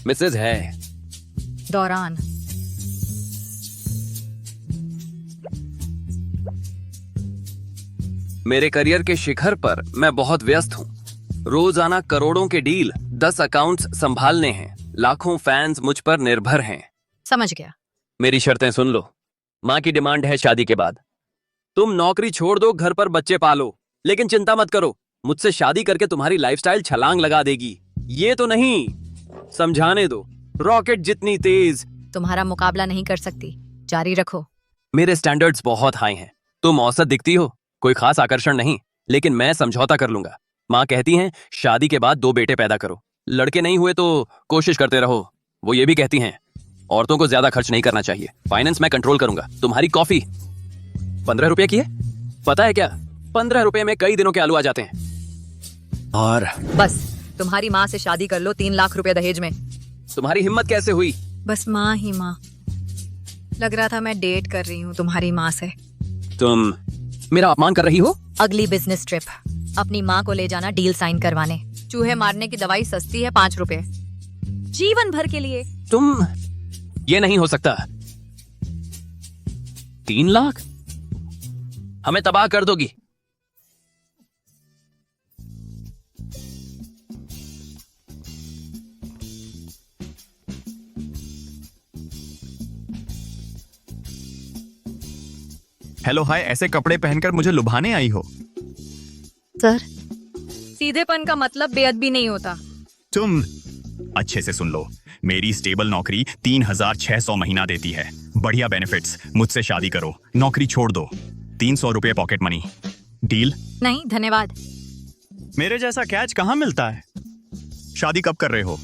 Mrs है। दौरान। मेरे करियर के शिखर पर मैं बहुत व्यस्त हूँ। रोजाना करोड़ों के डील, 10 अकाउंट्स संभालने हैं, लाखों फैंस मुझ पर निर्भर हैं। समझ गया। मेरी शर्तें सुन लो। माँ की डिमांड है शादी के बाद तुम नौकरी छोड़ दो, घर पर बच्चे पालो, लेकिन चिंता मत करो, मुझसे शादी करके तुम्हारी लाइफस्टाइल छलांग लगा देगी। ये तो नहीं, समझाने दो। रॉकेट जितनी तेज। तुम्हारा मुकाबला नहीं कर सकती, जारी रखो। मेरे स्टैंडर्ड्स बहुत हाई हैं। तुम औसत दिखती हो, कोई खास आकर्षण नहीं, लेकिन मैं समझौता कर लूंगा। माँ कहती हैं शादी के बाद 2 बेटे पैदा करो, लड़के नहीं हुए तो कोशिश करते रहो। वो ये भी कहती हैं औरतों को ज्यादा खर्च नहीं करना चाहिए। फाइनेंस मैं कंट्रोल करूंगा। तुम्हारी कॉफी 15 रुपए की है, पता है क्या? 15 रुपए में कई दिनों के आलू आ जाते हैं। और बस तुम्हारी माँ से शादी कर लो 3 लाख रुपए दहेज में। तुम्हारी हिम्मत कैसे हुई? बस माँ ही माँ। लग रहा था मैं डेट कर रही हूँ तुम्हारी माँ से। तुम मेरा अपमान कर रही हो। अगली बिजनेस ट्रिप अपनी माँ को ले जाना डील साइन करवाने। चूहे मारने की दवाई सस्ती है 5 रुपए, जीवन भर के लिए। तुम, ये नहीं हो सकता। 3 लाख हमें तबाह कर दोगी। हेलो हाय, ऐसे कपड़े पहनकर मुझे लुभाने आई हो? सर, सीधेपन का मतलब बेअदबी नहीं होता। तुम अच्छे से सुन लो, मेरी स्टेबल नौकरी 3600 महीना देती है, बढ़िया बेनिफिट्स। मुझसे शादी करो, नौकरी छोड़ दो, 300 रुपए पॉकेट मनी। डील? नहीं धन्यवाद। मेरे जैसा कैच कहाँ मिलता है? शादी कब कर रहे हो?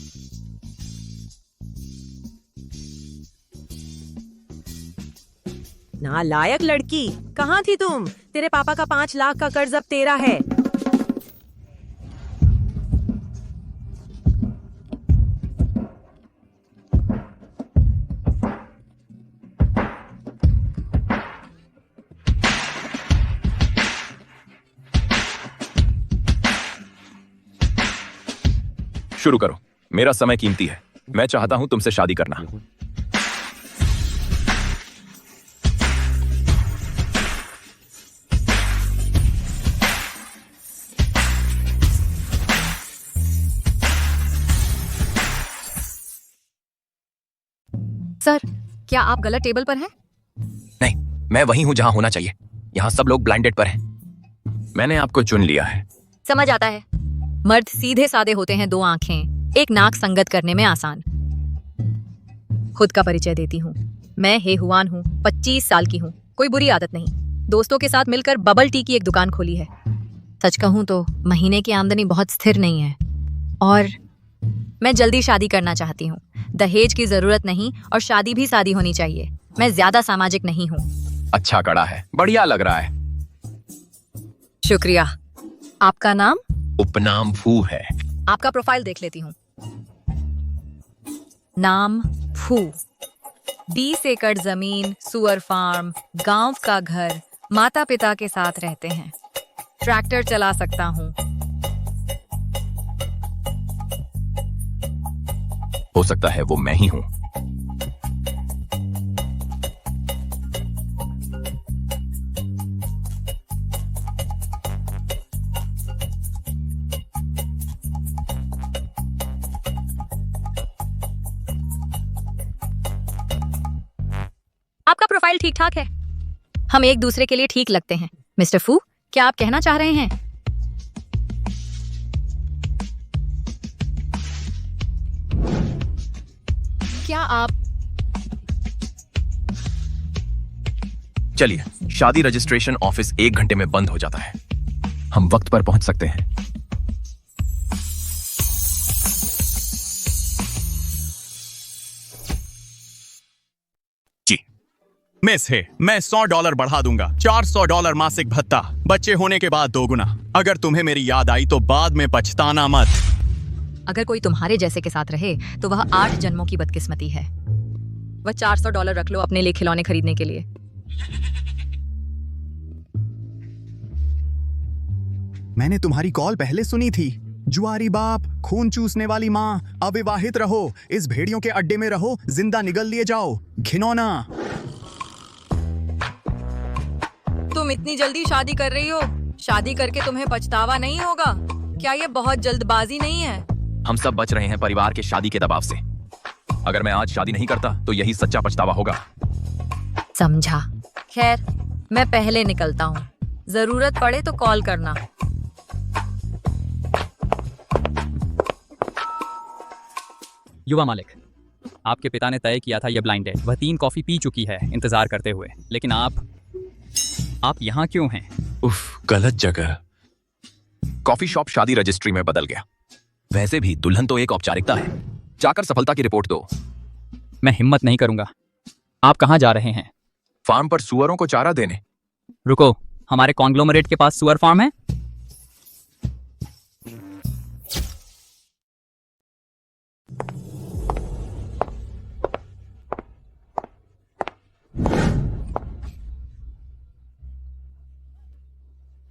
नालायक लड़की, कहाँ थी तुम? तेरे पापा का 5 लाख का कर्ज अब तेरा है। शुरू करो, मेरा समय कीमती है। मैं चाहता हूं तुमसे शादी करना। सर, क्या आप गलत टेबल पर हैं? नहीं, मैं वहीं हूं जहां होना चाहिए। यहां सब लोग ब्लाइंडेड पर हैं। मैंने आपको चुन लिया है। समझ आता है। मर्द सीधे साधे होते हैं, 2 आंखें, एक नाक संगत करने में आसान। खुद का परिचय देती हूँ, मैं हेहुआन हूँ, 25 साल की हूँ। कोई बुरी आदत नहीं। दोस्तों के साथ मिलकर बबल टी की एक दुकान खोली है। सच कहूँ तो महीने की आमदनी बहुत स्थिर नहीं है, और मैं जल्दी शादी करना चाहती हूँ। दहेज की जरूरत नहीं, और शादी भी शादी होनी चाहिए। मैं ज्यादा सामाजिक नहीं हूँ। अच्छा कड़ा है, बढ़िया लग रहा है। शुक्रिया। आपका नाम? उपनाम फू है। आपका प्रोफाइल देख लेती हूँ। नाम फू, 20 एकड़ जमीन, सुअर फार्म, गांव का घर, माता पिता के साथ रहते हैं। ट्रैक्टर चला सकता हूँ। हो सकता है वो मैं ही हूं। आपका प्रोफाइल ठीक ठाक है। हम एक दूसरे के लिए ठीक लगते हैं। मिस्टर फू, क्या आप कहना चाह रहे हैं? क्या आप? चलिए, शादी रजिस्ट्रेशन ऑफिस 1 घंटे में बंद हो जाता है। हम वक्त पर पहुंच सकते हैं। जी मिस है, मैं $100 बढ़ा दूंगा। $400 मासिक भत्ता, बच्चे होने के बाद 2 गुना। अगर तुम्हें मेरी याद आई तो बाद में पछताना मत। अगर कोई तुम्हारे जैसे के साथ रहे तो वह 8 जन्मों की बदकिस्मती है। वह $400 रख लो अपने लिए खिलौने खरीदने के लिए। मैंने तुम्हारी कॉल पहले सुनी थी। जुआरी बाप, खून चूसने वाली माँ, अविवाहित रहो, इस भेड़ियों के अड्डे में रहो, जिंदा निगल लिए जाओ, घिनौना। तुम इतनी जल्दी शादी कर रही हो? शादी करके तुम्हें पछतावा नहीं होगा? क्या ये बहुत जल्दबाजी नहीं है? हम सब बच रहे हैं परिवार के शादी के दबाव से। अगर मैं आज शादी नहीं करता तो यही सच्चा पछतावा होगा। समझा। खैर, मैं पहले निकलता हूँ। जरूरत पड़े तो कॉल करना। युवा मालिक, आपके पिता ने तय किया था ये ब्लाइंड डेट। वह 3 कॉफी पी चुकी है इंतजार करते हुए, लेकिन आप यहाँ क्यों हैं? उफ, गलत जगह। कॉफी शॉप शादी रजिस्ट्री में बदल गया। वैसे भी दुल्हन तो एक औपचारिकता है। जाकर सफलता की रिपोर्ट दो। मैं हिम्मत नहीं करूंगा। आप कहाँ जा रहे हैं? फार्म पर सुअरों को चारा देने। रुको, हमारे कॉन्ग्लोमरेट के पास सुअर फार्म है?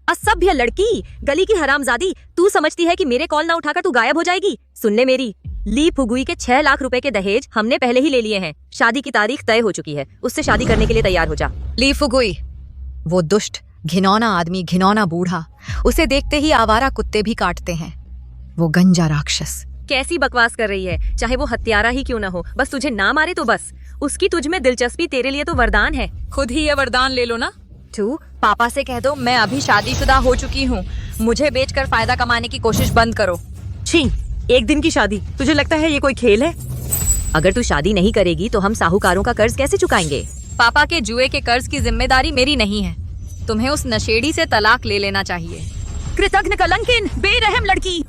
असभ्य लड़की, गली की हरामजादी, तू समझती है कि मेरे कॉल ना उठाकर तू गायब हो जाएगी? सुन ले मेरी, ली फुगुई के 6 लाख रुपए के दहेज हमने पहले ही ले लिए हैं। शादी की तारीख तय हो चुकी है। उससे शादी करने के लिए तैयार हो जा। ली फुगुई, वो दुष्ट, घिनौना आदमी, घिनौना बूढ़ा, उसे देखते ही आवारा कुत्ते भी काटते हैं। वो गंजा राक्षस। कैसी बकवास कर रही है? चाहे वो हत्यारा ही क्यों ना हो, बस तुझे ना मारे तो बस। उसकी तुझ में दिलचस्पी तेरे लिए तो वरदान है। खुद ही ये वरदान ले लो ना। तू पापा से कह दो मैं अभी शादीशुदा हो चुकी हूँ। मुझे बेचकर फायदा कमाने की कोशिश बंद करो। छी, एक दिन की शादी, तुझे लगता है ये कोई खेल है? अगर तू शादी नहीं करेगी तो हम साहूकारों का कर्ज कैसे चुकाएंगे? पापा के जुए के कर्ज की जिम्मेदारी मेरी नहीं है। तुम्हें उस नशेड़ी से तलाक ले लेना चाहिए। कृतघ्न कलंकिन, बेरहम लड़की।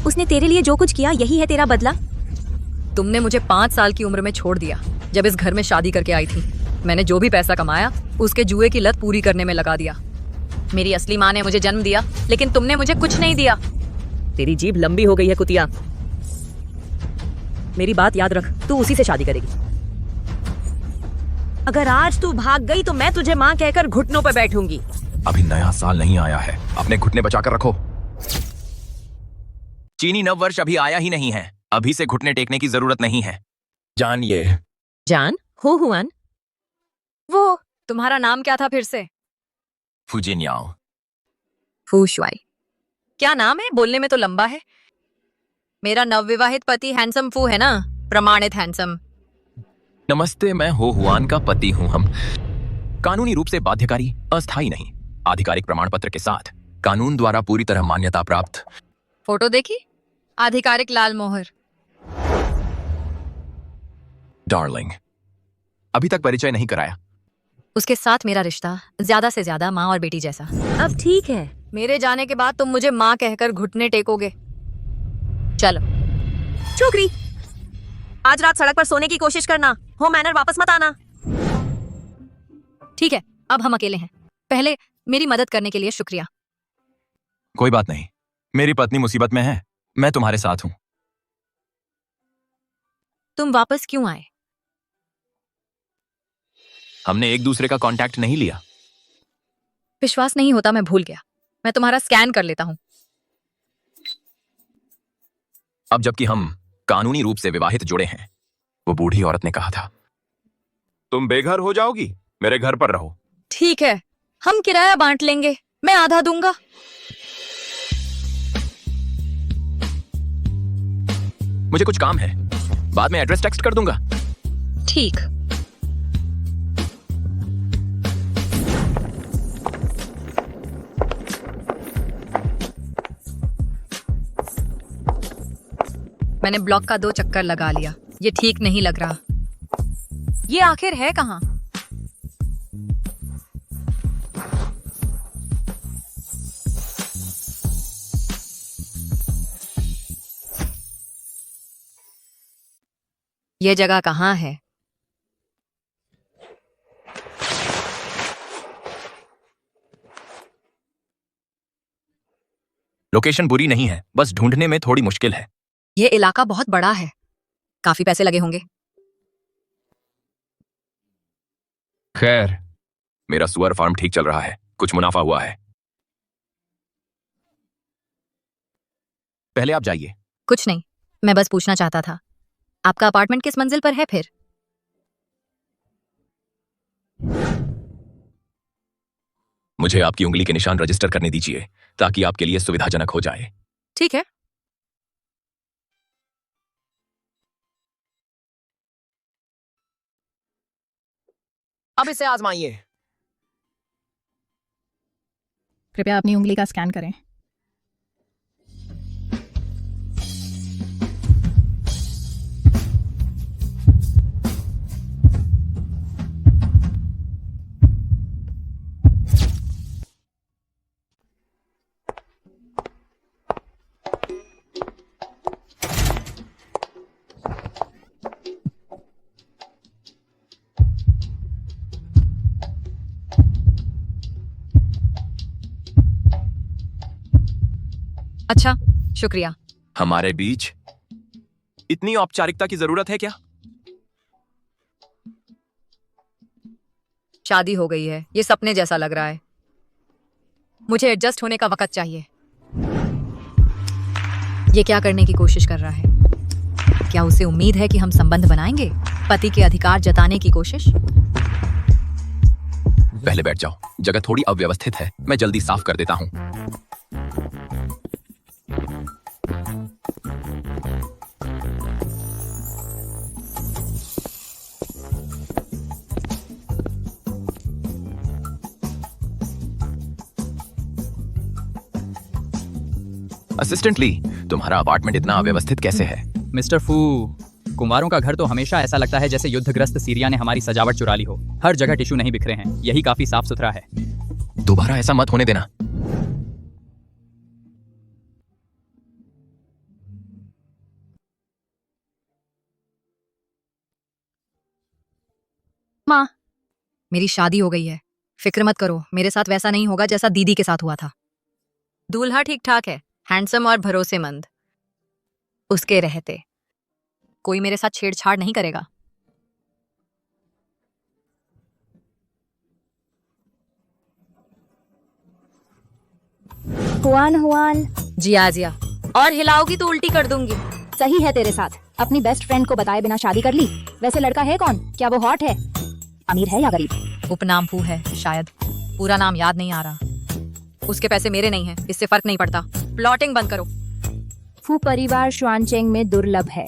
उसने तेरे लिए जो कुछ किया यही है तेरा बदला? तुमने मुझे 5 साल की उम्र में छोड़ दिया जब इस घर में शादी करके आई थी। मैंने जो भी पैसा कमाया उसके जुए की लत पूरी करने में लगा दिया। मेरी असली माँ ने मुझे जन्म दिया, लेकिन तुमने मुझे कुछ नहीं दिया। तेरी जीभ लंबी हो गई है कुतिया। मेरी बात याद रख, तू उसी से शादी करेगी। अगर आज तू भाग गई तो मैं तुझे माँ कहकर घुटनों पर बैठूंगी। अभी नया साल नहीं आया है, अपने घुटने बचाकर रखो। चीनी नव वर्ष अभी आया ही नहीं है। अभी से घुटने टेकने की जरूरत नहीं है। जानिए। जान हो हुआन। वो तुम्हारा नाम क्या था फिर से? फुजिन्याओ। फू शुआई। क्या नाम है? बोलने में तो लंबा है। मेरा नवविवाहित पति हैंडसम फू है ना? प्रमाणित हैंडसम। नमस्ते, मैं हो हुआन का पति हूँ। हम कानूनी रूप से बाध्यकारी, अस्थायी नहीं, आधिकारिक प्रमाण पत्र के साथ, कानून द्वारा पूरी तरह मान्यता प्राप्त। फोटो देखी? आधिकारिक लाल मोहर। डार्लिंग, अभी तक परिचय नहीं कराया। उसके साथ मेरा रिश्ता ज्यादा से ज्यादा माँ और बेटी जैसा। अब ठीक है। मेरे जाने के बाद तुम मुझे माँ कहकर घुटने टेकोगे। चलो। छोकरी, आज रात सड़क पर सोने की कोशिश करना। हो मैनर वापस मत आना। ठीक है, अब हम अकेले हैं। पहले मेरी मदद करने के लिए शुक्रिया। कोई बात नहीं, मेरी पत्नी मुसीबत में है, मैं तुम्हारे साथ हूँ। तुम वापस क्यों आए? हमने एक दूसरे का कांटेक्ट नहीं लिया। विश्वास नहीं होता, मैं भूल गया। मैं तुम्हारा स्कैन कर लेता हूँ। अब जबकि हम कानूनी रूप से विवाहित जुड़े हैं, वो बूढ़ी औरत ने कहा था, तुम बेघर हो जाओगी, मेरे घर पर रहो। ठीक है, हम किराया बांट लेंगे, मैं आधा दूंगा। मुझे कुछ काम है, बाद में एड्रेस टेक्स्ट कर दूंगा। ठीक। मैंने ब्लॉक का 2 चक्कर लगा लिया। ये ठीक नहीं लग रहा। ये आखिर है कहाँ? ये जगह कहाँ है? लोकेशन बुरी नहीं है, बस ढूंढने में थोड़ी मुश्किल है। ये इलाका बहुत बड़ा है, काफी पैसे लगे होंगे। खैर, मेरा सुअर फार्म ठीक चल रहा है, कुछ मुनाफा हुआ है। पहले आप जाइए। कुछ नहीं, मैं बस पूछना चाहता था, आपका अपार्टमेंट किस मंजिल पर है फिर? मुझे आपकी उंगली के निशान रजिस्टर करने दीजिए ताकि आपके लिए सुविधाजनक हो जाए। ठीक है। अब इसे आजमाइए। कृपया अपनी उंगली का स्कैन करें। अच्छा, शुक्रिया। हमारे बीच इतनी औपचारिकता की जरूरत है क्या? शादी हो गई है, ये सपने जैसा लग रहा है। मुझे एडजस्ट होने का वक्त चाहिए। ये क्या करने की कोशिश कर रहा है? क्या उसे उम्मीद है कि हम संबंध बनाएंगे? पति के अधिकार जताने की कोशिश? पहले बैठ जाओ, जगह थोड़ी अव्यवस्थित है, मैं जल्दी साफ कर देता हूँ। असिस्टेंट ली, तुम्हारा अपार्टमेंट इतना अव्यवस्थित कैसे है? मिस्टर फू, कुमारों का घर तो हमेशा ऐसा लगता है जैसे युद्धग्रस्त सीरिया ने हमारी सजावट चुरा ली हो। हर जगह टिश्यू नहीं बिखरे हैं, यही काफी साफ सुथरा है। दोबारा ऐसा मत होने देना। माँ, मेरी शादी हो गई है। फिक्र मत करो, मेरे साथ वैसा नहीं होगा जैसा दीदी के साथ हुआ था। दूल्हा ठीक ठाक है, हैंडसम और भरोसेमंद। उसके रहते कोई मेरे साथ छेड़छाड़ नहीं करेगा। हुआन हुआन, जी आजिया, और हिलाओगी तो उल्टी कर दूंगी। सही है तेरे साथ। अपनी बेस्ट फ्रेंड को बताए बिना शादी कर ली। वैसे लड़का है कौन? क्या वो हॉट है? अमीर है या गरीब? उपनाम फू है शायद, पूरा नाम याद नहीं आ रहा। उसके पैसे मेरे नहीं हैं, इससे फर्क नहीं पड़ता। प्लॉटिंग बंद करो। फू परिवार श्वानचेंग में दुर्लभ है।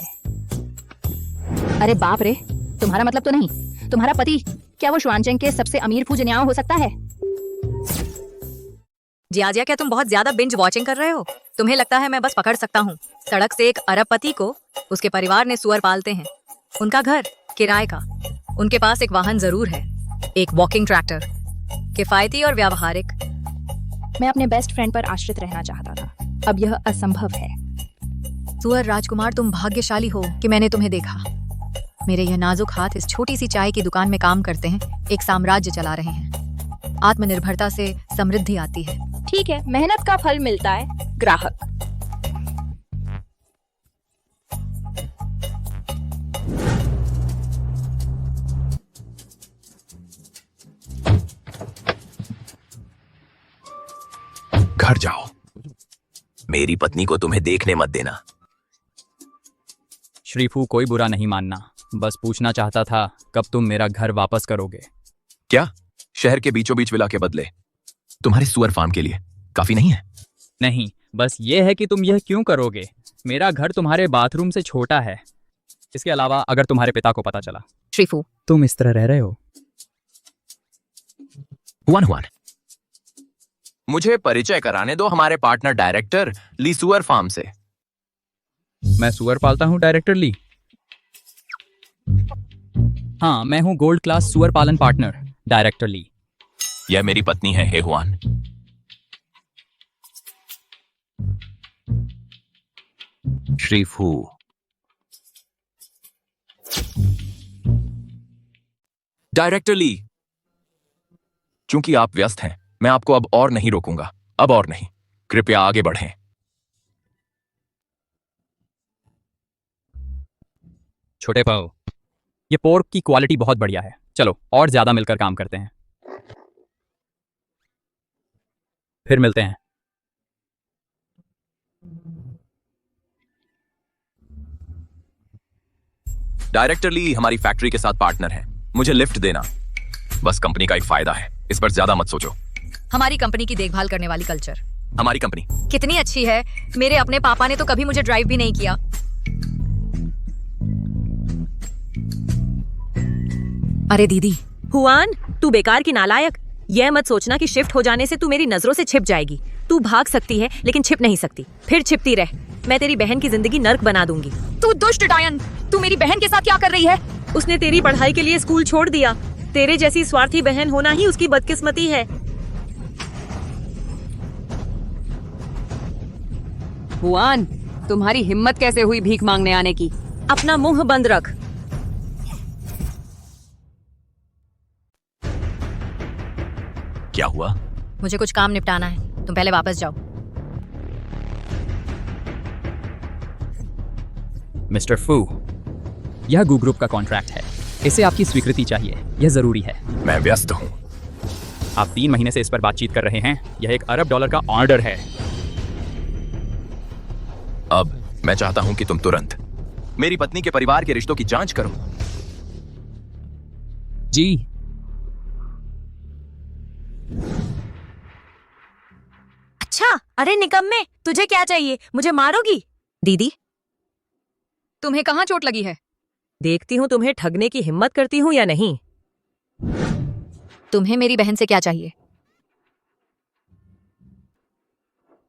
अरे बाप रे, तुम्हारा मतलब तो नहीं? तुम्हारा पति क्या वो श्वानचेंग के सबसे अमीर फू जनियाओ हो सकता है? जियाजिया, क्या तुम बहुत ज्यादा बिंज वॉचिंग कर रहे हो? तुम्हें लगता है मैं बस पकड़ सकता हूँ? सड़क से एक अरबपति को उसके परिवार ने सुअर पालते हैं। उनका घर किराए का। उनके पास एक वाहन जरूर है, एक वॉकिंग ट्रैक्टर, किफायती और व्यावहारिक। मैं अपने बेस्ट फ्रेंड पर आश्रित रहना चाहता था, अब यह असंभव है। सुअर राजकुमार, तुम भाग्यशाली हो कि मैंने तुम्हें देखा। मेरे यह नाजुक हाथ इस छोटी सी चाय की दुकान में काम करते हैं, एक साम्राज्य चला रहे हैं। आत्मनिर्भरता से समृद्धि आती है। ठीक है, मेहनत का फल मिलता है। ग्राहक। घर जाओ, मेरी पत्नी को तुम्हें देखने मत देना। श्रीफू, कोई बुरा नहीं मानना, बस पूछना चाहता था कब तुम मेरा घर वापस करोगे। क्या शहर के बीचों बीच विला के बदले तुम्हारे सुअर फार्म के लिए काफी नहीं है? नहीं, बस ये है कि तुम यह क्यों करोगे। मेरा घर तुम्हारे बाथरूम से छोटा है। इसके अलावा अगर तुम्हारे पिता को पता चला श्रीफू, तुम इस तरह रह रहे हो। हुआन हुआन, मुझे परिचय कराने दो हमारे पार्टनर डायरेक्टर ली सुअर फार्म से। मैं सुअर पालता हूँ डायरेक्टर ली। हाँ, मैं हूँ गोल्ड क्लास सुअर पालन पार्टनर डायरेक्टर ली। यह मेरी पत्नी है हे हुआन। श्रीफू, डायरेक्टर ली, चूंकि आप व्यस्त हैं, मैं आपको अब और नहीं रोकूंगा। अब और नहीं, कृपया आगे बढ़ें। छोटे पाओ, ये पोर्क की क्वालिटी बहुत बढ़िया है। चलो और ज्यादा मिलकर काम करते हैं। फिर मिलते हैं। डायरेक्टर ली हमारी फैक्ट्री के साथ पार्टनर है, मुझे लिफ्ट देना बस कंपनी का एक फायदा है, इस पर ज्यादा मत सोचो। हमारी कंपनी की देखभाल करने वाली कल्चर हमारी कंपनी कितनी अच्छी है। मेरे अपने पापा ने तो कभी मुझे ड्राइव भी नहीं किया। अरे दीदी, हुआन, तू बेकार की नालायक। यह मत सोचना कि शिफ्ट हो जाने से तू मेरी नजरों से छिप जाएगी। तू भाग सकती है लेकिन छिप नहीं सकती। फिर छिपती रह, मैं तेरी बहन की जिंदगी नर्क बना दूंगी। तू दुष्ट डायन, तू मेरी बहन के साथ क्या कर रही है? उसने तेरी पढ़ाई के लिए स्कूल छोड़ दिया। तेरे जैसी स्वार्थी बहन होना ही उसकी बदकिस्मती है। हुआन, तुम्हारी हिम्मत कैसे हुई भीख मांगने आने की? अपना मुंह बंद रख। क्या हुआ? मुझे कुछ काम निपटाना है, तुम पहले वापस जाओ। मिस्टर फू, यह गू ग्रुप का कॉन्ट्रैक्ट है, इसे आपकी स्वीकृति चाहिए, यह जरूरी है। मैं व्यस्त हूँ। आप 3 महीने से इस पर बातचीत कर रहे हैं, यह $1 अरब का ऑर्डर है। अब मैं चाहता हूं कि तुम तुरंत मेरी पत्नी के परिवार के रिश्तों की जांच करो। जी। अच्छा, अरे निकम्मे, तुझे क्या चाहिए? मुझे मारोगी? दीदी, तुम्हें कहाँ चोट लगी है? देखती हूँ तुम्हें ठगने की हिम्मत करती हूँ या नहीं। तुम्हें मेरी बहन से क्या चाहिए?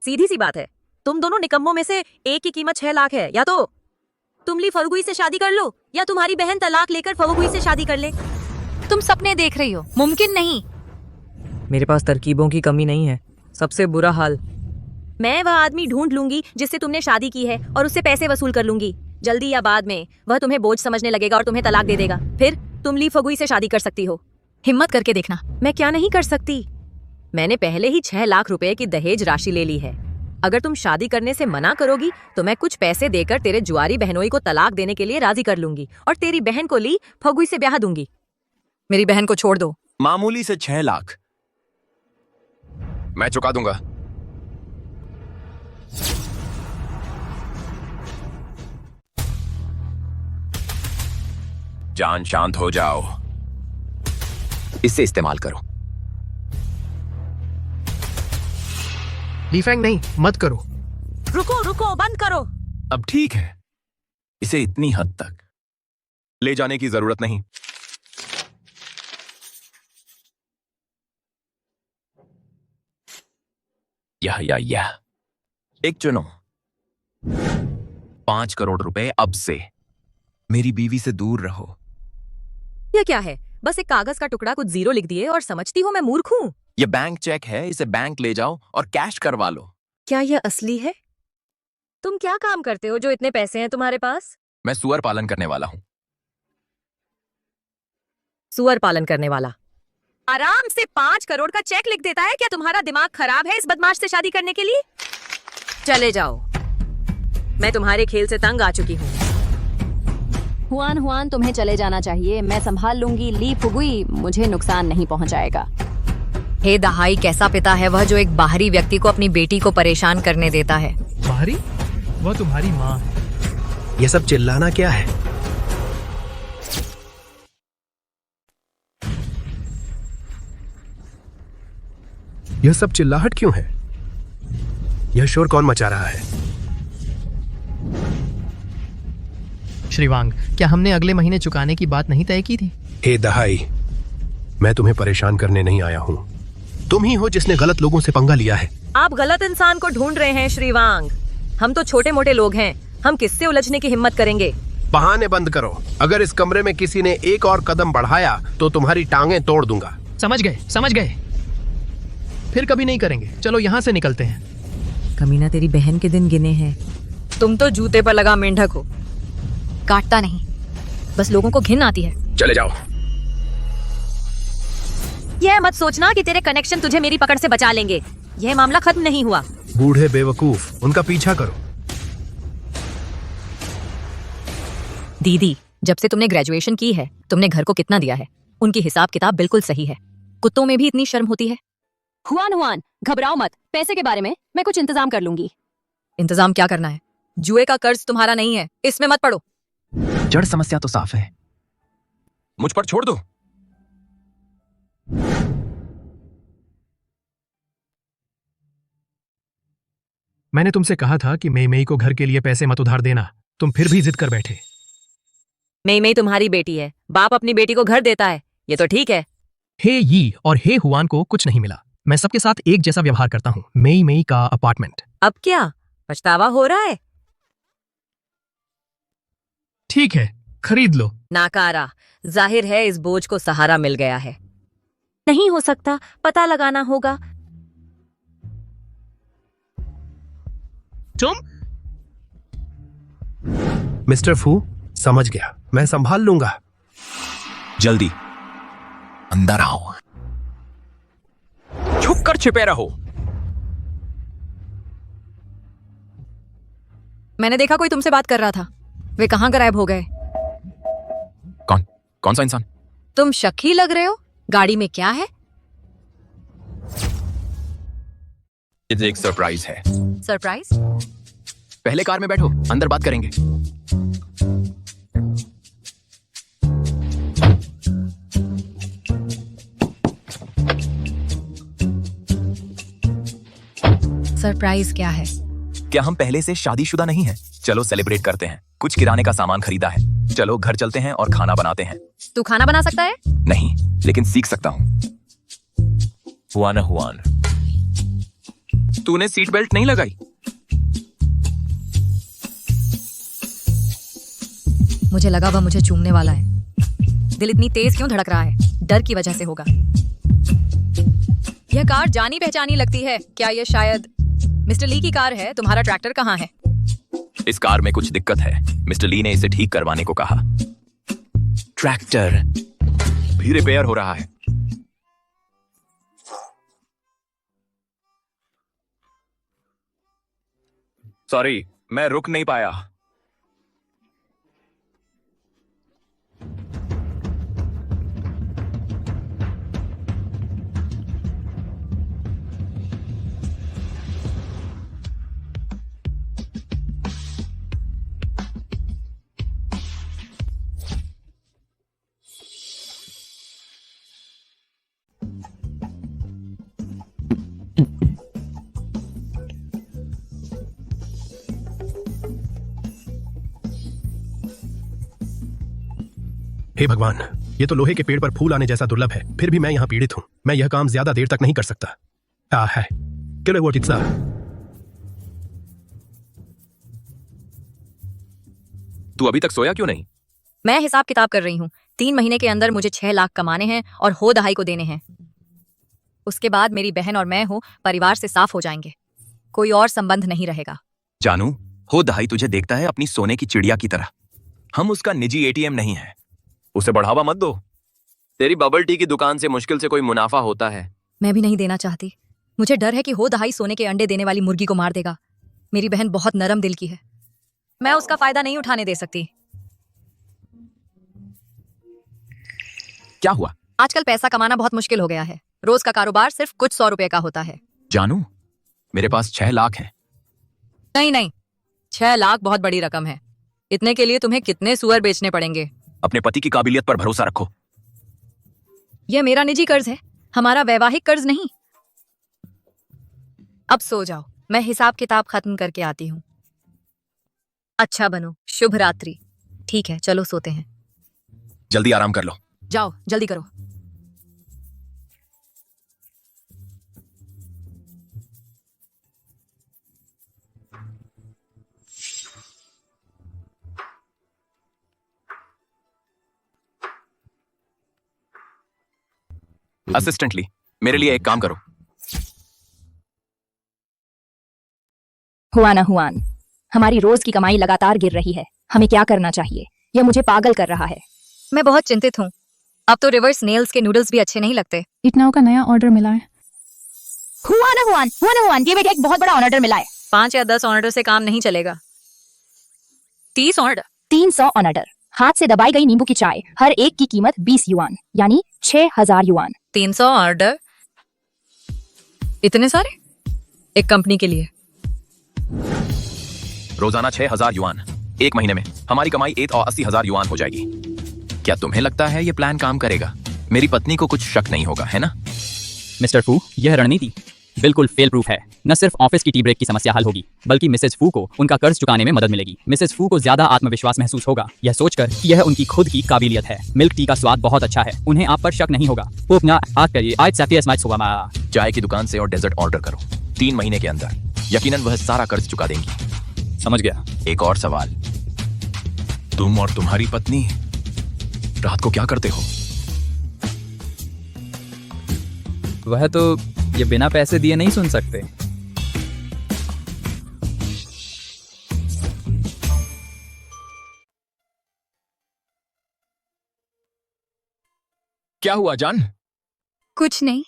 सीधी सी बात है, तुम दोनों निकम्मों में से एक की कीमत 6 लाख है। या तो तुम ली फरगुई से शादी कर लो, या तुम्हारी बहन तलाक लेकर फरगुई से शादी कर ले। तुम सपने देख रही हो, मुमकिन नहीं। मेरे पास तरकीबों की कमी नहीं है। सबसे बुरा हाल, मैं वह आदमी ढूंढ लूंगी जिससे तुमने शादी की है और उससे पैसे वसूल कर लूंगी। जल्दी या बाद में वह तुम्हें बोझ समझने लगेगा और तुम्हें तलाक दे देगा। फिर तुम ली फगुई से शादी कर सकती हो। हिम्मत करके देखना। मैं क्या नहीं कर सकती? मैंने पहले ही 6 लाख रुपए की दहेज राशि ले ली है। अगर तुम शादी करने से मना करोगी तो मैं कुछ पैसे देकर तेरे जुआरी बहनोई को तलाक देने के लिए राजी कर लूंगी और तेरी बहन को ली फगुई से ब्याह दूंगी। मेरी बहन को छोड़ दो। मामूली से 6 लाख मैं चुका दूंगा। जान, शांत हो जाओ, इसे इस्तेमाल करो। लीफैंग नहीं, मत करो। रुको रुको, बंद करो। अब ठीक है, इसे इतनी हद तक ले जाने की जरूरत नहीं। यह एक चुनो। 5 करोड़ रुपए अब से। मेरी बीवी से दूर रहो। यह क्या है? बस एक कागज का टुकड़ा कुछ जीरो लिख दिए और समझती हो मैं मूर्ख हूँ? ये बैंक चेक है, इसे बैंक ले जाओ और कैश करवा लो। क्या यह असली है? तुम क्या काम करते हो जो इतने पैसे हैं तुम्हारे पास? मैं सुअर पालन करने वाला हूँ। सुअर पालन करने वाला आराम से 5 करोड़ का चेक लिख देता है। क्या तुम्हारा दिमाग खराब है इस बदमाश से शादी करने के लिए? चले जाओ, मैं तुम्हारे खेल से तंग आ चुकी हूँ। हुआन हुआन, तुम्हें चले जाना चाहिए, मैं संभाल लूंगी। ली फुगुई, मुझे नुकसान नहीं पहुंचाएगा। हे दहाई, कैसा पिता है वह जो एक बाहरी व्यक्ति को अपनी बेटी को परेशान करने देता है। बाहरी? वह तुम्हारी माँ है। यह सब चिल्लाना क्या है? यह सब चिल्लाहट क्यों है? यह शोर कौन मचा रहा है? श्रीवांग, क्या हमने अगले महीने चुकाने की बात नहीं तय की थी? हे दहाई, मैं तुम्हें परेशान करने नहीं आया हूँ। तुम ही हो जिसने गलत लोगों से पंगा लिया है। आप गलत इंसान को ढूंढ रहे हैं श्रीवांग। हम तो छोटे मोटे लोग हैं, हम किससे उलझने की हिम्मत करेंगे? बहाने बंद करो। अगर इस कमरे में किसी ने एक और कदम बढ़ाया तो तुम्हारी टांगें तोड़ दूंगा। समझ गए, समझ गए। फिर कभी नहीं करेंगे। चलो यहाँ से निकलते हैं। कमीना, तेरी बहन के दिन गिने हैं। तुम तो जूते पर लगा मेंढक हो। काटता नहीं, बस लोगों को घिन आती है। चले जाओ। यह मत सोचना कि तेरे कनेक्शन तुझे मेरी पकड़ से बचा लेंगे। यह मामला खत्म नहीं हुआ। बूढ़े बेवकूफ, उनका पीछा करो। दीदी, जब से तुमने ग्रेजुएशन की है तुमने घर को कितना दिया है? उनकी हिसाब किताब बिल्कुल सही है। कुत्तों में भी इतनी शर्म होती है? हुआन हुआन, घबराओ मत, पैसे के बारे में मैं कुछ इंतजाम कर लूंगी। इंतजाम क्या करना है? जुए का कर्ज तुम्हारा नहीं है, इसमें मत पड़ो। जड़ समस्या तो साफ है, मुझ पर छोड़ दो। मैंने तुमसे कहा था कि मई मई को घर के लिए पैसे मत उधार देना, तुम फिर भी जिद कर बैठे। मई मई तुम्हारी बेटी है, बाप अपनी बेटी को घर देता है, ये तो ठीक है। हे यी और हे हुआन को कुछ नहीं मिला। मैं सबके साथ एक जैसा व्यवहार करता हूँ। मई मई का अपार्टमेंट। अब क्या पछतावा हो रहा है? ठीक है, खरीद लो। नाकारा, जाहिर है इस बोझ को सहारा मिल गया है। नहीं हो सकता, पता लगाना होगा। तुम? मिस्टर फू, समझ गया, मैं संभाल लूंगा। जल्दी अंदर आओ, छुप कर छिपे रहो। मैंने देखा कोई तुमसे बात कर रहा था, वे कहाँ गायब हो गए? कौन सा इंसान? तुम शक ही लग रहे हो। गाड़ी में क्या है? ये एक सरप्राइज है। सरप्राइज? पहले कार में बैठो, अंदर बात करेंगे। सरप्राइज क्या है? क्या हम पहले से शादीशुदा नहीं हैं? चलो सेलिब्रेट करते हैं। कुछ किराने का सामान खरीदा है, चलो घर चलते हैं और खाना बनाते हैं। तू खाना बना सकता है? नहीं, लेकिन सीख सकता हूँ। हुआन, तूने सीट बेल्ट नहीं लगाई? मुझे लगा वह मुझे चूमने वाला है। दिल इतनी तेज क्यों धड़क रहा है? डर की वजह से होगा। यह कार जानी पहचानी लगती है। क्या यह शायद मिस्टर ली की कार है? तुम्हारा ट्रैक्टर कहाँ है? इस कार में कुछ दिक्कत है, मिस्टर ली ने इसे ठीक करवाने को कहा। ट्रैक्टर भी रिपेयर हो रहा है। सॉरी, मैं रुक नहीं पाया। हे भगवान, ये तो लोहे के पेड़ पर फूल आने जैसा दुर्लभ है। फिर भी मैं यहाँ पीड़ित हूँ। मैं यह काम ज्यादा देर तक नहीं कर सकता। है क्यों वो चित्सा? तू अभी तक सोया क्यों नहीं? मैं हिसाब किताब कर रही हूँ। 3 महीने के अंदर मुझे 6 लाख कमाने हैं और हो दहाई को देने हैं। उसके बाद मेरी बहन और मैं परिवार से साफ हो जाएंगे। कोई और संबंध नहीं रहेगा। जानू, हो दहाई तुझे देखता है अपनी सोने की चिड़िया की तरह। हम उसका निजी एटीएम नहीं है। उसे बढ़ावा मत दो। तेरी बबल टी की दुकान से मुश्किल से कोई मुनाफा होता है। मैं भी नहीं देना चाहती। मुझे डर है कि हो दहाई सोने के अंडे देने वाली मुर्गी को मार देगा। मेरी बहन बहुत नरम दिल की है, मैं उसका फायदा नहीं उठाने दे सकती। क्या हुआ? आजकल पैसा कमाना बहुत मुश्किल हो गया है। रोज का कारोबार सिर्फ कुछ 100 रुपए का होता है। जानू, मेरे पास 6 लाख है। नहीं, 6 लाख बहुत बड़ी रकम है। इतने के लिए तुम्हें कितने सुअर बेचने पड़ेंगे? अपने पति की काबिलियत पर भरोसा रखो। यह मेरा निजी कर्ज है, हमारा वैवाहिक कर्ज नहीं। अब सो जाओ, मैं हिसाब किताब खत्म करके आती हूँ। अच्छा बनो, शुभ रात्रि। ठीक है, चलो सोते हैं। जल्दी आराम कर लो। जाओ, जल्दी करो। असिस्टेंटली, मेरे लिए एक काम करो। हुआन, हमारी रोज की कमाई लगातार गिर रही है। हमें क्या करना चाहिए? यह मुझे पागल कर रहा है। मैं बहुत चिंतित हूँ। अब तो रिवर्स नेल्स के नूडल्स भी अच्छे नहीं लगते। इटनाओ का नया ऑर्डर मिला है। हुआन, ये बेटे एक बहुत बड़ा ऑर्डर मिला है। 5 या 10 ऑर्डर से काम नहीं चलेगा। 30 ऑर्डर। 300 ऑर्डर। हाथ से दबाई गई नींबू की चाय, हर एक की कीमत 20 युआन, यानी 6000 युआन। 300 ऑर्डर, इतने सारे एक कंपनी के लिए? रोजाना 6000 युआन। 1 महीने में हमारी कमाई 1,80,000 युआन हो जाएगी। क्या तुम्हें लगता है ये प्लान काम करेगा? मेरी पत्नी को कुछ शक नहीं होगा, है ना? मिस्टर फू, यह रणनीति बिल्कुल फेल प्रूफ है। न सिर्फ ऑफिस की टी ब्रेक की समस्या हल होगी, बल्कि मिसेज फू को उनका कर्ज चुकाने में मदद मिलेगी। मिसेज फू को ज्यादा आत्मविश्वास महसूस होगा, यह सोचकर कि यह उनकी खुद की काबिलियत है। मिल्क टी का स्वाद बहुत अच्छा है, उन्हें आप पर शक नहीं होगा। चाय की दुकान से और डेजर्ट ऑर्डर करो 3 महीने के अंदर। यकीनन वह सारा कर्ज चुका देंगी। समझ गया। एक और सवाल, तुम और तुम्हारी पत्नी रात को क्या करते हो? वह तो ये बिना पैसे दिए नहीं सुन सकते। क्या हुआ जान? कुछ नहीं,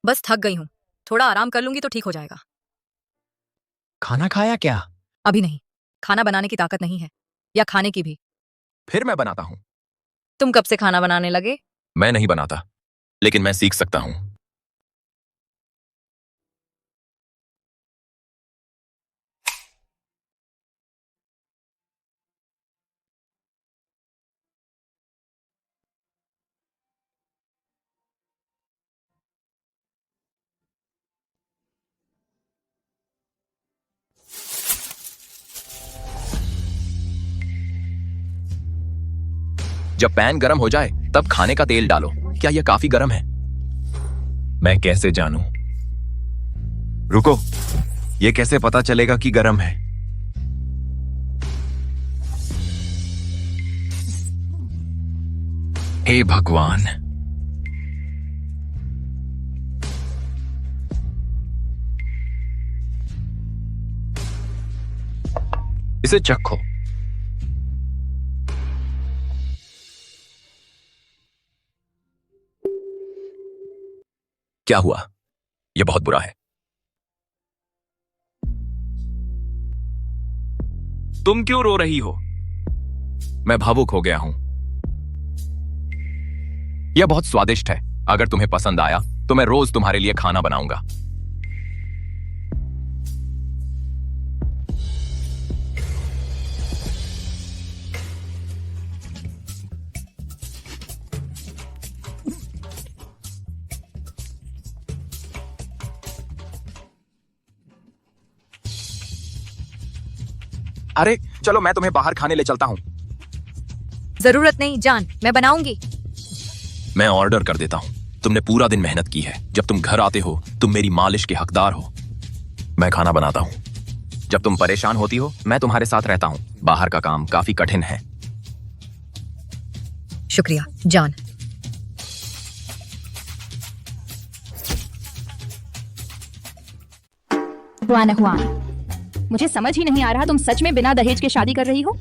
बस थक गई हूँ। थोड़ा आराम कर लूंगी तो ठीक हो जाएगा। खाना खाया क्या? अभी नहीं, खाना बनाने की ताकत नहीं है, या खाने की भी। फिर मैं बनाता हूँ। तुम कब से खाना बनाने लगे? मैं नहीं बनाता, लेकिन मैं सीख सकता हूँ। जब पैन गरम हो जाए तब खाने का तेल डालो। क्या यह काफी गरम है? मैं कैसे जानूं? रुको, यह कैसे पता चलेगा कि गरम है? हे भगवान! इसे चखो। क्या हुआ? यह बहुत बुरा है। तुम क्यों रो रही हो? मैं भावुक हो गया हूं। यह बहुत स्वादिष्ट है। अगर तुम्हें पसंद आया तो मैं रोज तुम्हारे लिए खाना बनाऊंगा। अरे चलो, मैं तुम्हें बाहर खाने ले चलता हूं। जरूरत नहीं जान, मैं बनाऊंगी। मैं ऑर्डर कर देता हूं। तुमने पूरा दिन मेहनत की है। जब तुम घर आते हो तुम मेरी मालिश के हकदार हो। मैं खाना बनाता हूं। जब तुम परेशान होती हो मैं तुम्हारे साथ रहता हूं। बाहर का काम काफी कठिन है। शुक्रिया जान। हुआन, मुझे समझ ही नहीं आ रहा, तुम सच में बिना दहेज के शादी कर रही हो?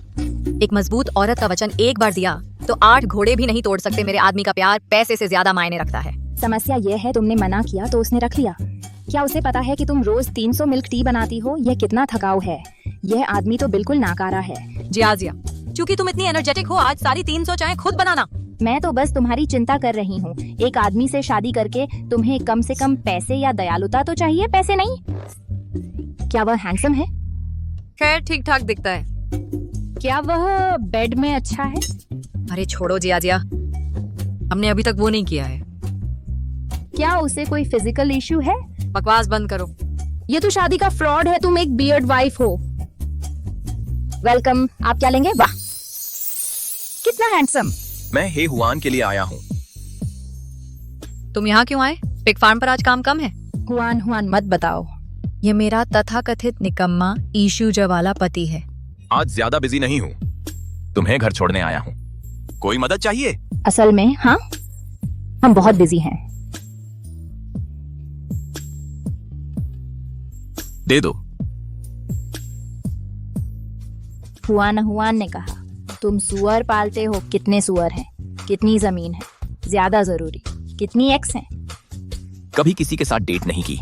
एक मजबूत औरत का वचन एक बार दिया तो 8 घोड़े भी नहीं तोड़ सकते। मेरे आदमी का प्यार पैसे से ज्यादा मायने रखता है। समस्या यह है, तुमने मना किया तो उसने रख लिया। क्या उसे पता है कि तुम रोज 300 मिल्क टी बनाती हो? यह कितना थकाऊ है। यह आदमी तो बिल्कुल नाकारा है। जियाजिया, चूंकि तुम इतनी एनर्जेटिक हो, आज सारी 300 चाय खुद बनाना। मैं तो बस तुम्हारी चिंता कर रही हूँ। एक आदमी से शादी करके तुम्हें कम से कम पैसे या दयालुता तो चाहिए, पैसे नहीं। क्या वह हैंडसम है? खैर ठीक ठाक दिखता है। क्या वह बेड में अच्छा है? अरे छोड़ो जियाजिया, हमने अभी तक वो नहीं किया है। क्या उसे कोई फिजिकल इशू है? बकवास बंद करो। ये तो शादी का फ्रॉड है। तुम एक बियर्ड वाइफ हो। वेलकम। आप क्या लेंगे? वाह, कितना हैंडसम। मैं हे हुआन के लिए आया हूँ। तुम यहाँ क्यों आए? पिग फार्म पर आज काम कम है। हुआन मत बताओ। ये मेरा तथाकथित निकम्मा ईशूजा वाला पति है। आज ज्यादा बिजी नहीं हूँ, तुम्हें घर छोड़ने आया हूँ। कोई मदद चाहिए? असल में हाँ, हम बहुत बिजी हैं। दे दो। हुआन ने कहा, तुम सुअर पालते हो। कितने सुअर हैं? कितनी जमीन है? ज्यादा जरूरी, कितनी एक्स हैं? कभी किसी के साथ डेट नहीं की।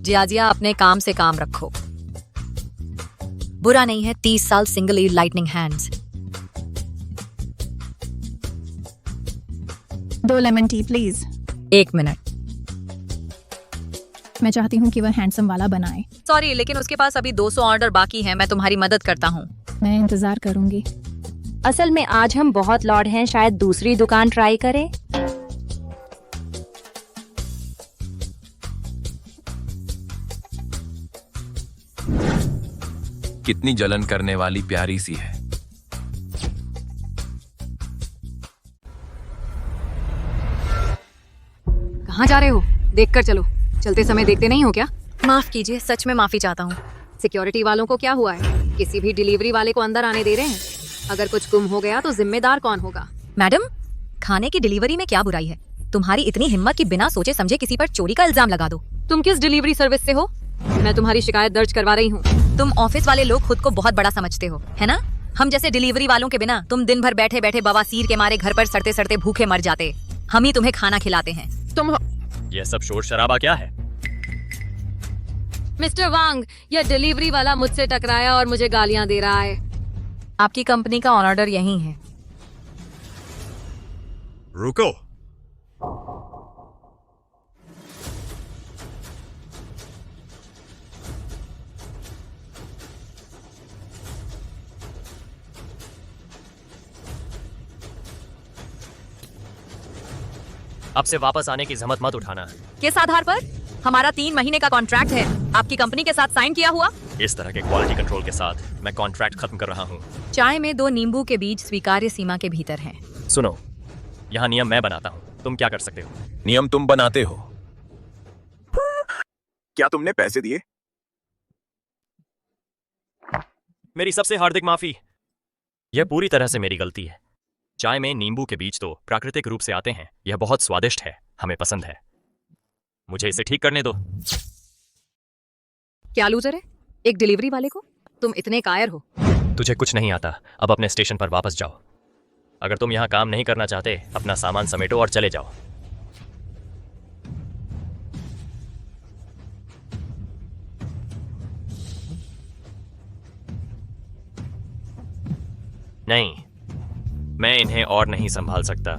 जियाजिया, अपने काम से काम रखो। बुरा नहीं है 30 साल single lightning hands. 2 lemon tea please. 1 minute. मैं चाहती हूँ कि वह हैंडसम वाला बनाए। सॉरी, लेकिन उसके पास अभी 200 ऑर्डर बाकी हैं। मैं तुम्हारी मदद करता हूँ। मैं इंतजार करूंगी। असल में आज हम बहुत लॉर्ड हैं, शायद दूसरी दुकान ट्राई करें। कितनी जलन करने वाली प्यारी सी है। कहाँ जा रहे हो? देख कर चलो। चलते समय देखते नहीं हो क्या? माफ कीजिए, सच में माफी चाहता हूँ। सिक्योरिटी वालों को क्या हुआ है? किसी भी डिलीवरी वाले को अंदर आने दे रहे हैं? अगर कुछ गुम हो गया तो जिम्मेदार कौन होगा? मैडम, खाने की डिलीवरी में क्या बुराई है? तुम्हारी इतनी हिम्मत कि बिना सोचे समझे किसी पर चोरी का इल्जाम लगा दो। तुम किस डिलीवरी सर्विस से हो? मैं तुम्हारी शिकायत दर्ज करवा रही हूँ। तुम ऑफिस वाले लोग खुद को बहुत बड़ा समझते हो, है ना? हम जैसे डिलीवरी वालों के बिना तुम दिन भर बैठे बैठे बवासीर के मारे घर पर सड़ते सड़ते भूखे मर जाते। हम ही तुम्हें खाना खिलाते हैं। तुम यह सब शोर शराबा क्या है? मिस्टर वांग, यह डिलीवरी वाला मुझसे टकराया और मुझे गालियाँ दे रहा है। आपकी कंपनी का ऑर्डर यही है। रुको। अब से वापस आने की जहमत मत उठाना। किस आधार पर? हमारा 3 महीने का कॉन्ट्रैक्ट है, आपकी कंपनी के साथ साइन किया हुआ। इस तरह के क्वालिटी कंट्रोल के साथ मैं कॉन्ट्रैक्ट खत्म कर रहा हूँ। चाय में 2 नींबू के बीज स्वीकार्य सीमा के भीतर हैं। सुनो, यहाँ नियम मैं बनाता हूँ, तुम क्या कर सकते हो? नियम तुम बनाते हो। क्या तुमने पैसे दिए? मेरी सबसे हार्दिक माफी। यह पूरी तरह से मेरी गलती है। चाय में नींबू के बीज तो प्राकृतिक रूप से आते हैं। यह बहुत स्वादिष्ट है, हमें पसंद है। मुझे इसे ठीक करने दो। क्या लूजर है? एक डिलीवरी वाले को तुम इतने कायर हो? तुझे कुछ नहीं आता, अब अपने स्टेशन पर वापस जाओ। अगर तुम यहाँ काम नहीं करना चाहते, अपना सामान समेटो और चले जाओ। नहीं, मैं इन्हें और नहीं संभाल सकता।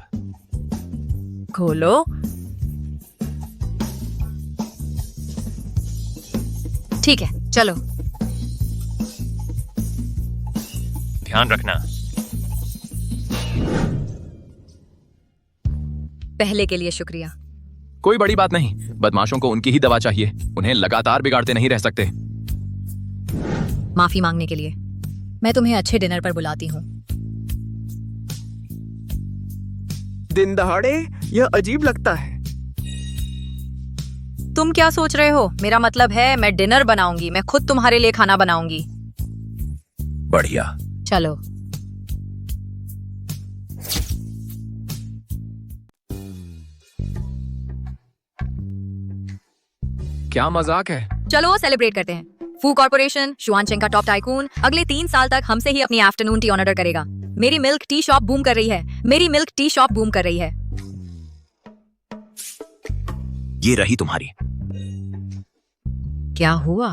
खोलो। ठीक है, चलो। ध्यान रखना। पहले के लिए शुक्रिया। कोई बड़ी बात नहीं, बदमाशों को उनकी ही दवा चाहिए, उन्हें लगातार बिगाड़ते नहीं रह सकते। माफी मांगने के लिए। मैं तुम्हें अच्छे डिनर पर बुलाती हूँ। दिन दहाड़े यह अजीब लगता है। तुम क्या सोच रहे हो? मेरा मतलब है मैं डिनर बनाऊंगी, मैं खुद तुम्हारे लिए खाना बनाऊंगी। बढ़िया। चलो। क्या मजाक है? चलो सेलिब्रेट करते हैं। फू कॉर्पोरेशन, शुआनचेंग का टॉप टाइकून, अगले 3 साल तक हमसे ही अपनी आफ्टरनून टी ऑर्डर करेगा। मेरी मिल्क टी शॉप बूम कर रही है। मेरी मिल्क टी शॉप बूम कर रही है। ये रही तुम्हारी। क्या हुआ?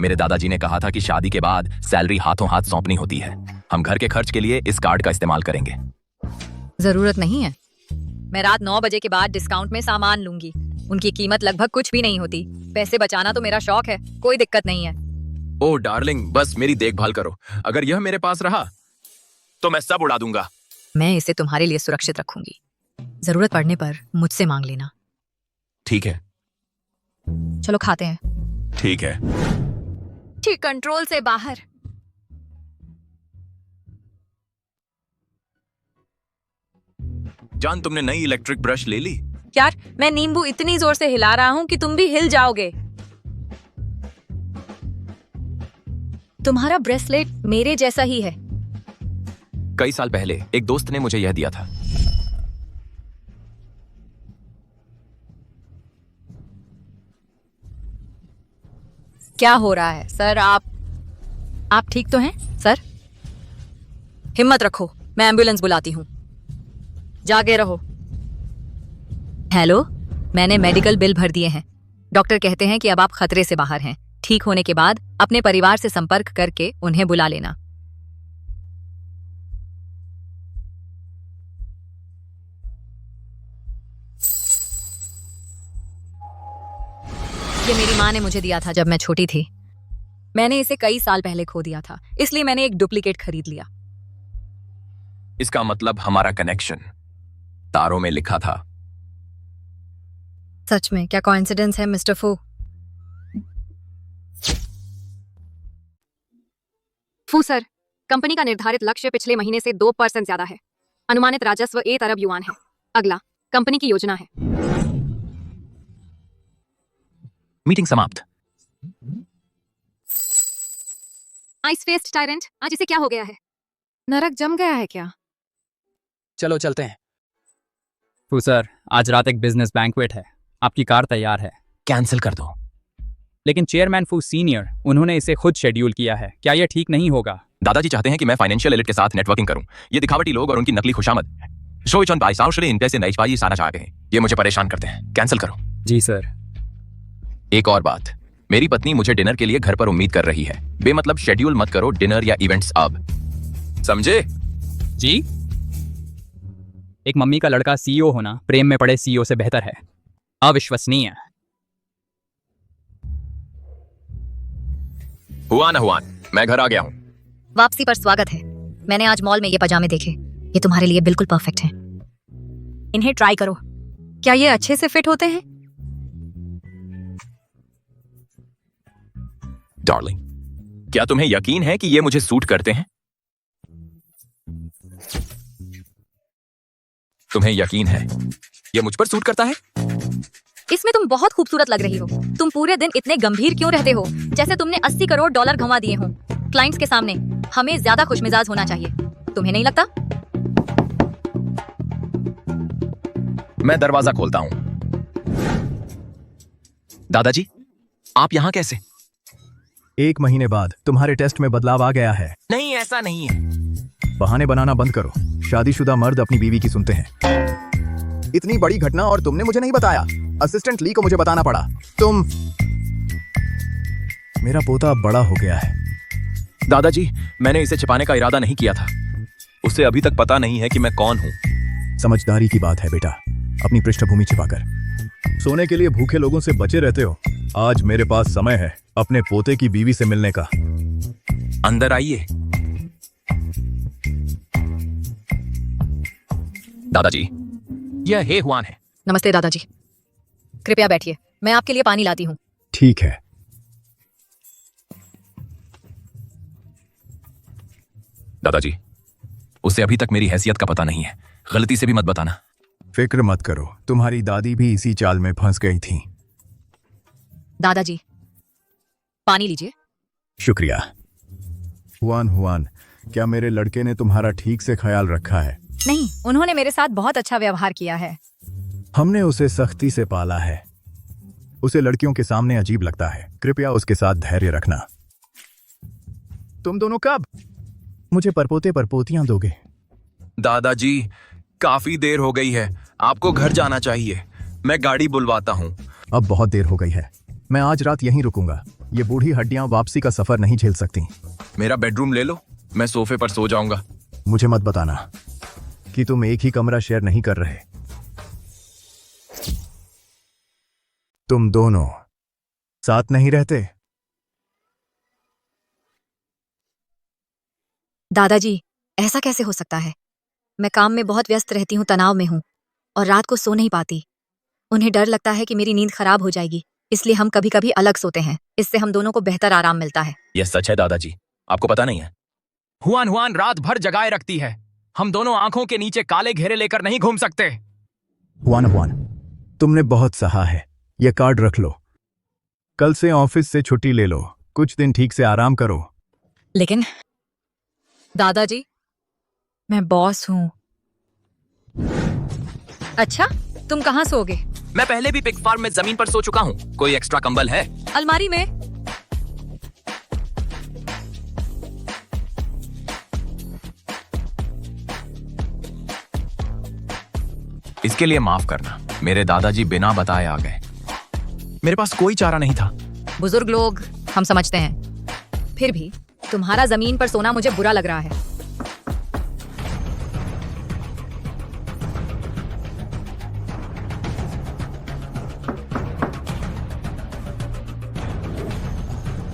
मेरे दादाजी ने कहा था कि शादी के बाद सैलरी हाथों हाथ सौंपनी होती है। हम घर के खर्च के लिए इस कार्ड का इस्तेमाल करेंगे। जरूरत नहीं है। मैं रात 9 बजे के बाद डिस्काउंट में सामान लूंगी। उनकी कीमत लगभग कुछ भी नहीं होती। पैसे बचाना तो मेरा शौक है, कोई दिक्कत नहीं है। ओह डार्लिंग, बस मेरी देखभाल करो। अगर यह मेरे पास रहा तो मैं सब उड़ा दूंगा। मैं इसे तुम्हारे लिए सुरक्षित रखूंगी। जरूरत पड़ने पर मुझसे मांग लेना। ठीक है। चलो खाते हैं। ठीक है। ठीक, कंट्रोल से बाहर। जान, तुमने नई इलेक्ट्रिक ब्रश ले ली? यार, मैं नींबू इतनी जोर से हिला रहा हूँ कि तुम भी हिल जाओगे। तुम्हारा ब्रेसलेट मेरे जैसा ही है। कई साल पहले एक दोस्त ने मुझे यह दिया था। क्या हो रहा है सर? आप ठीक तो हैं सर? हिम्मत रखो, मैं एम्बुलेंस बुलाती हूँ। जागे रहो। हेलो, मैंने मेडिकल बिल भर दिए हैं। डॉक्टर कहते हैं कि अब आप खतरे से बाहर हैं। ठीक होने के बाद अपने परिवार से संपर्क करके उन्हें बुला लेना। ये मेरी माँ ने मुझे दिया था जब मैं छोटी थी। मैंने इसे कई साल पहले खो दिया था, इसलिए मैंने एक डुप्लीकेट खरीद लिया। इसका मतलब हमारा कनेक्शन तारों में लिखा था। सच में क्या कोइंसिडेंस है मिस्टर फू? फू सर, कंपनी का निर्धारित लक्ष्य पिछले महीने से 2% ज्यादा है। अनुमानित राजस्व 1 अरब युआन है। अगला कंपनी की योजना है। मीटिंग समाप्त। आइस फेस्ट टायरेंट, आज इसे क्या हो गया है? नरक जम गया है क्या? चलो चलते हैं। फू सर, आज रात एक बिजनेस बैंक्वेट है, आपकी कार तैयार है। कैंसिल कर दो। लेकिन चेयरमैन फू सीनियर, उन्होंने इसे खुद शेड्यूल किया है, क्या यह ठीक नहीं होगा? दादाजी चाहते हैं कि मैं फाइनेंशियल एलिट के साथ नेटवर्किंग करूं। ये दिखावटी लोग और उनकी नकली खुशामद सारा चाहते हैं। ये मुझे परेशान करते हैं। कैंसिल करो। जी सर। एक और बात, मेरी पत्नी मुझे डिनर के लिए घर पर उम्मीद कर रही है। बेमतलब शेड्यूल मत करो डिनर या इवेंट्स अब, समझे? जी। एक मम्मी का लड़का सीईओ होना प्रेम में पड़े सीईओ से बेहतर है। अविश्वसनीय। हुआ ना हुआ, मैं घर आ गया हूं। वापसी पर स्वागत है। मैंने आज मॉल में ये पजामे देखे, ये तुम्हारे लिए बिल्कुल परफेक्ट हैं। इन्हें ट्राई करो। क्या ये अच्छे से फिट होते हैं? डार्लिंग, क्या तुम्हें यकीन है कि ये मुझे सूट करते हैं? तुम्हें यकीन है ये मुझ पर सूट करता है? इसमें तुम बहुत खूबसूरत लग रही हो। तुम पूरे दिन इतने गंभीर क्यों रहते हो, जैसे तुमने 80 करोड़ डॉलर घुमा दिए हों। क्लाइंट्स के सामने हमें ज्यादा खुशमिजाज होना चाहिए, तुम्हें नहीं लगता? मैं दरवाजा खोलता हूं। दादाजी, आप यहां कैसे? 1 महीने बाद तुम्हारे टेस्ट में बदलाव आ गया है। नहीं, ऐसा नहीं है। बहाने बनाना बंद करो। शादीशुदा मर्द अपनी बीवी की सुनते हैं। इतनी बड़ी घटना और तुमने मुझे नहीं बताया। असिस्टेंट ली को मुझे बताना पड़ा। मेरा पोता अब बड़ा हो गया है। दादाजी, मैंने इसे छिपाने का इरादा नहीं किया था। उसे अभी तक पता नहीं है कि मैं कौन हूं। समझदारी की बात है बेटा, अपनी पृष्ठभूमि छिपाकर। सोने के लिए भूखे लोगों से बचे रहते हो। आज मेरे पास समय है अपने पोते की बीवी से मिलने का। अंदर आइए। दादाजी, यह हे हुआन है। नमस्ते दादाजी, कृपया बैठिए, मैं आपके लिए पानी लाती हूँ। ठीक है। दादाजी, उसे अभी तक मेरी हैसियत का पता नहीं है। गलती से भी मत बताना। फिक्र मत करो, तुम्हारी दादी भी इसी चाल में फंस गई थी। दादाजी, पानी लीजिए। शुक्रिया। हुआन, क्या मेरे लड़के ने तुम्हारा ठीक से ख्याल रखा है? नहीं, उन्होंने मेरे साथ बहुत अच्छा व्यवहार किया है। हमने उसे सख्ती से पाला है। उसे लड़कियों के सामने अजीब लगता है। कृपया उसके साथ धैर्य रखना। तुम दोनों कब मुझे परपोते परपोतियां दोगे? दादाजी, काफी देर हो गई है, आपको घर जाना चाहिए। मैं गाड़ी बुलवाता हूँ। अब बहुत देर हो गई है, मैं आज रात यहीं रुकूंगा। ये बूढ़ी हड्डियां वापसी का सफर नहीं झेल सकती। मेरा बेडरूम ले लो, मैं सोफे पर सो जाऊंगा। मुझे मत बताना कि तुम एक ही कमरा शेयर नहीं कर रहे। तुम दोनों साथ नहीं रहते? दादाजी, ऐसा कैसे हो सकता है? मैं काम में बहुत व्यस्त रहती हूँ, तनाव में हूँ और रात को सो नहीं पाती। उन्हें डर लगता है कि मेरी नींद खराब हो जाएगी, इसलिए हम कभी कभी अलग सोते हैं। इससे हम दोनों को बेहतर आराम मिलता है। यह सच है दादाजी, आपको पता नहीं है? हुआन रात भर जगाए रखती है। हम दोनों आंखों के नीचे काले घेरे लेकर नहीं घूम सकते। हुआन, तुमने बहुत सहा है। ये कार्ड रख लो। कल से ऑफिस से छुट्टी ले लो। कुछ दिन ठीक से आराम करो। लेकिन दादाजी, मैं बॉस हूँ। अच्छा, तुम कहाँ सोओगे? मैं पहले भी पिग फार्म में जमीन पर सो चुका हूँ। कोई एक्स्ट्रा कंबल है? अलमारी में। इसके लिए माफ करना, मेरे दादाजी बिना बताए आ गए। मेरे पास कोई चारा नहीं था। बुजुर्ग लोग, हम समझते हैं। फिर भी तुम्हारा जमीन पर सोना मुझे बुरा लग रहा है।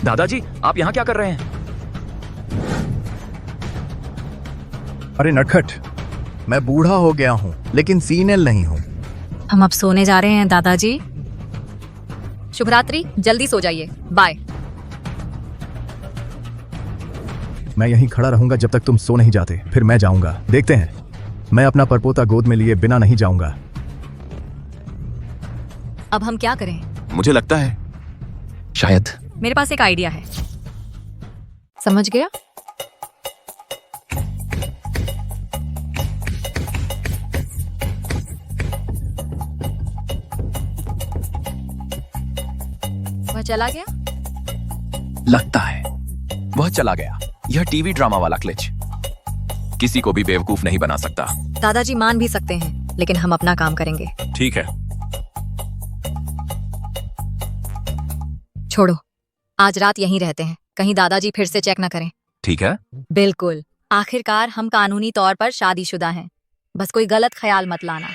दादाजी, आप यहाँ क्या कर रहे हैं? अरे नटखट, मैं बूढ़ा हो गया हूँ लेकिन सीनियल नहीं हूँ। हम अब सोने जा रहे हैं दादाजी। शुभ रात्रि, जल्दी सो जाइए। बाय। मैं यहीं खड़ा रहूंगा जब तक तुम सो नहीं जाते, फिर मैं जाऊंगा। देखते हैं, मैं अपना परपोता गोद में लिए बिना नहीं जाऊंगा। अब हम क्या करें? मुझे लगता है शायद मेरे पास एक आइडिया है। समझ गया? वह चला गया। लगता है वह चला गया। यह टीवी ड्रामा वाला क्लिच किसी को भी बेवकूफ नहीं बना सकता। दादाजी मान भी सकते हैं, लेकिन हम अपना काम करेंगे। ठीक है। छोड़ो, आज रात यहीं रहते हैं, कहीं दादाजी फिर से चेक न करें। ठीक है। बिल्कुल। आखिरकार हम कानूनी तौर पर शादीशुदा हैं। बस कोई गलत ख्याल मत लाना।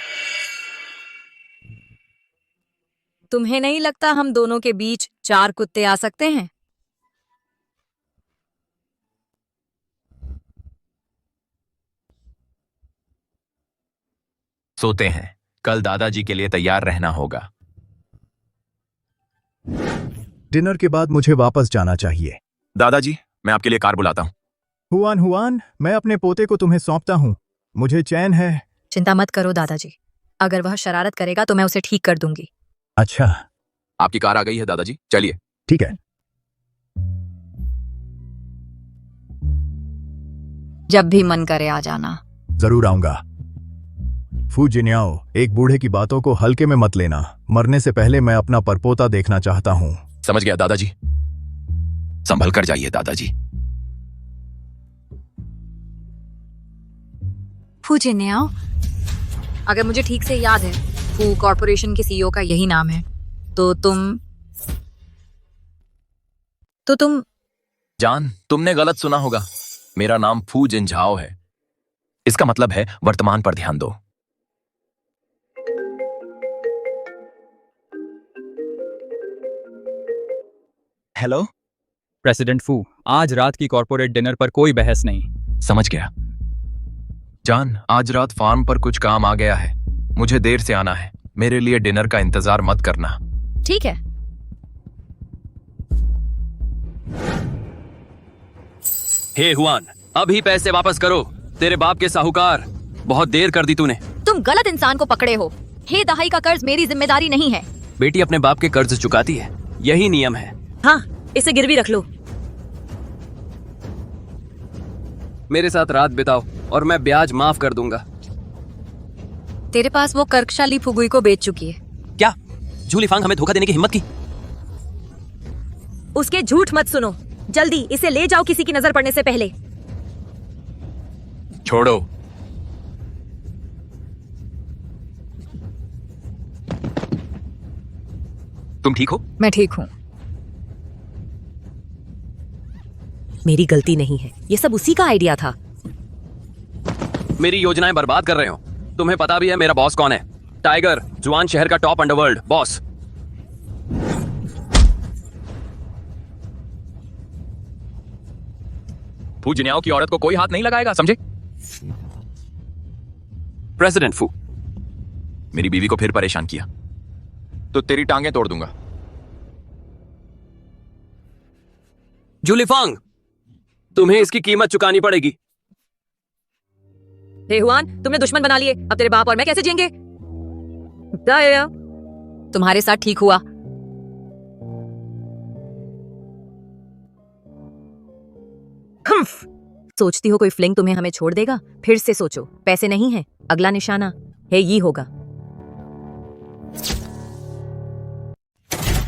तुम्हें नहीं लगता हम दोनों के बीच 4 कुत्ते आ सकते हैं? सोते हैं। कल दादाजी के लिए तैयार रहना होगा। डिनर के बाद मुझे वापस जाना चाहिए। दादाजी, मैं आपके लिए कार बुलाता हूँ। हुआन हुआन, मैं अपने पोते को तुम्हें सौंपता हूँ। मुझे चैन है। चिंता मत करो दादाजी, अगर वह शरारत करेगा तो मैं उसे ठीक कर दूंगी। अच्छा, आपकी कार आ गई है दादाजी, चलिए। ठीक है। जब भी मन करे आ जाना। जरूर आऊंगा। फू जिन्याओ, एक बूढ़े की बातों को हल्के में मत लेना। मरने से पहले मैं अपना परपोता देखना चाहता हूँ। समझ गया दादाजी। संभल कर जाइए दादाजी। फू जिन्याओ, अगर मुझे ठीक से याद है, फू कॉर्पोरेशन के सीईओ का यही नाम है। तो तुम जान, तुमने गलत सुना होगा। मेरा नाम फू जिनझाओ है। इसका मतलब है वर्तमान पर ध्यान दो। हेलो प्रेसिडेंट फू, आज रात की कॉर्पोरेट डिनर पर कोई बहस नहीं। समझ गया। जान, आज रात फार्म पर कुछ काम आ गया है। मुझे देर से आना है। मेरे लिए डिनर का इंतजार मत करना। ठीक है। हे हुआन, अभी पैसे वापस करो। तेरे बाप के साहूकार, बहुत देर कर दी तूने। तुम गलत इंसान को पकड़े हो। हे दहाई का कर्ज मेरी जिम्मेदारी नहीं है। बेटी अपने बाप के कर्ज चुकाती है, यही नियम है। हाँ, इसे गिरवी रख लो। मेरे साथ रात बिताओ और मैं ब्याज माफ कर दूंगा। तेरे पास वो कर्कशाली फुगुई को बेच चुकी है। क्या जूली फांग हमें धोखा देने की हिम्मत की? उसके झूठ मत सुनो। जल्दी इसे ले जाओ किसी की नजर पड़ने से पहले। छोड़ो। तुम ठीक हो? मैं ठीक हूँ। मेरी गलती नहीं है, ये सब उसी का आइडिया था। मेरी योजनाएं बर्बाद कर रहे हो। तुम्हें पता भी है मेरा बॉस कौन है? टाइगर, जुआन शहर का टॉप अंडरवर्ल्ड बॉस। फू जिन्याओ की औरत को कोई हाथ नहीं लगाएगा, समझे? प्रेसिडेंट फू, मेरी बीवी को फिर परेशान किया तो तेरी टांगें तोड़ दूंगा। जूली फांग, तुम्हें इसकी कीमत चुकानी पड़ेगी। हे हुआन, तुमने दुश्मन बना लिए। अब तेरे बाप और मैं कैसे जिएंगे? दाया। तुम्हारे साथ ठीक हुआ। सोचती हो कोई फ्लिंग तुम्हें हमें छोड़ देगा? फिर से सोचो। पैसे नहीं है, अगला निशाना है ये होगा।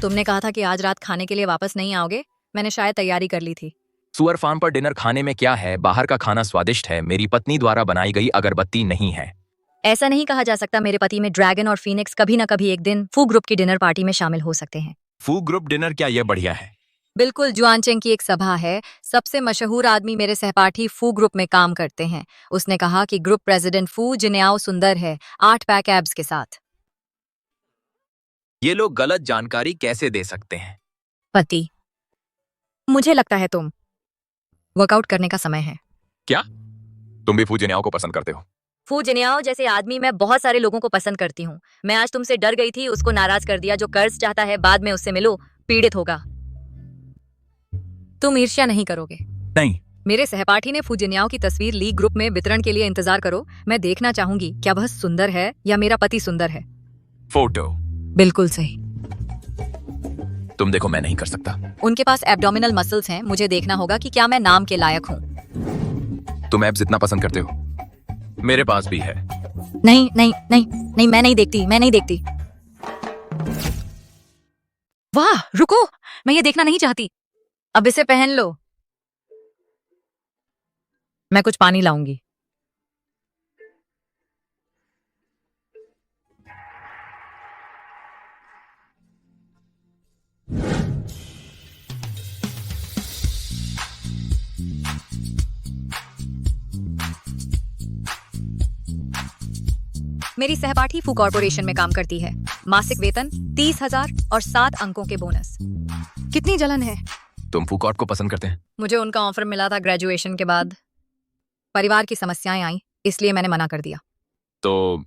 तुमने कहा था कि आज रात खाने के लिए वापस नहीं आओगे। मैंने शायद तैयारी कर ली थी। सुअर फार्म पर डिनर खाने में क्या है? बाहर का खाना स्वादिष्ट है। मेरी पत्नी द्वारा बनाई गई अगरबत्ती नहीं है। ऐसा नहीं कहा जा सकता। मेरे पति में ड्रैगन और फीनिक्स कभी न कभी एक दिन फू ग्रुप की डिनर पार्टी में शामिल हो सकते हैं। फू ग्रुप डिनर, क्या यह बढ़िया है? बिल्कुल, जुआनचेंग की एक सभा है। सबसे मशहूर आदमी मेरे सहपाठी फू ग्रुप में काम करते हैं। उसने कहा कि ग्रुप प्रेसिडेंट फू जिन्याओ सुंदर है, 8 पैक एब्स के साथ। ये लोग गलत जानकारी कैसे दे सकते हैं? पति, मुझे लगता है तुम वर्कआउट करने का समय है। क्या तुम भी फूजिन्याओ को पसंद करते हो? फू जिन्याओ जैसे आदमी मैं बहुत सारे लोगों को पसंद करती हूँ। मैं आज तुमसे डर गई थी, उसको नाराज कर दिया। जो कर्ज चाहता है बाद में उससे मिलो, पीड़ित होगा। तुम ईर्ष्या नहीं करोगे? नहीं। मेरे सहपाठी ने फूजिन्याओ की तस्वीर ली। ग्रुप में वितरण के लिए इंतजार करो। मैं देखना चाहूंगी क्या वह सुंदर है या मेरा पति सुंदर है। फोटो। बिल्कुल सही। तुम देखो, मैं नहीं कर सकता। उनके पास एब्डोमिनल मसल्स हैं। मुझे देखना होगा कि क्या मैं नाम के लायक हूँ। तुम एब्स इतना पसंद करते हो? मेरे पास भी है। नहीं नहीं नहीं नहीं, मैं नहीं देखती, मैं नहीं देखती। वाह, रुको, मैं ये देखना नहीं चाहती। अब इसे पहन लो। मैं कुछ पानी लाऊंगी। मेरी सहपाठी फू कॉर्पोरेशन में काम करती है। मासिक वेतन 30,000 और 7 अंकों के बोनस। कितनी जलन है। तुम फू कॉर्प को पसंद करते हैं? मुझे उनका ऑफर मिला था ग्रेजुएशन के बाद। परिवार की समस्याएं आई, इसलिए मैंने मना कर दिया। तो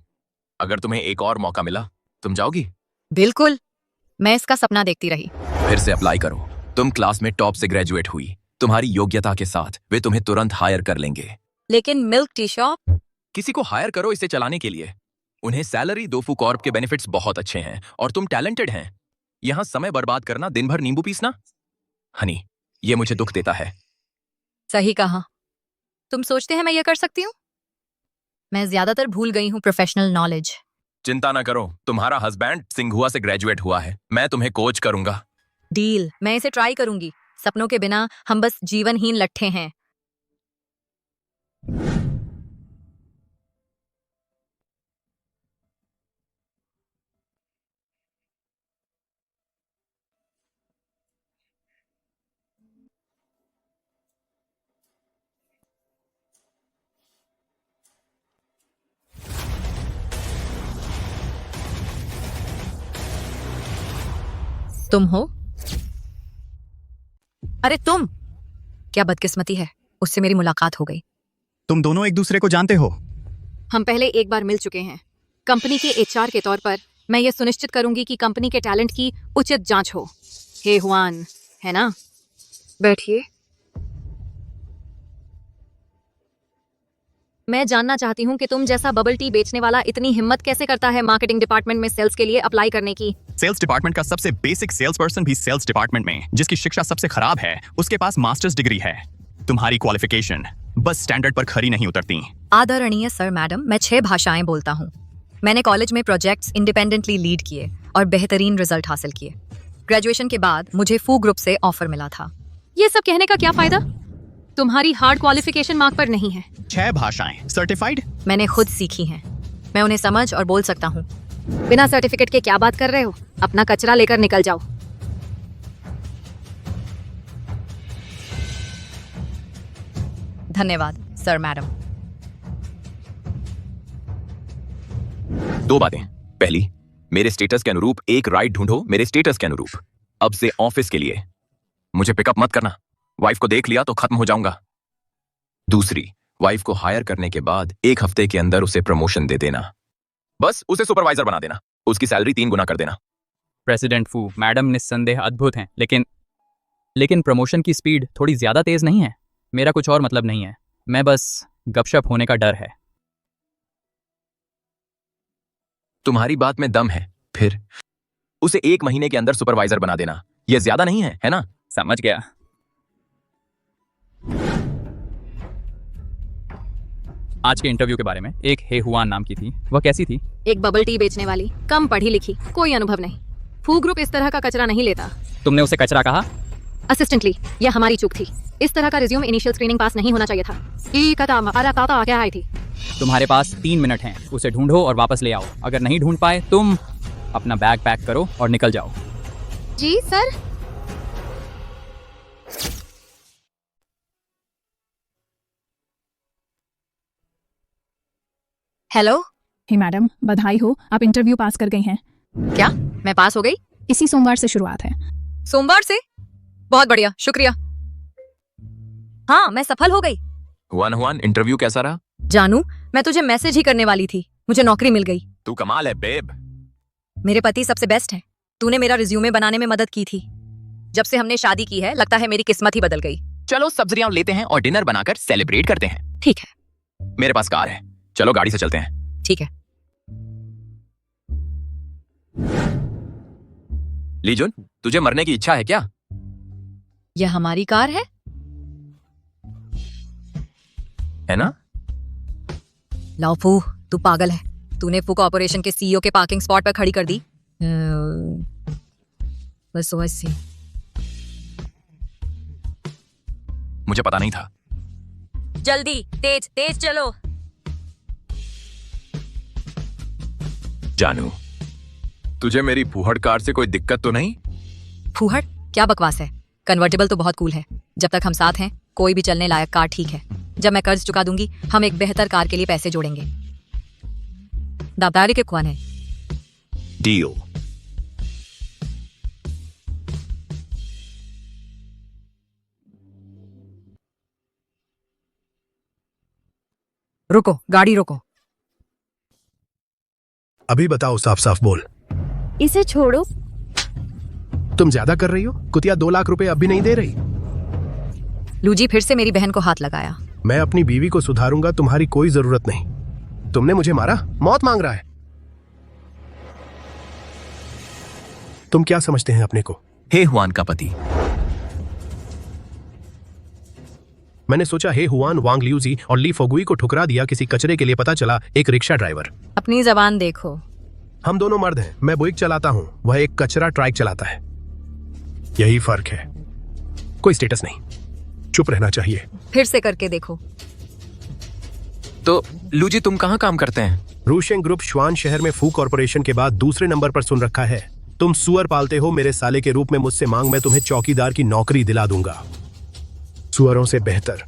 अगर तुम्हें एक और मौका मिला, तुम जाओगी? बिल्कुल, मैं इसका सपना देखती रही। फिर से अप्लाई करो। तुम क्लास में टॉप से ग्रेजुएट हुई। तुम्हारी योग्यता के साथ वे तुम्हें तुरंत हायर कर लेंगे। लेकिन मिल्क टी शॉप? किसी को हायर करो इसे चलाने के लिए। उन्हें सैलरी दो। फू कॉर्प के बेनिफिट्स बहुत अच्छे हैं और तुम टैलेंटेड हैं। यहाँ समय बर्बाद करना, दिन भर नींबू पीसना, हनी, ये मुझे दुख देता है। सही कहा। तुम सोचते हैं मैं ये कर सकती हूँ? मैं ज्यादातर भूल गई हूँ प्रोफेशनल नॉलेज। चिंता ना करो, तुम्हारा हस्बैंड सिंघुआ से ग्रेजुएट हुआ है। मैं तुम्हें कोच करूंगा। डील, मैं इसे ट्राई करूंगी। सपनों के बिना हम बस जीवनहीन लट्ठे हैं। तुम हो? अरे तुम! क्या बदकिस्मती है, उससे मेरी मुलाकात हो गई। तुम दोनों एक दूसरे को जानते हो? हम पहले एक बार मिल चुके हैं। कंपनी के एचआर के तौर पर मैं ये सुनिश्चित करूंगी कि कंपनी के टैलेंट की उचित जांच हो। हे हुआन, है ना? बैठिए। मैं जानना चाहती हूँ कि तुम जैसा बबल टी बेचने वाला इतनी हिम्मत कैसे करता है मार्केटिंग डिपार्टमेंट में सेल्स के लिए अप्लाई करने की। सेल्स डिपार्टमेंट का सबसे बेसिक सेल्स पर्सन भी सेल्स डिपार्टमेंट में, जिसकी शिक्षा सबसे खराब है, उसके पास मास्टर्स डिग्री है। तुम्हारी क्वालिफिकेशन बस स्टैंडर्ड पर खरी नहीं उतरती। आदरणीय सर मैडम, मैं 6 भाषाएं बोलता हूँ। मैंने कॉलेज में प्रोजेक्ट्स इंडिपेंडेंटली लीड किए और बेहतरीन रिजल्ट हासिल किए। ग्रेजुएशन के बाद मुझे फू ग्रुप से ऑफर मिला था। ये सब कहने का क्या फायदा? तुम्हारी हार्ड क्वालिफिकेशन मार्क पर नहीं है। 6 भाषाएं सर्टिफाइड? मैंने खुद सीखी हैं। मैं उन्हें समझ और बोल सकता हूँ। बिना सर्टिफिकेट के क्या बात कर रहे हो? अपना कचरा लेकर निकल जाओ। धन्यवाद सर मैडम। 2 बातें। पहली, मेरे स्टेटस के अनुरूप एक राइड ढूंढो। मेरे स्टेटस के अनुरूप अब से ऑफिस के लिए। मुझे पिकअप मत करना। वाइफ को देख लिया तो खत्म हो जाऊंगा। दूसरी, वाइफ को हायर करने के बाद 1 हफ्ते के अंदर उसे प्रमोशन दे देना। बस उसे सुपरवाइजर बना देना। उसकी सैलरी 3 गुना कर देना। प्रेसिडेंट फू, मैडम निस्संदेह अद्भुत हैं, लेकिन प्रमोशन की स्पीड थोड़ी ज्यादा तेज नहीं है? मेरा कुछ और मतलब नहीं है, मैं बस गपशप होने का डर है। तुम्हारी बात में दम है। फिर उसे 1 महीने के अंदर सुपरवाइजर बना देना। यह ज्यादा नहीं है ना? समझ गया। आज के इंटरव्यू के बारे में, एक हे हुआन नाम की थी। वह कैसी थी? एक बबल टी बेचने वाली, कम पढ़ी लिखी, कोई अनुभव नहीं। फू ग्रुप इस तरह का कचरा नहीं लेता। तुमने उसे कचरा कहा? असिस्टेंटली, यह हमारी चूक थी। इस तरह का रिज्यूम इनिशियल स्क्रीनिंग पास नहीं होना चाहिए था। क्या आई थी? तुम्हारे पास 3 मिनट हैं। उसे ढूंढो और वापस ले आओ। अगर नहीं ढूंढ पाए, तुम अपना बैग पैक करो और निकल जाओ। जी सर। हेलो। हे मैडम, बधाई हो, आप इंटरव्यू पास कर गई हैं। क्या मैं पास हो गई? इसी सोमवार से शुरुआत है। सोमवार से? बहुत बढ़िया, शुक्रिया। हाँ, मैं सफल हो गई। हुआन हुआन, इंटरव्यू कैसा रहा? जानू, मैं तुझे मैसेज ही करने वाली थी, मुझे नौकरी मिल गई। तू कमाल है बेब। मेरे पति सबसे बेस्ट है। तूने मेरा रिज्यूमे बनाने में मदद की थी। जब से हमने शादी की है, लगता है मेरी किस्मत ही बदल गई। चलो सब्जियां लेते हैं और डिनर बनाकर सेलिब्रेट करते हैं। ठीक है। मेरे पास कार है, चलो गाड़ी से चलते हैं। ठीक है। लीजुन, तुझे मरने की इच्छा है क्या? यह हमारी कार है ना? लाओ फू, तू पागल है। तूने फू कॉर्पोरेशन के सीईओ के पार्किंग स्पॉट पर खड़ी कर दी। बस वैसे। मुझे पता नहीं था। जल्दी, तेज तेज चलो। जानू, तुझे मेरी फूहड़ कार से कोई दिक्कत तो नहीं? फूहड़? क्या बकवास है। कन्वर्टेबल तो बहुत कूल है। जब तक हम साथ हैं, कोई भी चलने लायक कार ठीक है। जब मैं कर्ज चुका दूंगी, हम एक बेहतर कार के लिए पैसे जोड़ेंगे। दावदारी के कौन है? डील। रुको, गाड़ी रोको। अभी बताओ, साफ साफ बोल। इसे छोड़ो। तुम ज्यादा कर रही हो। कुतिया 2 लाख रुपए अभी नहीं दे रही। लूजी फिर से मेरी बहन को हाथ लगाया। मैं अपनी बीवी को सुधारूंगा, तुम्हारी कोई जरूरत नहीं। तुमने मुझे मारा, मौत मांग रहा है। तुम क्या समझते हैं अपने को? हे हुआन का पति। मैंने सोचा हे हुआन वांग लियूजी और ली फोगुई को ठुकरा दिया किसी कचरे के लिए। पता चला एक रिक्शा ड्राइवर। अपनी जबान देखो। हम दोनों मर्द हैं। मैं बुइक चलाता हूं, वह एक कचरा ट्राइक चलाता है। यही फर्क है। कोई स्टेटस नहीं, चुप रहना चाहिए। फिर से करके देखो। तो लूजी, तुम कहाँ काम करते हैं? रूशेंग ग्रुप श्वान शहर में फू कॉर्पोरेशन के बाद दूसरे नंबर पर सुन रखा है। तुम सुअर पालते हो, मेरे साले के रूप में मुझसे मांग, मैं तुम्हें चौकीदार की नौकरी दिला दूंगा, सुअरों से बेहतर।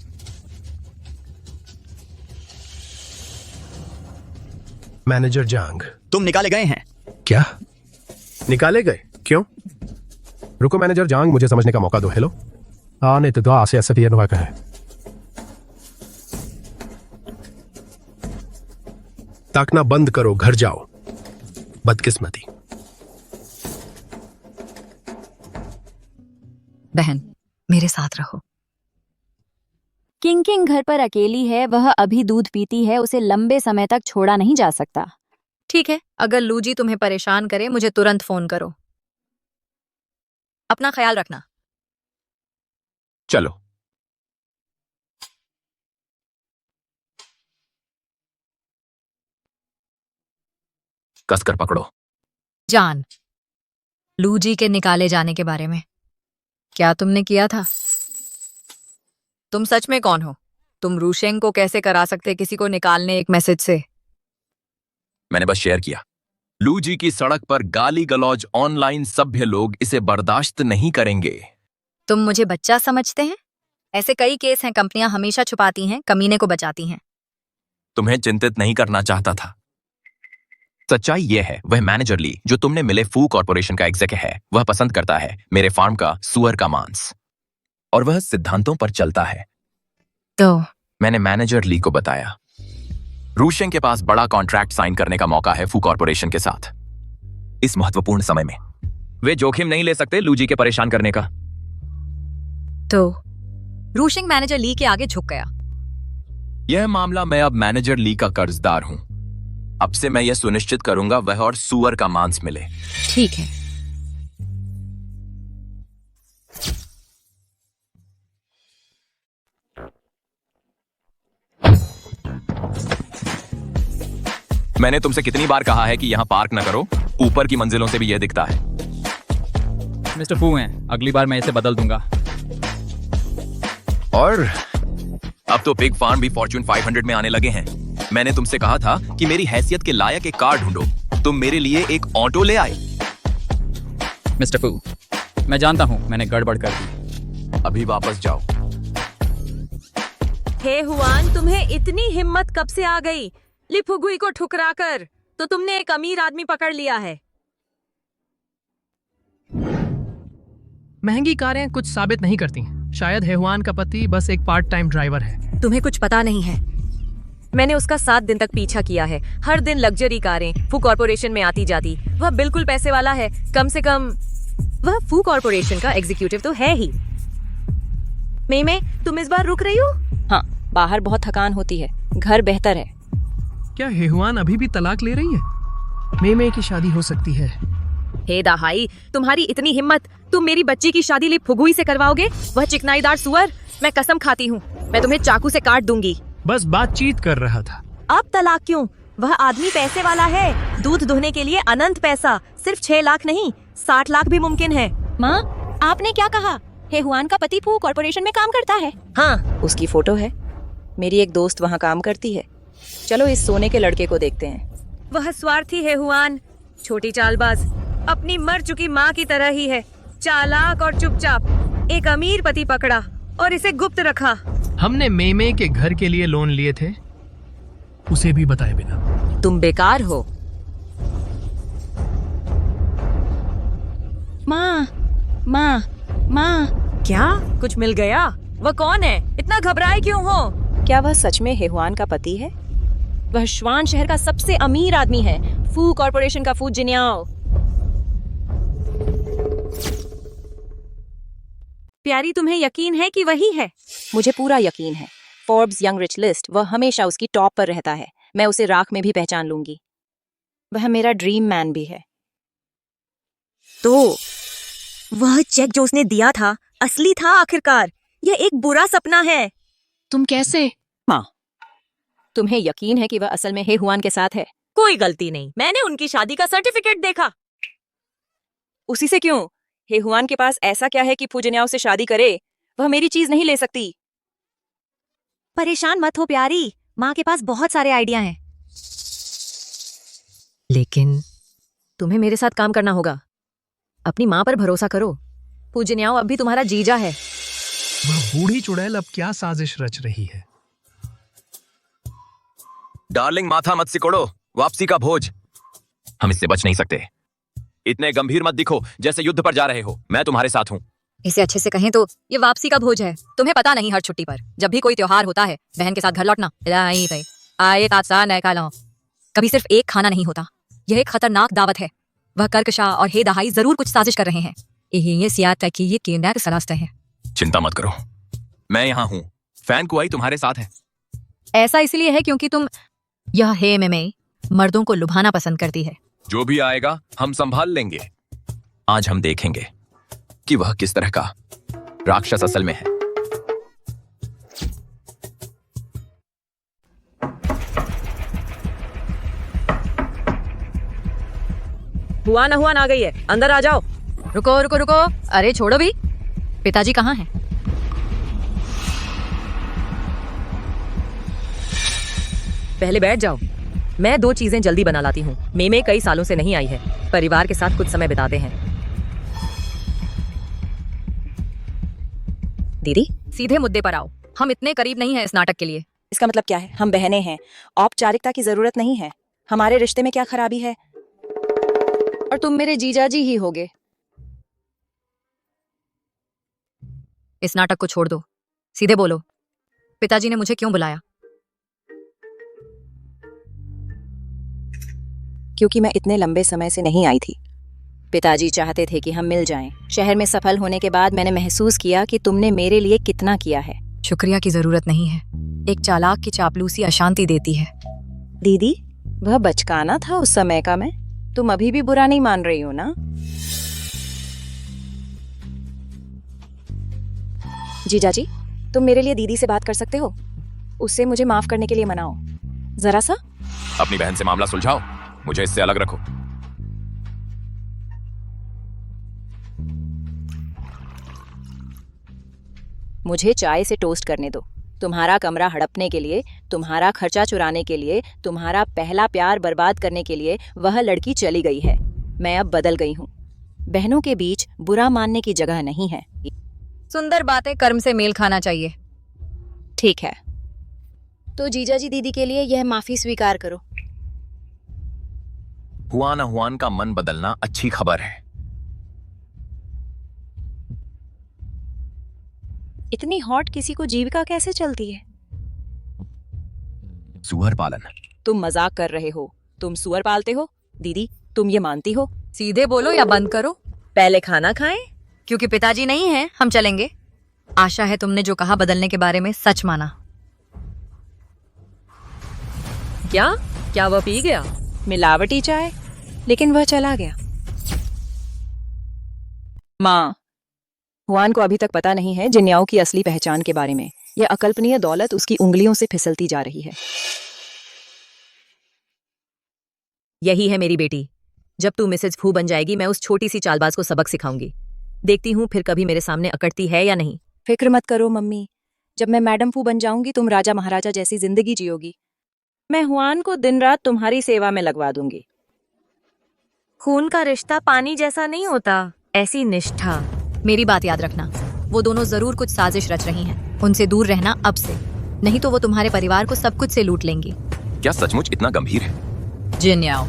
मैनेजर जांग। तुम निकाले गए हैं। क्या निकाले गए? क्यों? रुको मैनेजर जांग, मुझे समझने का मौका दो। हेलो, नहीं तो ऐसे ऐसे है। ताकना बंद करो, घर जाओ। बदकिस्मती। बहन, मेरे साथ रहो। किंग किंग घर पर अकेली है, वह अभी दूध पीती है, उसे लंबे समय तक छोड़ा नहीं जा सकता। ठीक है, अगर लूजी तुम्हें परेशान करे, मुझे तुरंत फोन करो। अपना ख्याल रखना। चलो। कसकर पकड़ो। जान, लूजी के निकाले जाने के बारे में क्या तुमने किया था? तुम सच में कौन हो? तुम रूशेंग को कैसे करा सकते किसी को निकालने एक मैसेज से? मैंने बस शेयर किया। लूजी की सड़क पर गाली गलौज ऑनलाइन, सभ्य लोग इसे बर्दाश्त नहीं करेंगे। तुम मुझे बच्चा समझते हैं? ऐसे कई केस हैं, कंपनियां हमेशा छुपाती हैं, कमीने को बचाती हैं। तुम्हें चिंतित नहीं करना चाहता था। सच्चाई यह है, वह मैनेजर ली जो तुमने मिले फू कॉर्पोरेशन का एग्जेक्टिव है, वह पसंद करता है मेरे फार्म का सुअर का मांस, और वह सिद्धांतों पर चलता है। तो मैंने मैनेजर ली को बताया, रूशेंग के पास बड़ा कॉन्ट्रैक्ट साइन करने का मौका है फू कॉर्पोरेशन के साथ। इस महत्वपूर्ण समय में वे जोखिम नहीं ले सकते लूजी के परेशान करने का। तो रूशेंग मैनेजर ली के आगे झुक गया। यह मामला, मैं अब मैनेजर ली का कर्जदार हूं। अब से मैं यह सुनिश्चित करूंगा वह और सुअर का मांस मिले। ठीक है। मैंने तुमसे कितनी बार कहा है कि यहां पार्क न करो, ऊपर की मंजिलों से भी यह दिखता है। मिस्टर फू हैं, अगली बार मैं इसे बदल दूंगा। और अब तो पिग फार्म भी फॉर्च्यून 500 में आने लगे हैं। मैंने तुमसे कहा था कि मेरी हैसियत के लायक एक कार ढूंढो, तुम मेरे लिए एक ऑटो ले आए। मिस्टर फू, मैं जानता हूं मैंने गड़बड़ कर दी। अभी वापस जाओ। हे हुआन, तुम्हें इतनी हिम्मत कब से आ गई? लिफुगुई को ठुकरा कर तो तुमने एक अमीर आदमी पकड़ लिया है। महंगी कारें कुछ साबित नहीं करती। शायद हेहुआन का पति बस एक पार्ट टाइम ड्राइवर है। तुम्हें कुछ पता नहीं है। मैंने उसका 7 दिन तक पीछा किया है। हर दिन लग्जरी कारें फू कॉर्पोरेशन में आती जाती। वह बिल्कुल पैसे वाला है। कम से कम वह फू कॉर्पोरेशन का एग्जीक्यूटिव तो है ही। मेमे, तुम इस बार रुक रही हो? हाँ, बाहर बहुत थकान होती है, घर बेहतर है। क्या हेहुआन अभी भी तलाक ले रही है? मेमे की शादी हो सकती है। हे दाहाई, तुम्हारी इतनी हिम्मत, तुम मेरी बच्ची की शादी लीप फुगुई से करवाओगे? वह चिकनाईदार सुअर, मैं कसम खाती हूँ, मैं तुम्हें चाकू से काट दूंगी। बस बातचीत कर रहा था। अब तलाक क्यों? वह आदमी पैसे वाला है। दूध धोने के लिए अनंत पैसा। सिर्फ 6 लाख नहीं, 60 लाख भी मुमकिन है। माँ, आपने क्या कहा? हेहुआन का पति फू कॉर्पोरेशन में काम करता है। हाँ, उसकी फोटो है। मेरी एक दोस्त वहाँ काम करती है। चलो इस सोने के लड़के को देखते हैं। वह स्वार्थी है हुआन, छोटी चालबाज, अपनी मर चुकी माँ की तरह ही है। चालाक और चुपचाप एक अमीर पति पकड़ा और इसे गुप्त रखा। हमने मेमे के घर के लिए लोन लिए थे, उसे भी बताए बिना। तुम बेकार हो। माँ, माँ, माँ। क्या कुछ मिल गया? वह कौन है? इतना घबराए क्यों हो? क्या वह सच में हेहुआन का पति है? वह श्वान शहर का सबसे अमीर आदमी है, फू कॉर्पोरेशन का फू जिन्याओ। प्यारी, तुम्हें यकीन है कि वही है? मुझे पूरा यकीन है। फोर्ब्स यंग रिच लिस्ट, वह हमेशा उसकी टॉप पर रहता है। मैं उसे राख में भी पहचान लूंगी। वह मेरा ड्रीम मैन भी है। तो वह चेक जो उसने दिया था असली था आखिरकार? यह एक बुरा सपना है। तुम कैसे? माँ, तुम्हें यकीन है कि वह असल में हेहुआन के साथ है? कोई गलती नहीं, मैंने उनकी शादी का सर्टिफिकेट देखा। उसी से क्यों? हेहुआन के पास ऐसा क्या है कि फूजन्याओ से शादी करे? वह मेरी चीज नहीं ले सकती। परेशान मत हो प्यारी, माँ के पास बहुत सारे आइडिया हैं। लेकिन तुम्हें मेरे साथ काम करना होगा। अपनी माँ पर भरोसा करो। पूजन्याओ अब भी तुम्हारा जीजा है। वह बूढ़ी चुड़ैल अब क्या साजिश रच रही है? डार्लिंग, माथा मत सिकोड़ो, वापसी का भोज। हम इससे बच नहीं सकते। इतने गंभीर मत दिखो जैसे युद्ध पर जा रहे हो। मैं तुम्हारे साथ हूँ। इसे अच्छे से कहें तो ये वापसी का भोज है। तुम्हें पता नहीं, हर छुट्टी पर जब भी कोई त्योहार होता है बहन के साथ घर लौटना। आए तात्सा नयका लाओ। कभी सिर्फ एक खाना नहीं होता। यह एक खतरनाक दावत है। वह कर्कशा और हे दहाई जरूर कुछ साजिश कर रहे हैं। ये सियात की ये केंद्र सलास्ते हैं। चिंता मत करो, मैं यहाँ हूँ। फैन कुआई तुम्हारे साथ है। ऐसा इसलिए है क्योंकि तुम यह हे में मर्दों को लुभाना पसंद करती है। जो भी आएगा हम संभाल लेंगे। आज हम देखेंगे कि वह किस तरह का राक्षस असल में है। हुआन हुआन आ गई है, अंदर आ जाओ। रुको रुको रुको, अरे छोड़ो भी। पिताजी कहाँ हैं? पहले बैठ जाओ। मैं 2 चीजें जल्दी बना लाती हूँ। मेमे कई सालों से नहीं आई है। परिवार के साथ कुछ समय बिताते हैं। दीदी, सीधे मुद्दे पर आओ। हम इतने करीब नहीं हैं इस नाटक के लिए। इसका मतलब क्या है? हम बहनें हैं, औपचारिकता की जरूरत नहीं है। हमारे रिश्ते में क्या खराबी है? और तुम मेरे जीजाजी ही होगे। इस नाटक को छोड़ दो, सीधे बोलो, पिताजी ने मुझे क्यों बुलाया? क्योंकि मैं इतने लंबे समय से नहीं आई थी। पिताजी चाहते थे कि हम मिल जाएं। शहर में सफल होने के बाद मैंने महसूस किया कि तुमने मेरे लिए कितना किया है। शुक्रिया की जरूरत नहीं है। एक चालाक की चापलूसी अशांति देती है। दीदी, वह बचकाना था उस समय का मैं। तुम अभी भी बुरा नहीं मान रही हो ना? जीजाजी, तुम मेरे लिए दीदी से बात कर सकते हो? उससे मुझे माफ करने के लिए मनाओ जरा सा। अपनी बहन से मामला सुलझाओ, मुझे इससे अलग रखो। मुझे चाय से टोस्ट करने दो। तुम्हारा कमरा हड़पने के लिए, तुम्हारा खर्चा चुराने के लिए, तुम्हारा पहला प्यार बर्बाद करने के लिए वह लड़की चली गई है। मैं अब बदल गई हूँ। बहनों के बीच बुरा मानने की जगह नहीं है। सुंदर बातें कर्म से मेल खाना चाहिए। ठीक है, तो जीजाजी दीदी के लिए यह माफी स्वीकार करो। हुआन का मन बदलना अच्छी खबर है। इतनी हॉट किसी को जीविका कैसे चलती है? सुअर पालन। तुम मजाक कर रहे हो। तुम सुअर पालते हो? दीदी, तुम ये मानती हो? सीधे बोलो या बंद करो। पहले खाना खाएं। क्योंकि पिताजी नहीं हैं, हम चलेंगे। आशा है तुमने जो कहा बदलने के बारे में सच माना। क्या क्या वह पी गया? मिलावटी चाय, लेकिन वह चला गया। माँ, हुआन को अभी तक पता नहीं है जिन्याओं की असली पहचान के बारे में। यह अकल्पनीय दौलत उसकी उंगलियों से फिसलती जा रही है। यही है मेरी बेटी। जब तू मिसेज फू बन जाएगी, मैं उस छोटी सी चालबाज को सबक सिखाऊंगी। देखती हूँ फिर कभी मेरे सामने अकड़ती है या नहीं। फिक्र मत करो मम्मी, जब मैं मैडम फू बन जाऊंगी तुम राजा महाराजा जैसी जिंदगी जियोगी। मैं हुआन को दिन रात तुम्हारी सेवा में लगवा दूंगी। खून का रिश्ता पानी जैसा नहीं होता, ऐसी निष्ठा। मेरी बात याद रखना, वो दोनों जरूर कुछ साजिश रच रही हैं। उनसे दूर रहना अब से, नहीं तो वो तुम्हारे परिवार को सब कुछ से लूट लेंगी। क्या सचमुच इतना गंभीर है? जिन्याओ,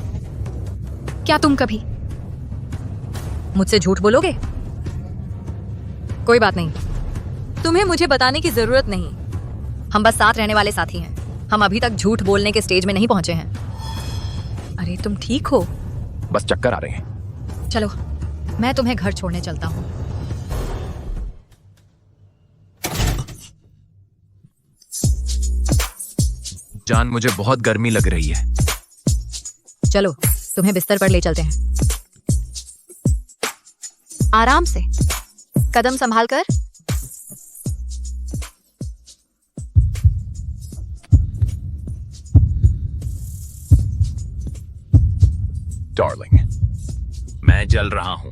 क्या तुम कभी मुझसे झूठ बोलोगे? कोई बात नहीं, तुम्हें मुझे बताने की जरूरत नहीं। हम बस साथ रहने वाले साथी हैं। हम अभी तक झूठ बोलने के स्टेज में नहीं पहुंचे हैं। अरे तुम ठीक हो? बस चक्कर आ रहे हैं। चलो, मैं तुम्हें घर छोड़ने चलता हूँ। जान, मुझे बहुत गर्मी लग रही है। चलो, तुम्हें बिस्तर पर ले चलते हैं। आराम से, कदम संभाल कर। डार्लिंग, मैं जल रहा हूं।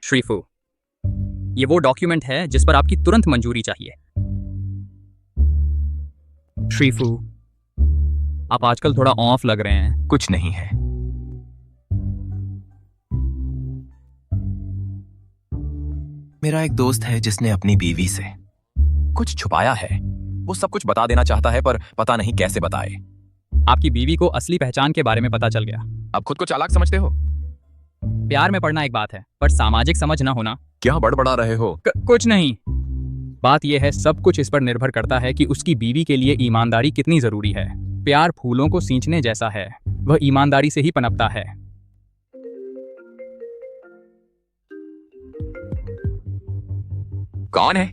श्रीफू, ये वो डॉक्यूमेंट है जिस पर आपकी तुरंत मंजूरी चाहिए। श्रीफू, आप आजकल थोड़ा ऑफ लग रहे हैं। कुछ नहीं है। मेरा एक दोस्त है जिसने अपनी बीवी से कुछ छुपाया है। वो सब कुछ बता देना चाहता है पर पता नहीं कैसे बताए। आपकी बीवी को असली पहचान के बारे में पता चल गया। अब खुद को चालाक समझते हो? प्यार में पड़ना एक बात है, पर सामाजिक समझ ना होना। क्या बड़बड़ा रहे हो? कुछ नहीं। बात यह है, सब कुछ इस पर निर्भर करता है कि उसकी बीवी के लिए ईमानदारी कितनी जरूरी है। प्यार फूलों को सींचने जैसा है, वह ईमानदारी से ही पनपता है। कौन है?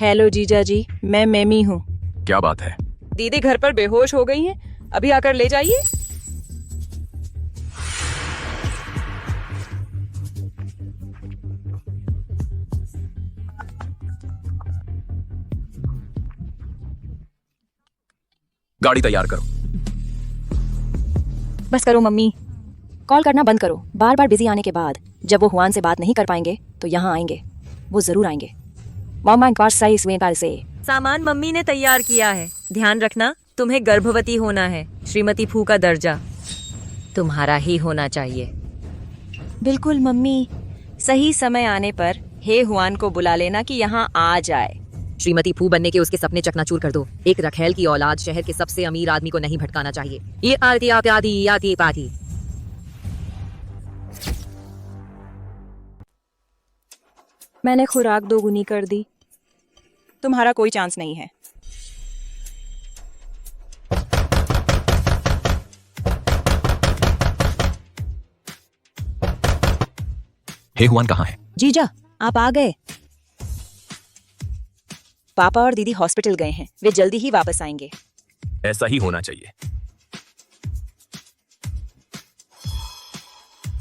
हेलो जीजा जी, मैं मेमी हूँ। क्या बात है? दीदी घर पर बेहोश हो गई हैं, अभी आकर ले जाइए। गाड़ी तैयार करो। बस करो मम्मी, कॉल करना बंद करो। बार बार बिजी आने के बाद जब वो हुआन से बात नहीं कर पाएंगे तो यहाँ आएंगे। वो जरूर आएंगे। मामा एक बार सही से। सामान मम्मी ने तैयार किया है। ध्यान रखना, तुम्हें गर्भवती होना है। श्रीमती फू का दर्जा तुम्हारा ही होना चाहिए। बिल्कुल मम्मी, सही समय आने पर हे हुआन को बुला लेना कि यहाँ आ जाए। श्रीमती फू बनने के उसके सपने चकनाचूर कर दो। एक रखेल की औलाद शहर के सबसे अमीर आदमी को नहीं भटकाना चाहिए। ये आती पाती। मैंने खुराक दोगुनी कर दी। तुम्हारा कोई चांस नहीं है। हे हुआन कहाँ है? जीजा, आप आ गए। पापा और दीदी हॉस्पिटल गए हैं, वे जल्दी ही वापस आएंगे। ऐसा ही होना चाहिए।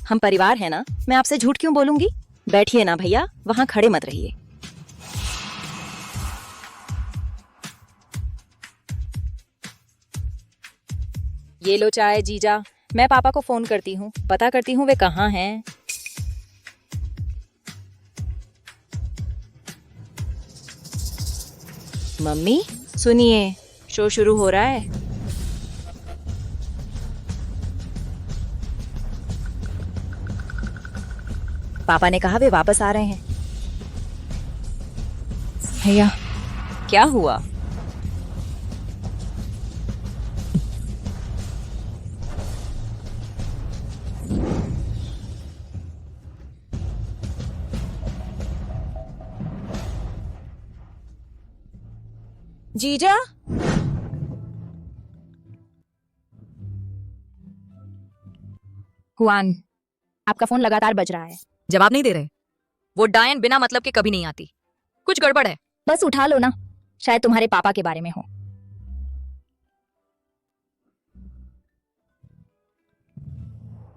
हम परिवार है ना, मैं आपसे झूठ क्यों बोलूंगी। बैठिए ना भैया, वहां खड़े मत रहिए। ये लो चाय जीजा, मैं पापा को फोन करती हूँ, पता करती हूँ वे कहाँ हैं। मम्मी सुनिए, शो शुरू हो रहा है। पापा ने कहा वे वापस आ रहे हैं। भैया क्या हुआ? जीजा हुआन, आपका फोन लगातार बज रहा है। जवाब नहीं दे रहे। वो डायन बिना मतलब के कभी नहीं आती। कुछ गड़बड़ है। बस उठा लो ना, शायद तुम्हारे पापा के बारे में हो।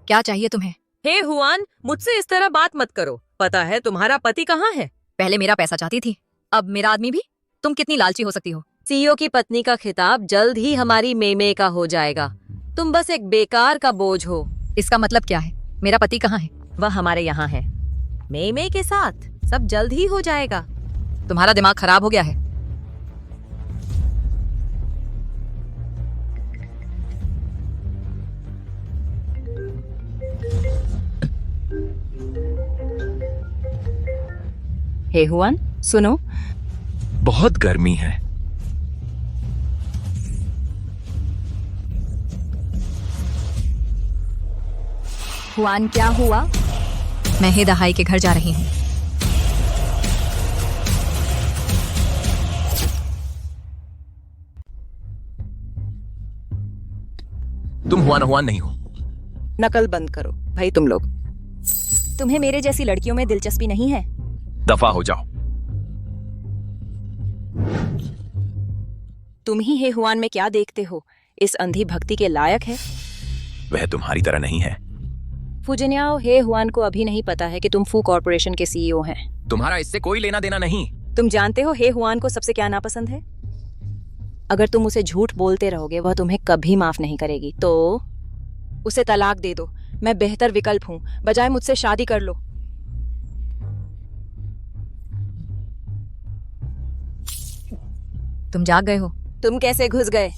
क्या चाहिए तुम्हें? हे हुआन, मुझसे इस तरह बात मत करो। पता है तुम्हारा पति कहाँ है? पहले मेरा पैसा चाहती थी, अब मेरा आदमी भी। तुम कितनी लालची हो सकती हो? सीईओ की पत्नी का खिताब जल्द ही हमारी मेमे का हो जाएगा। तुम बस एक बेकार का बोझ हो। इसका मतलब क्या है? मेरा पति कहाँ है? वह हमारे यहाँ है, मेमे के साथ। सब जल्द ही हो जाएगा। तुम्हारा दिमाग खराब हो गया है। हे हुआन सुनो, बहुत गर्मी है। हुआन क्या हुआ? मैं हे दहाई के घर जा रही हूँ। तुम हुआन नहीं हो। नकल बंद करो भाई तुम लोग। तुम्हें मेरे जैसी लड़कियों में दिलचस्पी नहीं है। दफा हो जाओ। तुम ही हे हुआन में क्या देखते हो? इस अंधी भक्ति के लायक है? वह तुम्हारी तरह नहीं है। फुजिन्याओ, हे हुआन को अभी नहीं पता है कि तुम फू कॉर्पोरेशन के सीईओ हैं। तुम्हारा इससे कोई लेना देना नहीं। तुम जानते हो हे हुआन को सबसे क्या नापसंद है? अगर तुम उसे झूठ बोलते रहोगे वह तुम्हें कभी माफ नहीं करेगी। तो उसे तलाक दे दो, मैं बेहतर विकल्प हूँ। बजाय मुझसे शादी कर लो। तुम जाग गए हो? तुम कैसे घुस गए?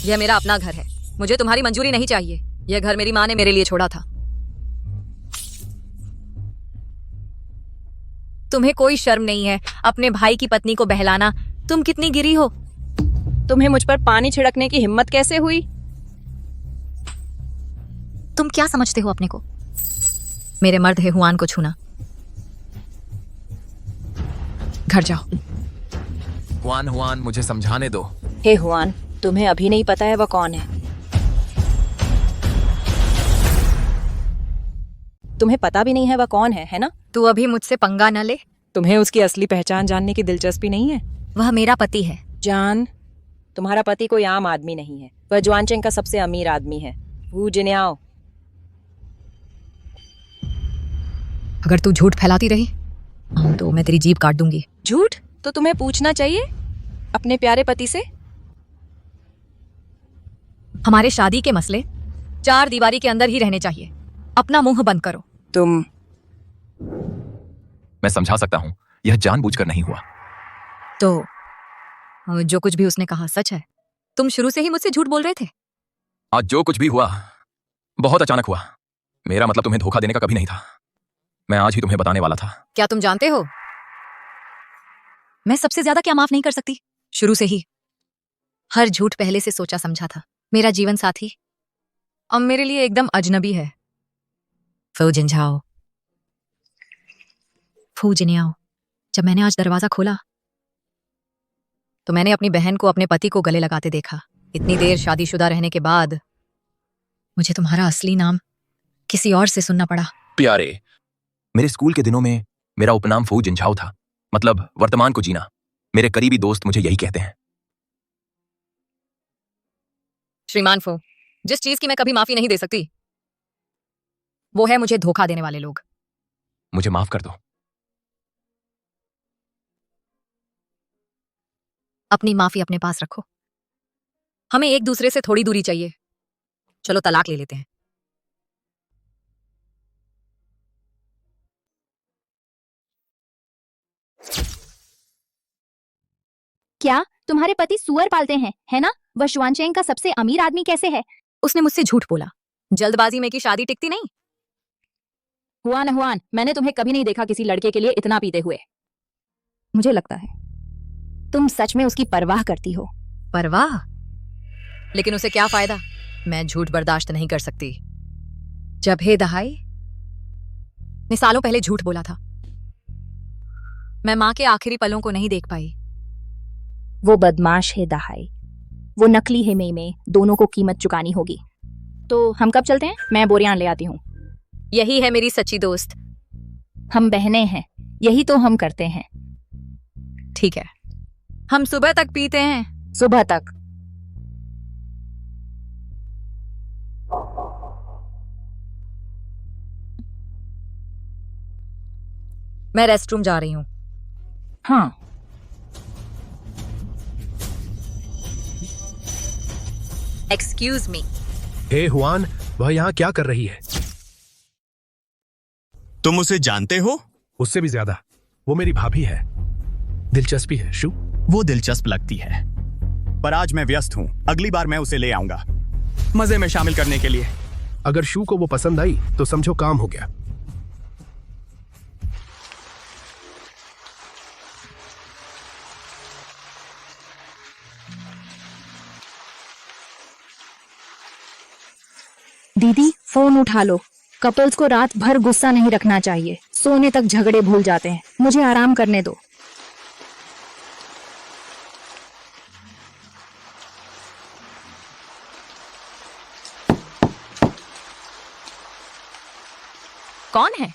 यह मेरा अपना घर है, मुझे तुम्हारी मंजूरी नहीं चाहिए। यह घर मेरी माँ ने मेरे लिए छोड़ा था। तुम्हें कोई शर्म नहीं है अपने भाई की पत्नी को बहलाना? तुम कितनी गिरी हो? तुम्हें मुझ पर पानी छिड़कने की हिम्मत कैसे हुई? तुम क्या समझते हो अपने को? मेरे मर्द है हुआन को छूना। घर जाओ। हुआन मुझे समझाने दो। हे हुआन, तुम्हें अभी नहीं पता है वह कौन है। तुम्हें पता भी नहीं है वह कौन है ना? तू अभी मुझसे पंगा न ले। तुम्हें उसकी असली पहचान जानने की दिलचस्पी नहीं है? वह मेरा पति है। जान, तुम्हारा पति कोई आम आदमी नहीं है। वह जुआनचेंग का सबसे अमीर आदमी है। वू जिन्याओ। अगर तू झूठ फैलाती रही तो मैं तेरी जीभ काट दूंगी। झूठ तो तुम्हें पूछना चाहिए अपने प्यारे पति से। हमारे शादी के मसले 4 दीवारी के अंदर ही रहने चाहिए। अपना मुंह बंद करो। तुम मैं समझा सकता हूँ, यह जानबूझकर नहीं हुआ। तो जो कुछ भी उसने कहा सच है? तुम शुरू से ही मुझसे झूठ बोल रहे थे। आज जो कुछ भी हुआ बहुत अचानक हुआ। मेरा मतलब तुम्हें धोखा देने का कभी नहीं था। मैं आज ही तुम्हें बताने वाला था। क्या तुम जानते हो मैं सबसे ज्यादा क्या माफ नहीं कर सकती? शुरू से ही हर झूठ पहले से सोचा समझा था। मेरा जीवन साथी अब मेरे लिए एकदम अजनबी है। फूजिन्याओ, जब मैंने आज दरवाजा खोला तो मैंने अपनी बहन को अपने पति को गले लगाते देखा। इतनी देर शादीशुदा रहने के बाद मुझे तुम्हारा असली नाम किसी और से सुनना पड़ा। प्यारे, मेरे स्कूल के दिनों में मेरा उपनाम फू जिनझाओ था, मतलब वर्तमान को जीना। मेरे करीबी दोस्त मुझे यही कहते हैं। श्रीमान फू, जिस चीज की मैं कभी माफी नहीं दे सकती वो है मुझे धोखा देने वाले लोग। मुझे माफ कर दो। अपनी माफी अपने पास रखो। हमें एक दूसरे से थोड़ी दूरी चाहिए। चलो तलाक ले लेते हैं। क्या तुम्हारे पति सुअर पालते हैं, है ना? वह शुआनचेंग का सबसे अमीर आदमी कैसे है? उसने मुझसे झूठ बोला। जल्दबाजी में की शादी टिकती नहीं। हुआन, मैंने तुम्हें कभी नहीं देखा किसी लड़के के लिए इतना पीते हुए। मुझे लगता है तुम सच में उसकी परवाह करती हो। परवाह? लेकिन उसे क्या फायदा? मैं झूठ बर्दाश्त नहीं कर सकती। जब हे दहाई ने सालों पहले झूठ बोला था। मैं मां के आखिरी पलों को नहीं देख पाई। वो बदमाश है दहाई, वो नकली है में दोनों को कीमत चुकानी होगी। तो हम कब चलते हैं? मैं बोरियां ले आती हूँ। यही है मेरी सच्ची दोस्त। हम बहनें हैं, यही तो हम करते हैं। ठीक है, हम सुबह तक पीते हैं। सुबह तक? मैं रेस्टरूम जा रही हूँ। हाँ। Excuse me. हे हुआन, वह यहाँ क्या कर रही है? तुम उसे जानते हो? उससे भी ज्यादा। वो मेरी भाभी है। दिलचस्पी है शू? वो दिलचस्प लगती है, पर आज मैं व्यस्त हूँ। अगली बार मैं उसे ले आऊंगा मजे में शामिल करने के लिए। अगर शू को वो पसंद आई तो समझो काम हो गया। दीदी, फोन उठा लो। कपल्स को रात भर गुस्सा नहीं रखना चाहिए। सोने तक झगड़े भूल जाते हैं। मुझे आराम करने दो। कौन है?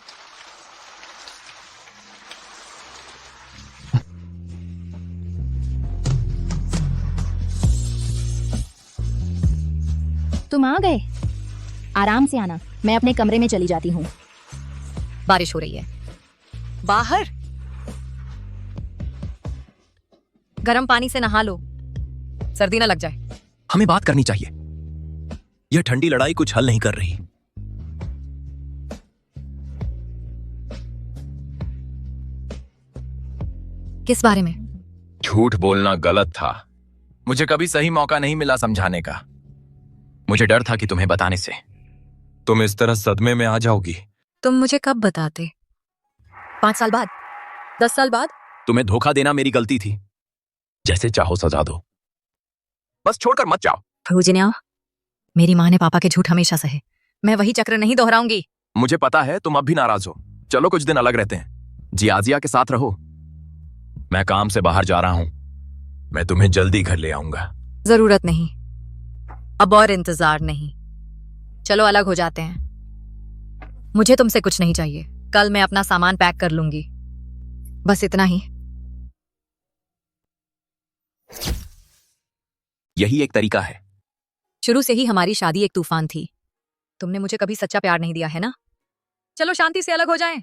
तुम आ गए? आराम से आना, मैं अपने कमरे में चली जाती हूँ। बारिश हो रही है बाहर। गर्म पानी से नहा लो, सर्दी ना लग जाए। हमें बात करनी चाहिए। यह ठंडी लड़ाई कुछ हल नहीं कर रही। किस बारे में? झूठ बोलना गलत था। मुझे कभी सही मौका नहीं मिला समझाने का। मुझे डर था कि तुम्हें बताने से तुम इस तरह सदमे में आ जाओगी। तुम मुझे कब बताते? 5 साल बाद? 10 साल बाद? तुम्हें धोखा देना मेरी गलती थी। जैसे चाहो सजा दो, बस छोड़कर मत जाओ। फूजनिया, मेरी माँ ने पापा के झूठ हमेशा सहे। मैं वही चक्र नहीं दोहराऊंगी। मुझे पता है तुम अब भी नाराज हो। चलो कुछ दिन अलग रहते हैं। जियाजिया के साथ रहो। मैं काम से बाहर जा रहा हूं। मैं तुम्हें जल्दी घर ले आऊंगा। जरूरत नहीं, अब और इंतजार नहीं। चलो अलग हो जाते हैं। मुझे तुमसे कुछ नहीं चाहिए। कल मैं अपना सामान पैक कर लूंगी। बस इतना ही। यही एक तरीका है। शुरू से ही हमारी शादी एक तूफान थी। तुमने मुझे कभी सच्चा प्यार नहीं दिया है ना? चलो शांति से अलग हो जाएं।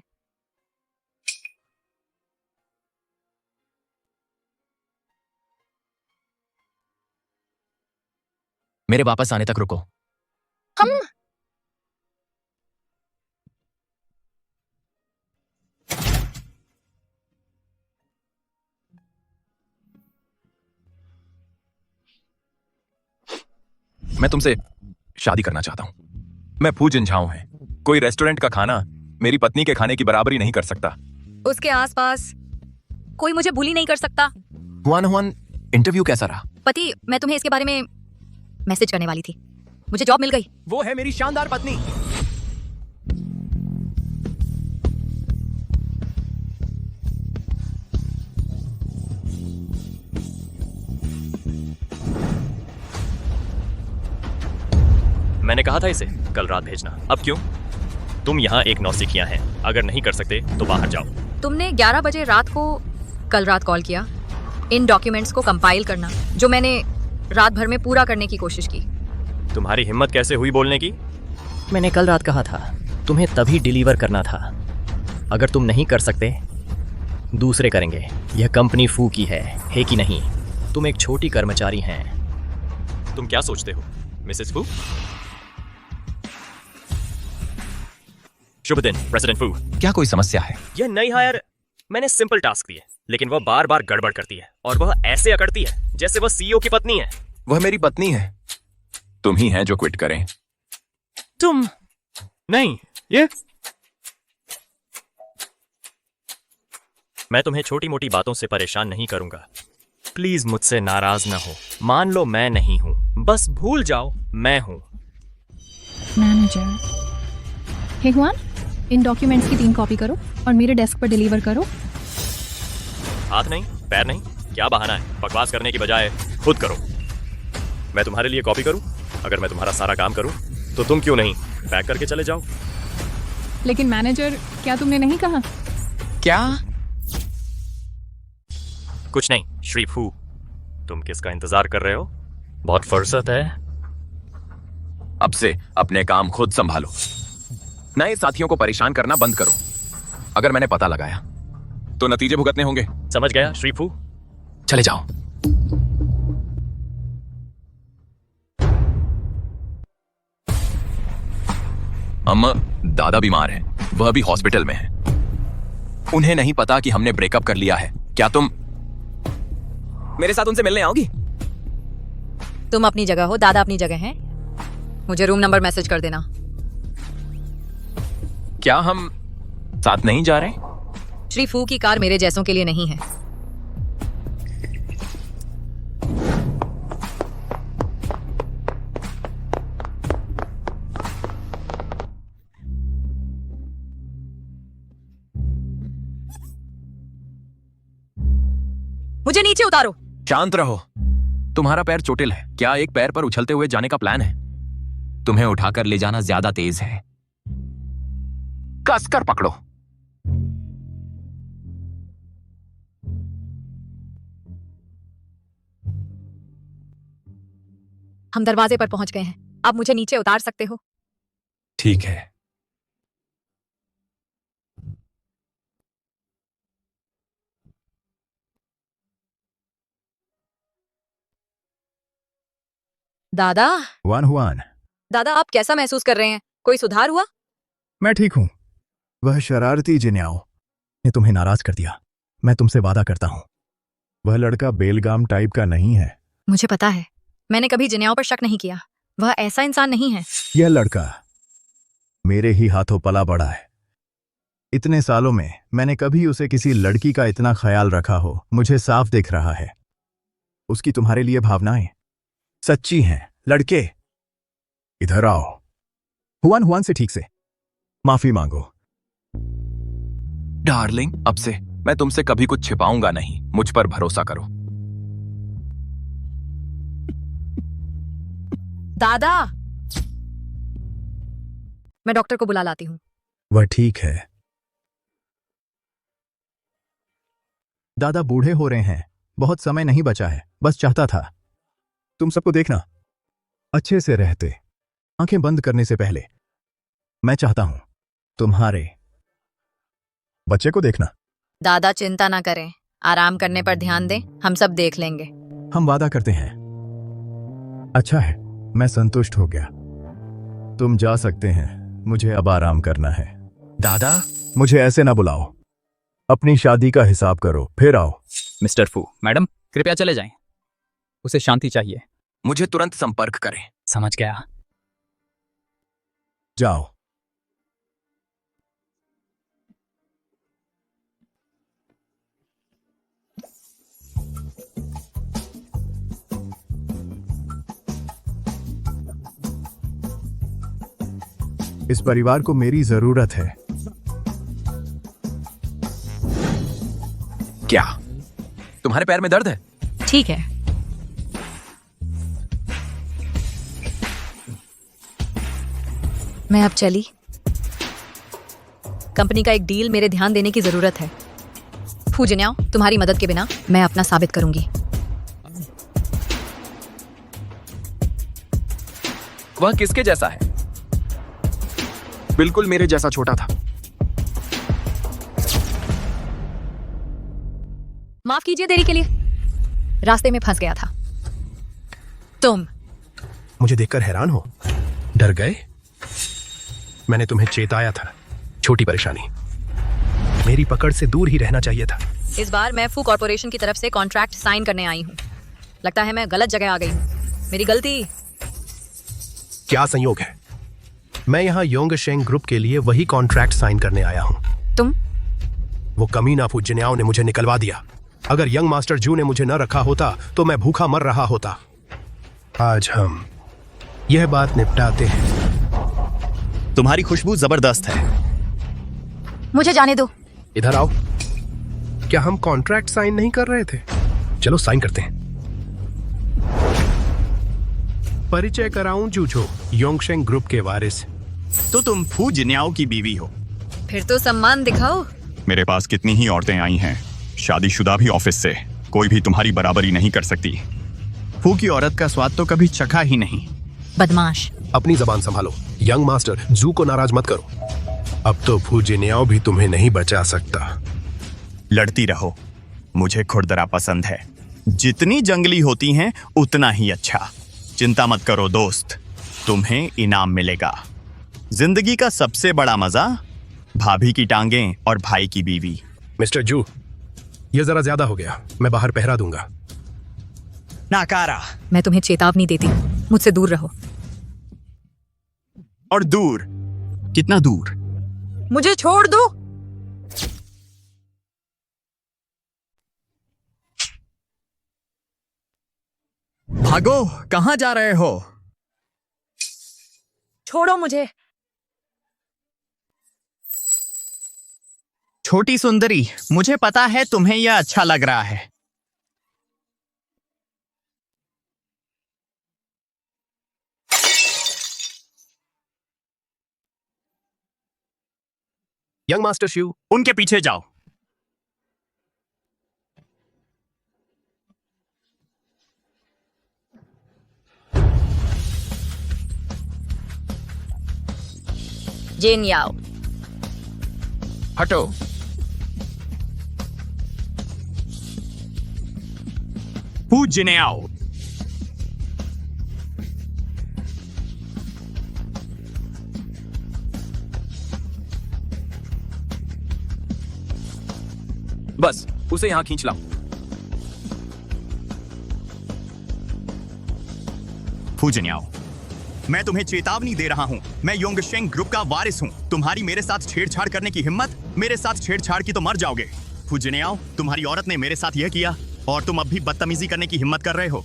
मेरे वापस आने तक रुको। हम मैं तुमसे शादी करना चाहता हूं। मैं फू जिनझाऊ है। कोई रेस्टोरेंट का खाना मेरी पत्नी के खाने की बराबरी नहीं कर सकता। उसके आसपास कोई मुझे भूली नहीं कर सकता। हुआन, इंटरव्यू कैसा रहा? पति, मैं तुम्हें इसके बारे में मैसेज करने वाली थी। मुझे जॉब मिल गई। वो है मेरी शानदार पत्नी। मैंने कहा था इसे कल रात भेजना। अब क्यों? तुम यहाँ एक नौसिखिया हैं। अगर नहीं कर सकते तो बाहर जाओ। तुमने 11 बजे रात को कल रात कॉल किया इन डॉक्यूमेंट्स को कंपाइल करना, जो मैंने रात भर में पूरा करने की कोशिश की। तुम्हारी हिम्मत कैसे हुई बोलने की? मैंने कल रात कहा था तुम्हें तभी डिलीवर करना था। अगर तुम नहीं कर सकते, दूसरे करेंगे। यह कंपनी फू की है कि नहीं? तुम एक छोटी कर्मचारी हैं। तुम क्या सोचते हो मिसेस फू? शुभ दिन प्रेसिडेंट फू। क्या कोई समस्या है? यह नई हायर, मैंने सिंपल टास्क दिए, लेकिन वह बार बार गड़बड़ करती है और वह ऐसे अकड़ती है जैसे वह सीईओ की पत्नी है। वह मेरी पत्नी है। तुम ही हैं जो क्विट करें। तुम नहीं, ये मैं तुम्हें छोटी मोटी बातों से परेशान नहीं करूंगा। प्लीज मुझसे नाराज ना हो। मान लो मैं नहीं हूं, बस भूल जाओ मैं हूं। मैनेजर, हे हुआन, इन डॉक्यूमेंट्स की 3 कॉपी करो और मेरे डेस्क पर डिलीवर करो। हाथ नहीं, पैर नहीं, क्या बहाना है? बकवास करने की बजाय खुद करो। मैं तुम्हारे लिए कॉपी करूं? अगर मैं तुम्हारा सारा काम करूं तो तुम क्यों नहीं पैक करके चले जाओ? लेकिन मैनेजर, क्या तुमने नहीं कहा? क्या? कुछ नहीं श्री फू, तुम किसका इंतजार कर रहे हो? बहुत फुर्सत है। अब से अपने काम खुद संभालो। नए साथियों को परेशान करना बंद करो। अगर मैंने पता लगाया तो नतीजे भुगतने होंगे। समझ गया श्री फू? चले जाओ। अम्मा, दादा बीमार हैं। वह भी हॉस्पिटल में है। उन्हें नहीं पता कि हमने ब्रेकअप कर लिया है। क्या तुम मेरे साथ उनसे मिलने आओगी? तुम अपनी जगह हो, दादा अपनी जगह हैं। मुझे रूम नंबर मैसेज कर देना। क्या हम साथ नहीं जा रहे? श्री फू की कार मेरे जैसों के लिए नहीं है। मुझे नीचे उतारो। शांत रहो। तुम्हारा पैर चोटिल है। क्या एक पैर पर उछलते हुए जाने का प्लान है? तुम्हें उठाकर ले जाना ज्यादा तेज है। कसकर पकड़ो। हम दरवाजे पर पहुंच गए हैं। आप मुझे नीचे उतार सकते हो? ठीक है। दादा, वान हुआन, दादा आप कैसा महसूस कर रहे हैं? कोई सुधार हुआ? मैं ठीक हूं। वह शरारती जिन्याओ ने तुम्हें नाराज कर दिया। मैं तुमसे वादा करता हूं, वह लड़का बेलगाम टाइप का नहीं है। मुझे पता है। मैंने कभी जिन्याओं पर शक नहीं किया। वह ऐसा इंसान नहीं है। यह लड़का मेरे ही हाथों पला बड़ा है। इतने सालों में मैंने कभी उसे किसी लड़की का इतना ख्याल रखा हो, मुझे साफ दिख रहा है। उसकी तुम्हारे लिए भावनाएं सच्ची हैं। लड़के, इधर आओ। हुआन हुआन से ठीक से माफी मांगो। डार्लिंग, अब से मैं तुमसे कभी कुछ छिपाऊंगा नहीं। मुझ पर भरोसा करो। दादा, मैं डॉक्टर को बुला लाती हूँ। वह ठीक है। दादा बूढ़े हो रहे हैं, बहुत समय नहीं बचा है। बस चाहता था तुम सबको देखना अच्छे से रहते। आंखें बंद करने से पहले मैं चाहता हूं तुम्हारे बच्चे को देखना। दादा चिंता ना करें, आराम करने पर ध्यान दें, हम सब देख लेंगे। हम वादा करते हैं। अच्छा है, मैं संतुष्ट हो गया। तुम जा सकते हैं, मुझे अब आराम करना है। दादा, मुझे ऐसे ना बुलाओ। अपनी शादी का हिसाब करो, फिर आओ। मिस्टर फू, मैडम कृपया चले जाएं। उसे शांति चाहिए। मुझे तुरंत संपर्क करें। समझ गया। जाओ। इस परिवार को मेरी जरूरत है। क्या तुम्हारे पैर में दर्द है? ठीक है। मैं अब चली। कंपनी का एक डील, मेरे ध्यान देने की जरूरत है। फू जिन्याओ, तुम्हारी मदद के बिना मैं अपना साबित करूंगी। वह किसके जैसा है? बिल्कुल मेरे जैसा छोटा था। माफ कीजिए देरी के लिए, रास्ते में फंस गया था। तुम मुझे देखकर हैरान हो? डर गए? मैंने तुम्हें चेताया था। छोटी परेशानी, मेरी पकड़ से दूर ही रहना चाहिए था। इस बार मैं फू कॉर्पोरेशन की तरफ से कॉन्ट्रैक्ट साइन करने आई हूँ। लगता है मैं गलत जगह आ गई हूँ। मेरी गलती। क्या संयोग है, मैं यहाँ योंगशेंग ग्रुप के लिए वही कॉन्ट्रैक्ट साइन करने आया हूँ। तुम? वो कमीना फू जिन्याओ ने मुझे निकलवा दिया। अगर यंग मास्टर जू ने मुझे न रखा होता तो मैं भूखा मर रहा होता। आज हम यह बात निपटाते हैं। तुम्हारी खुशबू जबरदस्त है। मुझे जाने दो। इधर आओ। क्या हम कॉन्ट्रैक्ट साइन नहीं कर रहे थे? चलो साइन करते हैं। परिचय कराऊं जूझो, योंगशेंग ग्रुप के वारिस। तो तुम फू जिन्याओ की बीवी हो? फिर तो सम्मान दिखाओ। मेरे पास कितनी ही औरतें आई हैं, शादीशुदा भी ऑफिस से। कोई भी तुम्हारी बराबरी नहीं कर सकती। फू की औरत का स्वाद तो कभी चखा ही नहीं। बदमाश। अपनी जबान संभालो। यंग मास्टर जू को नाराज मत करो। अब तो फू जिन्याओ भी तुम्हें नहीं बचा सकता। लड़ती रहो, मुझे खुरदरा पसंद है। जितनी जंगली होती हैं उतना ही अच्छा। चिंता मत करो दोस्त, तुम्हें इनाम मिलेगा। जिंदगी का सबसे बड़ा मजा, भाभी की टांगें और भाई की बीवी। मिस्टर जू, ये जरा ज्यादा हो गया। मैं बाहर पहरा दूंगा। नाकारा। मैं तुम्हें चेतावनी देती हूँ, मुझसे दूर रहो। और दूर? कितना दूर? मुझे छोड़ दो। भागो, कहां जा रहे हो? छोड़ो मुझे। छोटी सुंदरी, मुझे पता है तुम्हें यह अच्छा लग रहा है। यंग मास्टर शिव, उनके पीछे जाओ। जिन याओ। हटो। फू जिन्याओ। बस उसे यहां खींच लाओ। फू जिन्याओ, मैं तुम्हें चेतावनी दे रहा हूं। मैं योंगशेंग ग्रुप का वारिस हूं। तुम्हारी मेरे साथ छेड़छाड़ करने की हिम्मत? मेरे साथ छेड़छाड़ की तो मर जाओगे। फू जिन्याओ, तुम्हारी औरत ने मेरे साथ यह किया और तुम अब भी बदतमीजी करने की हिम्मत कर रहे हो।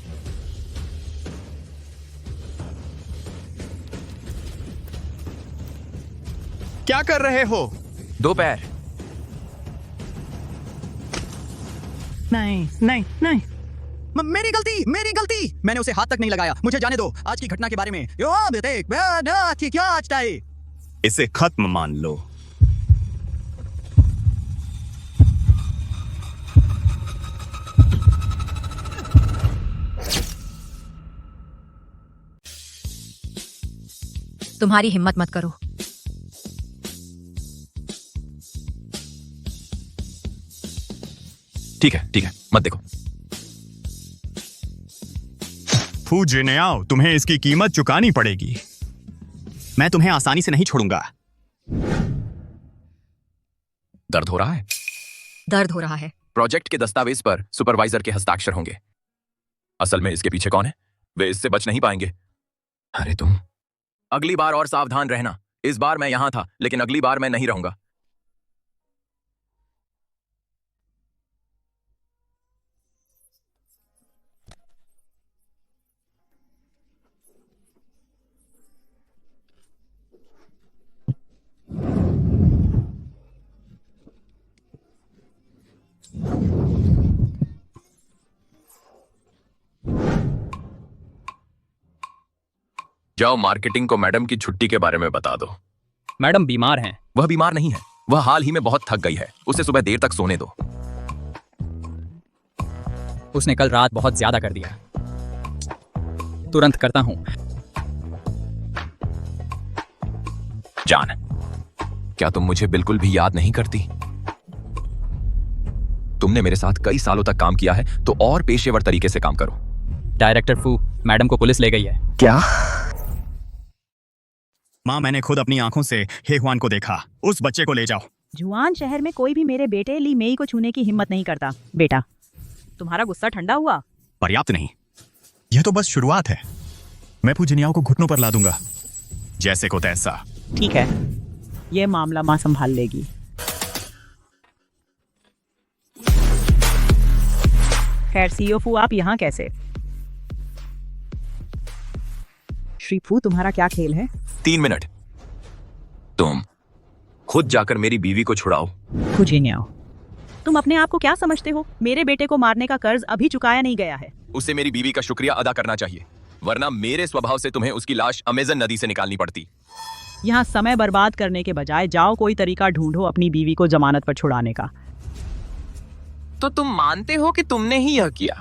क्या कर रहे हो? दो पैर। नहीं नहीं नहीं, मेरी गलती, मेरी गलती। मैंने उसे हाथ तक नहीं लगाया। मुझे जाने दो। आज की घटना के बारे में इसे खत्म मान लो। तुम्हारी हिम्मत मत करो। ठीक है, मत देखो। फू जिन्याओ, तुम्हें इसकी कीमत चुकानी पड़ेगी। मैं तुम्हें आसानी से नहीं छोड़ूंगा। दर्द हो रहा है? दर्द हो रहा है। प्रोजेक्ट के दस्तावेज पर सुपरवाइजर के हस्ताक्षर होंगे। असल में इसके पीछे कौन है? वे इससे बच नहीं पाएंगे। अरे तुम अगली बार और सावधान रहना। इस बार मैं यहां था, लेकिन अगली बार मैं नहीं रहूंगा। जाओ मार्केटिंग को मैडम की छुट्टी के बारे में बता दो। मैडम बीमार हैं। वह बीमार नहीं है, वह हाल ही में बहुत थक गई है। उसे सुबह देर तक सोने दो। उसने कल रात बहुत ज्यादा कर दिया। तुरंत करता हूं। जान, क्या तुम मुझे बिल्कुल भी याद नहीं करती? तुमने मेरे साथ कई सालों तक काम किया है, तो और पेशेवर तरीके से काम करो। डायरेक्टर फू, मैडम को पुलिस ले गई है। क्या? माँ, मैंने खुद अपनी आंखों से हे हुआन को देखा। उस बच्चे को ले जाओ। जुआन शहर में कोई भी मेरे बेटे ली मेई को छूने की हिम्मत नहीं करता। बेटा, तुम्हारा गुस्सा ठंडा हुआ? पर्याप्त नहीं, यह तो बस शुरुआत है। मैं फूजिनियाओं को घुटनों पर ला दूंगा, जैसे को तैसा। ठीक है, ये मामला माँ संभाल लेगी। खैर सीओ फू, आप यहाँ कैसे? श्री फू, तुम्हारा क्या खेल है? 3 मिनट। तुम खुद जाकर मेरी बीवी को छुड़ाओ। फूजिनियाओ, तुम अपने आप को क्या समझते हो? मेरे बेटे को मारने का कर्ज अभी चुकाया नहीं गया है। उसे मेरी बीवी का शुक्रिया अदा करना चाहिए, वरना मेरे स्वभाव से तुम्हें उसकी लाश अमेजन नदी से निकालनी पड़ती। यहाँ समय बर्बाद करने के बजाय जाओ कोई तरीका ढूंढो अपनी बीवी को जमानत पर छुड़ाने का। तो तुम मानते हो कि तुमने ही यह किया?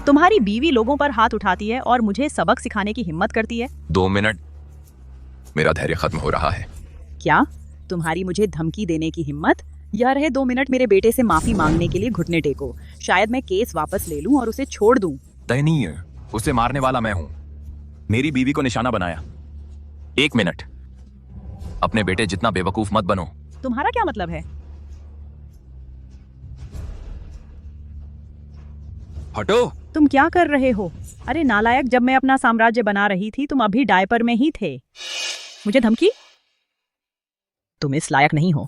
तुम्हारी बीवी लोगों पर हाथ उठाती है और मुझे सबक सिखाने की हिम्मत करती है। 2 मिनट, मेरा धैर्य खत्म हो रहा है। क्या तुम्हारी मुझे धमकी देने की हिम्मत? यह रहे 2 मिनट मेरे बेटे से माफी मांगने के लिए घुटने टेको। शायद मैं केस वापस ले लूं और उसे छोड़ दूं। दयनीय, उसे मारने वाला मैं हूं। मेरी बीवी को निशाना बनाया। 1 मिनट, अपने बेटे जितना बेवकूफ मत बनो। तुम्हारा क्या मतलब है? हटो। तुम क्या कर रहे हो? अरे नालायक, जब मैं अपना साम्राज्य बना रही थी तुम अभी डायपर में ही थे। मुझे धमकी? तुम इस लायक नहीं हो।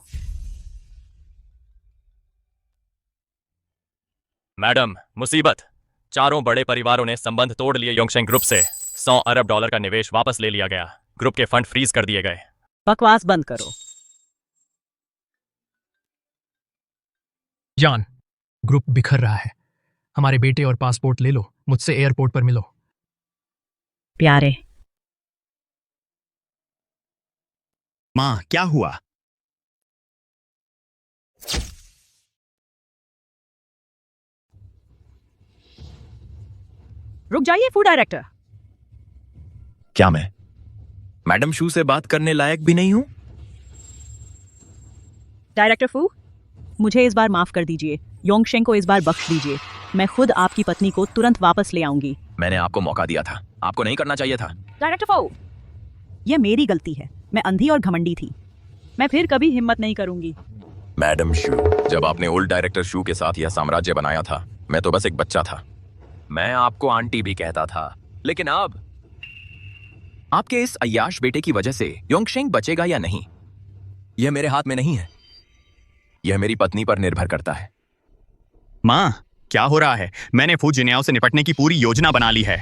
मैडम, मुसीबत। चारों बड़े परिवारों ने संबंध तोड़ लिए। योंगशेंग ग्रुप से $100 अरब का निवेश वापस ले लिया गया। ग्रुप के फंड फ्रीज कर दिए गए। बकवास बंद करो। जान, ग्रुप बिखर रहा है। हमारे बेटे और पासपोर्ट ले लो, मुझसे एयरपोर्ट पर मिलो। प्यारे, माँ, क्या हुआ? रुक जाइए फूड डायरेक्टर। क्या मैं मैडम शू से बात करने लायक भी नहीं हूं? डायरेक्टर फू, मुझे इस बार माफ कर दीजिए। योंगशेंग को इस बार बख्श दीजिए। मैं खुद आपकी पत्नी को तुरंत वापस ले आऊंगी। मैंने आपको मौका दिया था, आपको नहीं करना चाहिए था। डायरेक्टर फू, यह मेरी गलती है। मैं अंधी और घमंडी थी। मैं फिर कभी हिम्मत नहीं करूंगी। मैडम शू, जब आपने ओल्ड डायरेक्टर शू के साथ यह साम्राज्य बनाया था, मैं तो बस एक बच्चा था। मैं आपको आंटी भी कहता था, लेकिन अब आपके इस अय्याश बेटे की वजह से योंगशेंग बचेगा या नहीं, यह मेरे हाथ में नहीं है। यह मेरी पत्नी पर निर्भर करता है। माँ, क्या हो रहा है? मैंने फूजिनियाओं से निपटने की पूरी योजना बना ली है।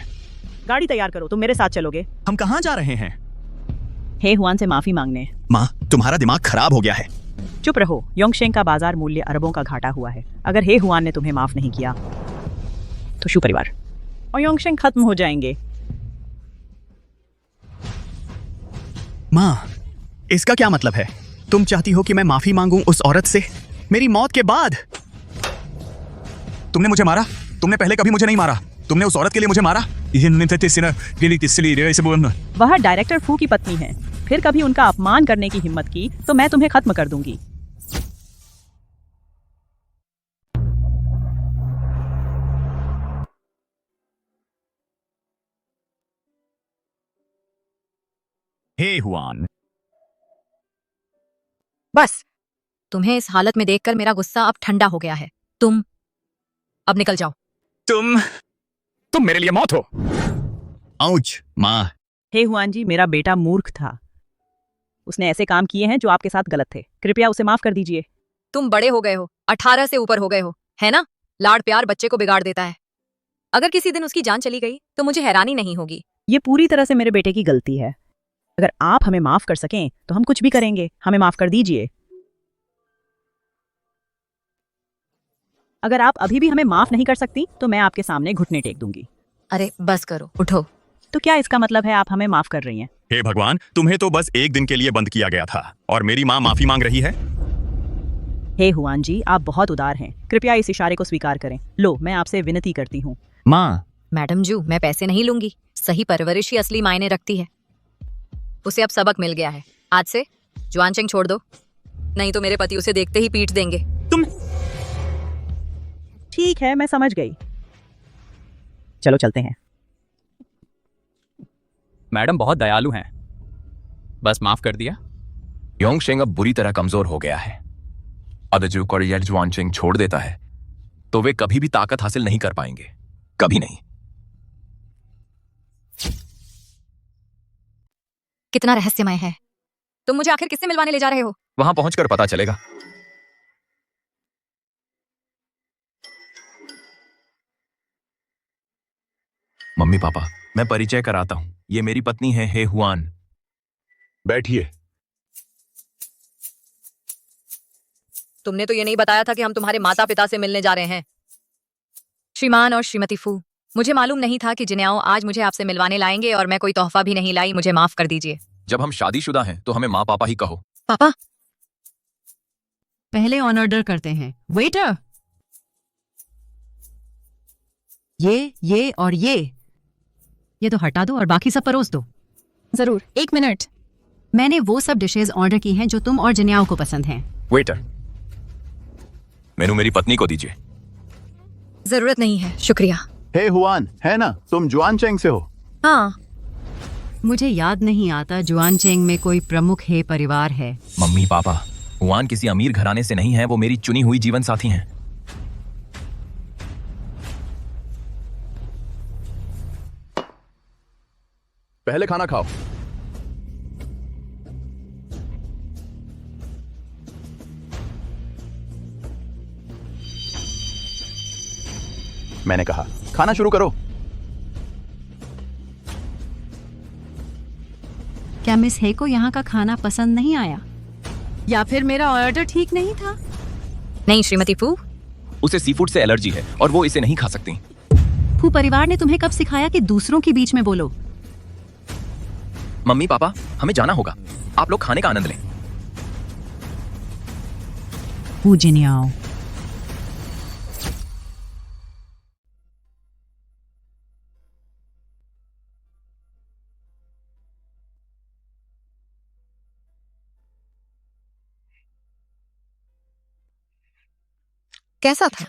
गाड़ी तैयार करो, तुम मेरे साथ चलोगे। हम कहाँ जा रहे हैं? हे हुआन से माफी मांगने। माँ, तुम्हारा दिमाग खराब हो गया है। चुप रहो। योंगशेंग का बाजार मूल्य अरबों का घाटा हुआ है। अगर हे हुआन ने तुम्हें माफ नहीं किया तो शू परिवार और योंगशेंग खत्म हो जाएंगे। माँ, इसका क्या मतलब है? तुम चाहती हो कि मैं माफी मांगूं उस औरत से मेरी मौत के बाद? तुमने मुझे मारा? तुमने पहले कभी मुझे नहीं मारा। तुमने उस औरत के लिए मुझे मारा। वह डायरेक्टर फू की पत्नी है। फिर कभी उनका अपमान करने की हिम्मत की तो मैं तुम्हें खत्म कर दूंगी। हे हुआन, बस, तुम्हें इस हालत में देखकर मेरा गुस्सा अब ठंडा हो गया है। तुम अब निकल जाओ। तुम मेरे लिए मौत हो। आउच, माँ। हे हुआन जी, मेरा बेटा मूर्ख था। उसने ऐसे काम किए हैं जो आपके साथ गलत थे। कृपया उसे माफ कर दीजिए। तुम बड़े हो गए हो, 18 से ऊपर हो गए हो, है ना? लाड़ प्यार बच्चे को बिगाड़ देता है। अगर किसी दिन उसकी जान चली गई तो मुझे हैरानी नहीं होगी। ये पूरी तरह से मेरे बेटे की गलती है। अगर आप हमें माफ कर सकें तो हम कुछ भी करेंगे। हमें माफ कर दीजिए। अगर आप अभी भी हमें माफ नहीं कर सकती तो मैं आपके सामने घुटने टेक दूंगी। अरे बस करो, उठो। तो क्या इसका मतलब है आप हमें माफ कर रही हैं? हे भगवान, तुम्हें तो बस 1 दिन के लिए बंद किया गया था और मेरी माँ माफी मांग रही है। हे हुआन जी, आप बहुत उदार हैं। कृपया इस इशारे को स्वीकार करें। लो, मैं आपसे विनती करती हूँ। माँ। मैडम जू, मैं पैसे नहीं लूंगी। सही परवरिश ही असली मायने रखती है। उसे अब सबक मिल गया है। आज से जुआनचेंग छोड़ दो, नहीं तो मेरे पति उसे देखते ही पीट देंगे। ठीक है, मैं समझ गई। चलो चलते हैं। मैडम बहुत दयालु हैं, बस माफ कर दिया। योंगशेंग अब बुरी तरह कमजोर हो गया है। अगर जो कोरियर जुआनचेंग छोड़ देता है तो वे कभी भी ताकत हासिल नहीं कर पाएंगे, कभी नहीं। कितना रहस्यमय है। तुम मुझे आखिर किससे मिलवाने ले जा रहे हो? वहां पहुंचकर पता चलेगा। मम्मी पापा, मैं परिचय कराता हूं। ये मेरी पत्नी है हे हुआन। बैठिए। तुमने तो ये नहीं बताया था कि हम तुम्हारे माता पिता से मिलने जा रहे हैं। श्रीमान और श्रीमती फू, मुझे मालूम नहीं था कि जिन्याओ आज मुझे आपसे मिलवाने लाएंगे और मैं कोई तोहफा भी नहीं लाई। मुझे माफ कर दीजिए। जब हम शादीशुदा हैं तो हमें माँ पापा ही कहो। पापा, पहले ऑन ऑर्डर करते हैं। वेटर, ये और ये तो हटा दो और बाकी सब परोस दो। जरूर, 1 मिनट। मैंने वो सब डिशेस ऑर्डर की हैं जो तुम और जिन्याओ को पसंद हैं। वेटर, मेनू मेरी पत्नी को दीजिए। जरूरत नहीं है, शुक्रिया। हे हुआन, है ना? तुम जुआनचेंग से हो? हाँ, मुझे याद नहीं आता जुआनचेंग में कोई प्रमुख हे परिवार है। मम्मी पापा, हुआन किसी अमीर घराने से नहीं है, वो मेरी चुनी हुई जीवन साथी हैं। पहले खाना खाओ। मैंने कहा खाना शुरू करो। क्या मिस हे को यहाँ का खाना पसंद नहीं आया, या फिर मेरा ऑर्डर ठीक नहीं था? नहीं श्रीमती फू, उसे सीफूड से एलर्जी है और वो इसे नहीं खा सकती। फू परिवार ने तुम्हें कब सिखाया कि दूसरों के बीच में बोलो? मम्मी पापा, हमें जाना होगा। आप लोग खाने का आनंद लें। फू जिन्याओ, कैसा था?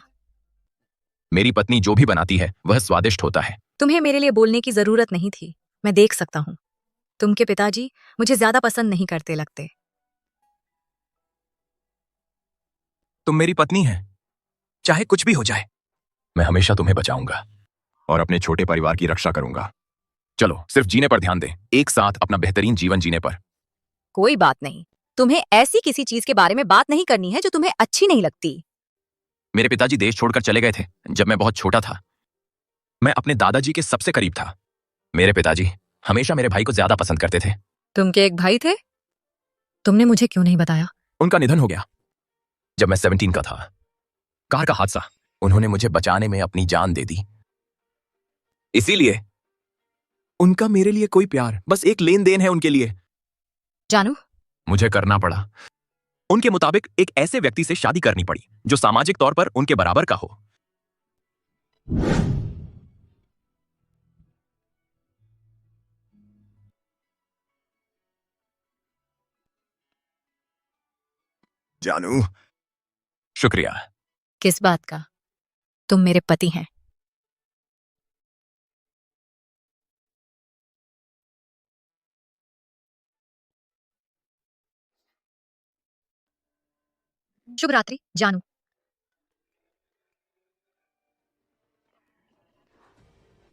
मेरी पत्नी जो भी बनाती है वह स्वादिष्ट होता है। तुम्हें मेरे लिए बोलने की जरूरत नहीं थी, मैं देख सकता हूँ। तुम के पिताजी मुझे ज्यादा पसंद नहीं करते लगते। तुम मेरी पत्नी है, चाहे कुछ भी हो जाए मैं हमेशा तुम्हें बचाऊंगा और अपने छोटे परिवार की रक्षा करूंगा। चलो सिर्फ जीने पर ध्यान दें, एक साथ अपना बेहतरीन जीवन जीने पर। कोई बात नहीं, तुम्हें ऐसी किसी चीज के बारे में बात नहीं करनी है जो तुम्हें अच्छी नहीं लगती। मेरे पिताजी देश छोड़कर चले गए थे जब मैं बहुत छोटा था। मैं अपने दादाजी के सबसे करीब था। मेरे पिताजी हमेशा मेरे भाई को ज्यादा पसंद करते थे। तुम के एक भाई थे? तुमने मुझे क्यों नहीं बताया? उनका निधन हो गया जब मैं 17 का था। कार का हादसा। उन्होंने मुझे बचाने में अपनी जान दे दी। इसीलिए उनका मेरे लिए कोई प्यार, बस एक लेन देन है उनके लिए। जानू, मुझे करना पड़ा। उनके मुताबिक एक ऐसे व्यक्ति से शादी करनी पड़ी जो सामाजिक तौर पर उनके बराबर का हो। जानू, शुक्रिया। किस बात का? तुम मेरे पति हैं। शुभ रात्रि जानू।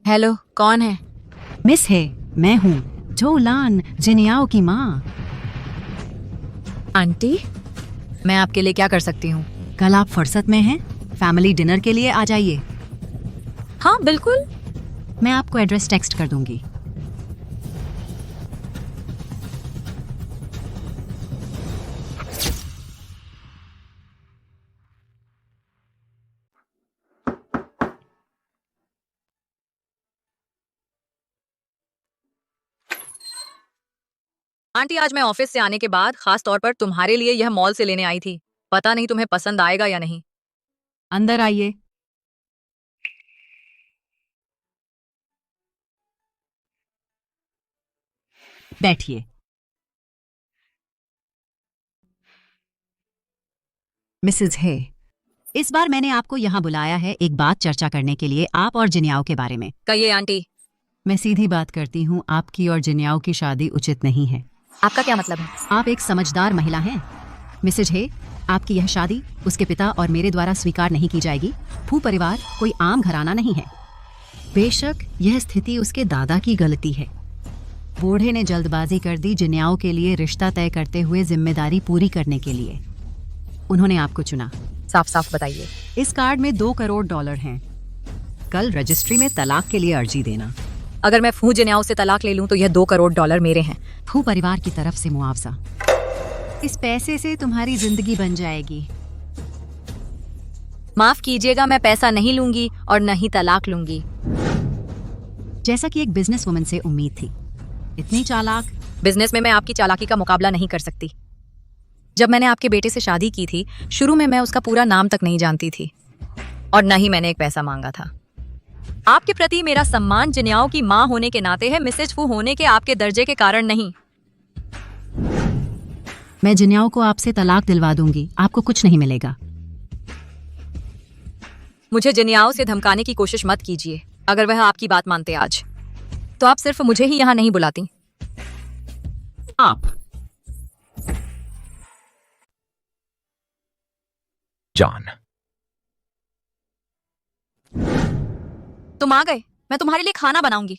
हेलो, कौन है? मिस हे, मैं हूँ जोलान, जिन्याओ की माँ। आंटी, मैं आपके लिए क्या कर सकती हूँ? कल आप फुर्सत में हैं? फैमिली डिनर के लिए आ जाइए। हाँ बिल्कुल। मैं आपको एड्रेस टेक्स्ट कर दूंगी। आंटी, आज मैं ऑफिस से आने के बाद खास तौर पर तुम्हारे लिए यह मॉल से लेने आई थी। पता नहीं तुम्हें पसंद आएगा या नहीं। अंदर आइए। बैठिए। मिसेज हे, इस बार मैंने आपको यहाँ बुलाया है एक बात चर्चा करने के लिए, आप और जिन्याओ के बारे में। कहिए आंटी। मैं सीधी बात करती हूँ, आपकी और जिन्याओ की शादी उचित नहीं है। आपका क्या मतलब है? आप एक समझदार महिला हैं। मिसेज हे, आपकी यह शादी उसके पिता और मेरे द्वारा स्वीकार नहीं की जाएगी। फू परिवार कोई आम घराना नहीं है। बेशक यह स्थिति उसके दादा की गलती है। बूढ़े ने जल्दबाजी कर दी जिन्याओ के लिए रिश्ता तय करते हुए जिम्मेदारी पूरी करने के लिए। उन्होंने आपको चुना। साफ साफ बताइए। इस कार्ड में $2 करोड़ हैं। कल रजिस्ट्री में तलाक के लिए अर्जी देना। अगर मैं फू जिन्याओ से तलाक ले लूं तो यह $2 करोड़ मेरे हैं। फू परिवार की तरफ से मुआवजा। इस पैसे से तुम्हारी जिंदगी बन जाएगी। माफ कीजिएगा, मैं पैसा नहीं लूंगी और न ही तलाक लूंगी। जैसा कि एक बिजनेस वुमन से उम्मीद थी। इतनी चालाक। बिजनेस में मैं आपकी चालाकी का मुकाबला नहीं कर सकती। जब मैंने आपके बेटे से शादी की थी, शुरू में मैं उसका पूरा नाम तक नहीं जानती थी और न ही मैंने एक पैसा मांगा था। आपके प्रति मेरा सम्मान जिन्याओ की माँ होने के नाते है, मिसेज फू होने के आपके दर्जे के कारण नहीं। मैं जिन्याओ को आपसे तलाक दिलवा दूंगी, आपको कुछ नहीं मिलेगा। मुझे जिन्याओ से धमकाने की कोशिश मत कीजिए। अगर वह आपकी बात मानते आज, तो आप सिर्फ मुझे ही यहाँ नहीं बुलाती। आप जान, तुम आ गए। मैं तुम्हारे लिए खाना बनाऊंगी।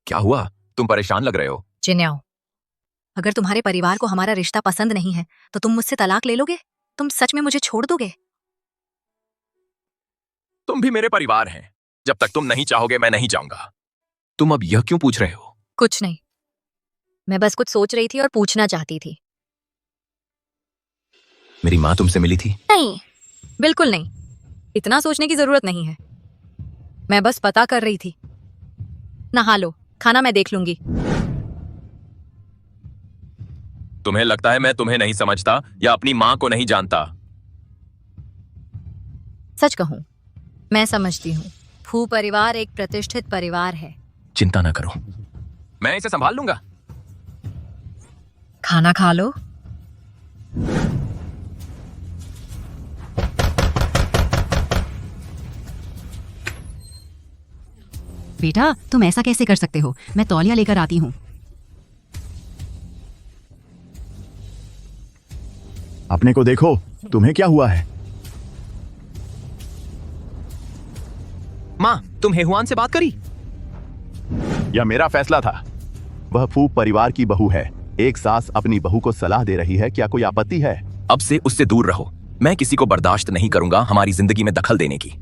क्या हुआ? तुम परेशान लग रहे हो। जिन्याओ, अगर तुम्हारे परिवार को हमारा रिश्ता पसंद नहीं है तो तुम मुझसे तलाक ले लोगे? तुम सच में मुझे छोड़ दोगे? तुम भी मेरे परिवार हैं। जब तक तुम नहीं चाहोगे मैं नहीं जाऊंगा। तुम अब यह क्यों पूछ रहे हो? कुछ नहीं, मैं बस कुछ सोच रही थी और पूछना चाहती थी। मेरी माँ तुमसे मिली थी? नहीं, बिल्कुल नहीं। इतना सोचने की जरूरत नहीं है। मैं बस पता कर रही थी। नहा लो, खाना मैं देख लूंगी। तुम्हें लगता है मैं तुम्हें नहीं समझता या अपनी माँ को नहीं जानता? सच कहूं, मैं समझती हूँ। फू परिवार एक प्रतिष्ठित परिवार है। चिंता ना करो, मैं इसे संभाल लूंगा। खाना खा लो। बेटा, तुम ऐसा कैसे कर सकते हो? मैं तौलिया लेकर आती हूँ। अपने को देखो, तुम्हें क्या हुआ है? माँ, तुम हेहुआन से बात करी? यह मेरा फैसला था। वह फू परिवार की बहू है। एक सास अपनी बहू को सलाह दे रही है, क्या कोई आपत्ति है? अब से उससे दूर रहो। मैं किसी को बर्दाश्त नहीं करूंगा हमारी जिंदगी में दखल देने की।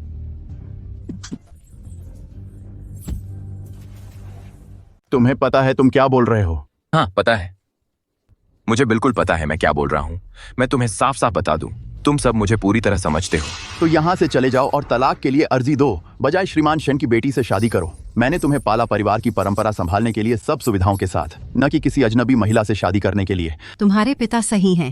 तुम्हें पता है तुम क्या बोल रहे हो? हाँ, पता है। मुझे बिल्कुल पता है मैं क्या बोल रहा हूँ। मैं तुम्हें साफ साफ बता दूं, तुम सब मुझे पूरी तरह समझते हो। तो यहाँ से चले जाओ और तलाक के लिए अर्जी दो, बजाय श्रीमान शन की बेटी से शादी करो। मैंने तुम्हें पाला परिवार की परंपरा संभालने के लिए सब सुविधाओं के साथ, न कि किसी अजनबी महिला से शादी करने के लिए। तुम्हारे पिता सही हैं।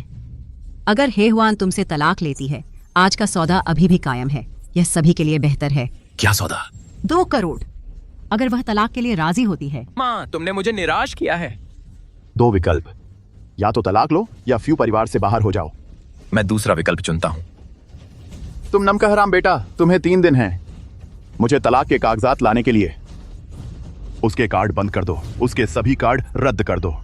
अगर हेहुआन तुमसे तलाक लेती है, आज का सौदा अभी भी कायम है। यह सभी के लिए बेहतर है। क्या सौदा? 2 करोड़। अगर वह तलाक के लिए राजी होती है। माँ, तुमने मुझे निराश किया है। 2 विकल्प, या तो तलाक लो या फ्यू परिवार से बाहर हो जाओ। मैं दूसरा विकल्प चुनता हूँ। तुम नमका हराम बेटा, तुम्हें 3 दिन हैं मुझे तलाक के कागजात लाने के लिए। उसके कार्ड बंद कर दो, उसके सभी कार्ड रद्द कर दो।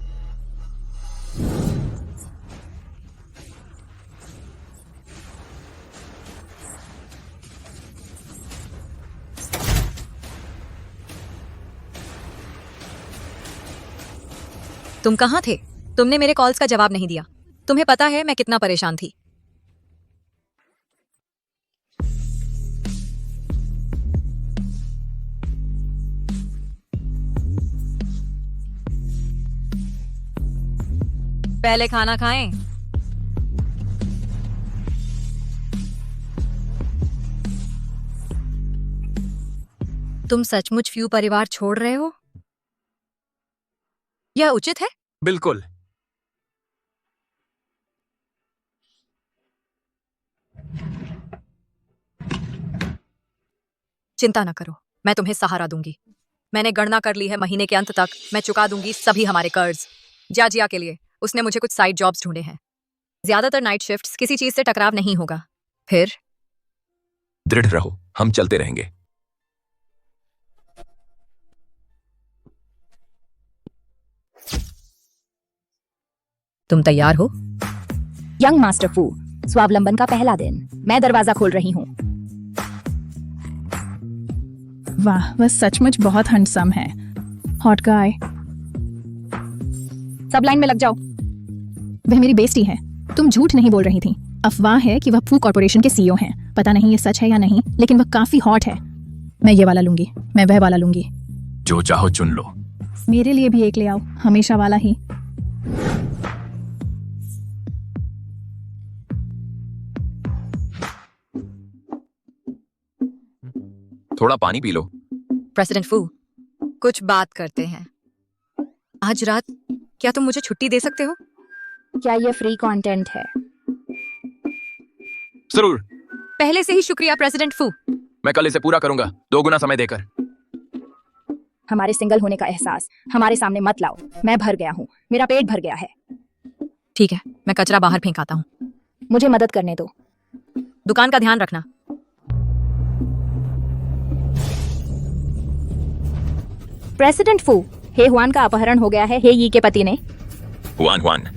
तुम कहाँ थे? तुमने मेरे कॉल्स का जवाब नहीं दिया। तुम्हें पता है मैं कितना परेशान थी। पहले खाना खाएं। तुम सचमुच फ्यू परिवार छोड़ रहे हो? यह उचित है? बिल्कुल। चिंता न करो, मैं तुम्हें सहारा दूंगी। मैंने गणना कर ली है, महीने के अंत तक मैं चुका दूंगी सभी हमारे कर्ज। जाजिया के लिए उसने मुझे कुछ साइड जॉब्स ढूंढे हैं। ज्यादातर नाइट शिफ्ट्स किसी चीज से टकराव नहीं होगा। फिर दृढ़ रहो, हम चलते रहेंगे। तुम तैयार हो? यंग मास्टर फू, स्वावलंबन का पहला दिन। मैं दरवाजा खोल रही हूँ। वाह, वह सचमुच बहुत हैंडसम है। हॉट गाय। सब लाइन में लग जाओ। वह मेरी बेस्टी है। तुम झूठ नहीं बोल रही थी। अफवाह है कि वह फू कॉर्पोरेशन के सीईओ हैं। पता नहीं ये सच है या नहीं, लेकिन वह काफी हॉट है। मैं ये वाला लूंगी, मैं वह वाला लूंगी। जो चाहो चुन लो। मेरे लिए भी एक ले आओ, हमेशा वाला ही। थोड़ा पानी पी लो। प्रेसिडेंट फू, कुछ बात करते हैं। आज रात क्या तुम मुझे छुट्टी दे सकते हो? क्या ये फ्री कंटेंट है? जरूर। पहले से ही शुक्रिया प्रेसिडेंट फू। मैं कल इसे पूरा करूंगा, 2 गुना समय देकर। हमारे सिंगल होने का एहसास हमारे सामने मत लाओ। मैं भर गया हूँ, मेरा पेट भर गया है। ठीक है, मैं कचरा बाहर फेंक आता हूँ। मुझे मदद करने दो। दुकान का ध्यान रखना। प्रेसिडेंट फू, हे हुआन का अपहरण हो गया है। हे यी के पति ने। Hwan Hwan.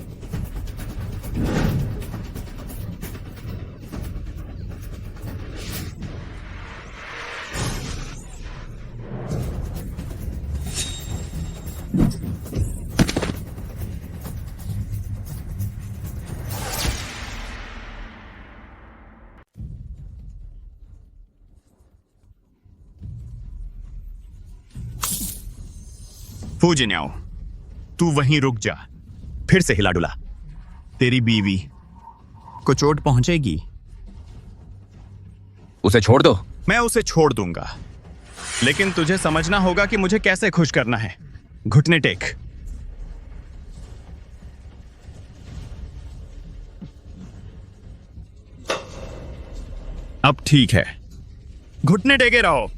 फू जिन्याओ, तू वहीं रुक जा। फिर से हिला डुला। तेरी बीवी को चोट पहुंचेगी। उसे छोड़ दो। मैं उसे छोड़ दूंगा, लेकिन तुझे समझना होगा कि मुझे कैसे खुश करना है। घुटने टेक। अब ठीक है, घुटने टेके रहो।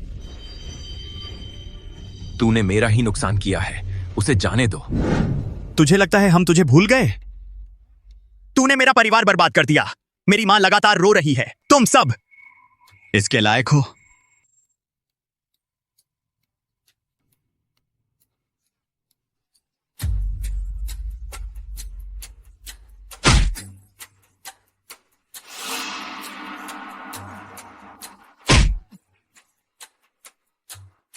तूने मेरा ही नुकसान किया है, उसे जाने दो। तुझे लगता है हम तुझे भूल गए? तूने मेरा परिवार बर्बाद कर दिया। मेरी मां लगातार रो रही है। तुम सब इसके लायक हो।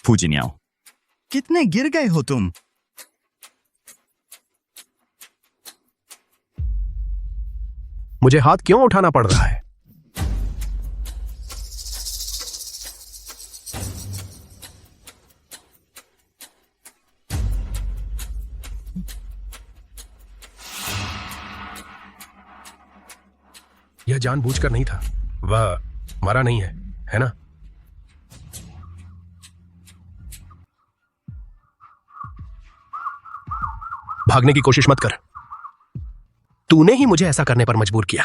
फूजिन्याओ, कितने गिर गए हो तुम? मुझे हाथ क्यों उठाना पड़ रहा है? यह जानबूझकर नहीं था। वह मरा नहीं है ना? भागने की कोशिश मत कर। तूने ही मुझे ऐसा करने पर मजबूर किया।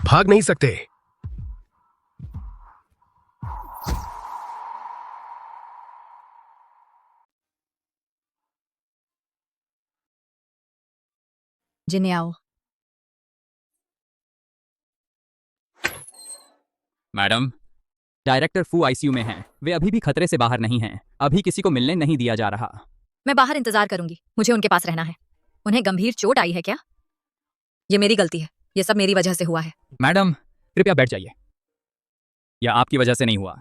भाग नहीं सकते। जिन्याओ, मैडम, डायरेक्टर फू आईसीयू में हैं। वे अभी भी खतरे से बाहर नहीं हैं। अभी किसी को मिलने नहीं दिया जा रहा। मैं बाहर इंतजार करूंगी। मुझे उनके पास रहना है। उन्हें गंभीर चोट आई है क्या? ये मेरी गलती है। ये सब मेरी वजह से हुआ है। मैडम, कृपया बैठ जाइए। यह आपकी वजह से नहीं हुआ।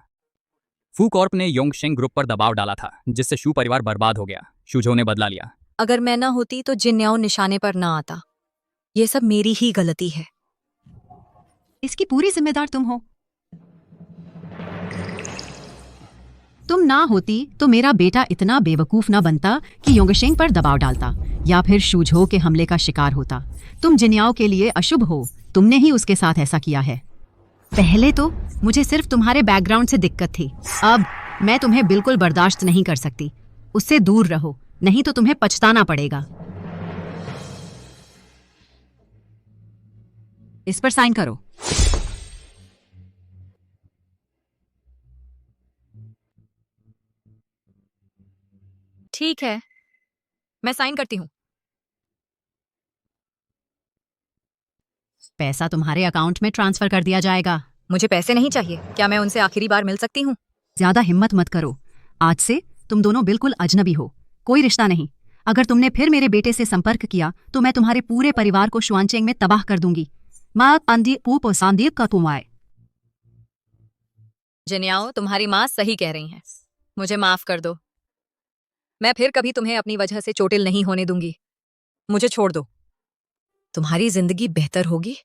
फू कॉर्प ने योंगशेंग ग्रुप पर दबाव डाला था, जिससे शू परिवार बर्बाद हो गया। शुझो ने बदला लिया। अगर मैं ना होती तो जिन्याओ निशाने पर ना आता। ये सब मेरी ही गलती है। इसकी पूरी जिम्मेदार तुम हो। तुम ना होती तो मेरा बेटा इतना बेवकूफ ना बनता कि योंगशेंग पर दबाव डालता या फिर शूझो के हमले का शिकार होता। तुम जिन्याओ के लिए अशुभ हो। तुमने ही उसके साथ ऐसा किया है। पहले तो मुझे सिर्फ तुम्हारे बैकग्राउंड से दिक्कत थी। अब मैं तुम्हें बिल्कुल बर्दाश्त नहीं कर सकती। उससे दूर रहो, नहीं तो तुम्हें पछताना पड़ेगा। इस पर साइन करो। ठीक है, मैं साइन करती हूँ। पैसा तुम्हारे अकाउंट में ट्रांसफर कर दिया जाएगा। मुझे पैसे नहीं चाहिए। क्या मैं उनसे आखिरी बार मिल सकती हूँ? ज्यादा हिम्मत मत करो। आज से तुम दोनों बिल्कुल अजनबी हो, कोई रिश्ता नहीं। अगर तुमने फिर मेरे बेटे से संपर्क किया तो मैं तुम्हारे पूरे परिवार को शुआनचेंग में तबाह कर दूंगी। माँ अंदी पूप सांदीप का तुम आए। जिन्याओ, तुम्हारी माँ सही कह रही हैं। मुझे माफ कर दो। मैं फिर कभी तुम्हें अपनी वजह से चोटिल नहीं होने दूंगी। मुझे छोड़ दो। तुम्हारी जिंदगी बेहतर होगी।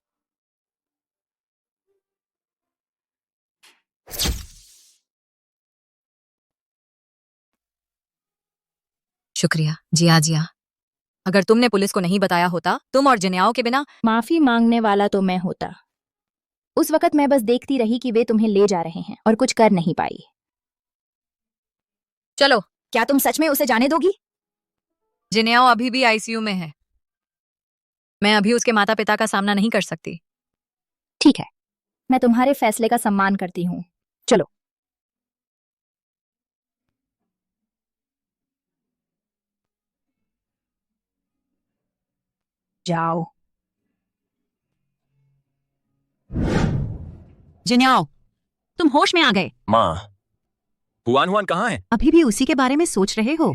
शुक्रिया जिया जिया। अगर तुमने पुलिस को नहीं बताया होता, तुम और जिन्याओ के बिना। माफी मांगने वाला तो मैं होता। उस वक्त मैं बस देखती रही कि वे तुम्हें ले जा रहे हैं और कुछ कर नहीं पाई। चलो। क्या तुम सच में उसे जाने दोगी? जिन्याओ अभी भी आईसीयू में है। मैं अभी उसके माता पिता का सामना नहीं कर सकती। ठीक है, मैं तुम्हारे फैसले का सम्मान करती हूँ। चलो। जाओ। जिन्याओ, तुम होश में आ गए। माँ, हुआन हुआन कहाँ है? अभी भी उसी के बारे में सोच रहे हो?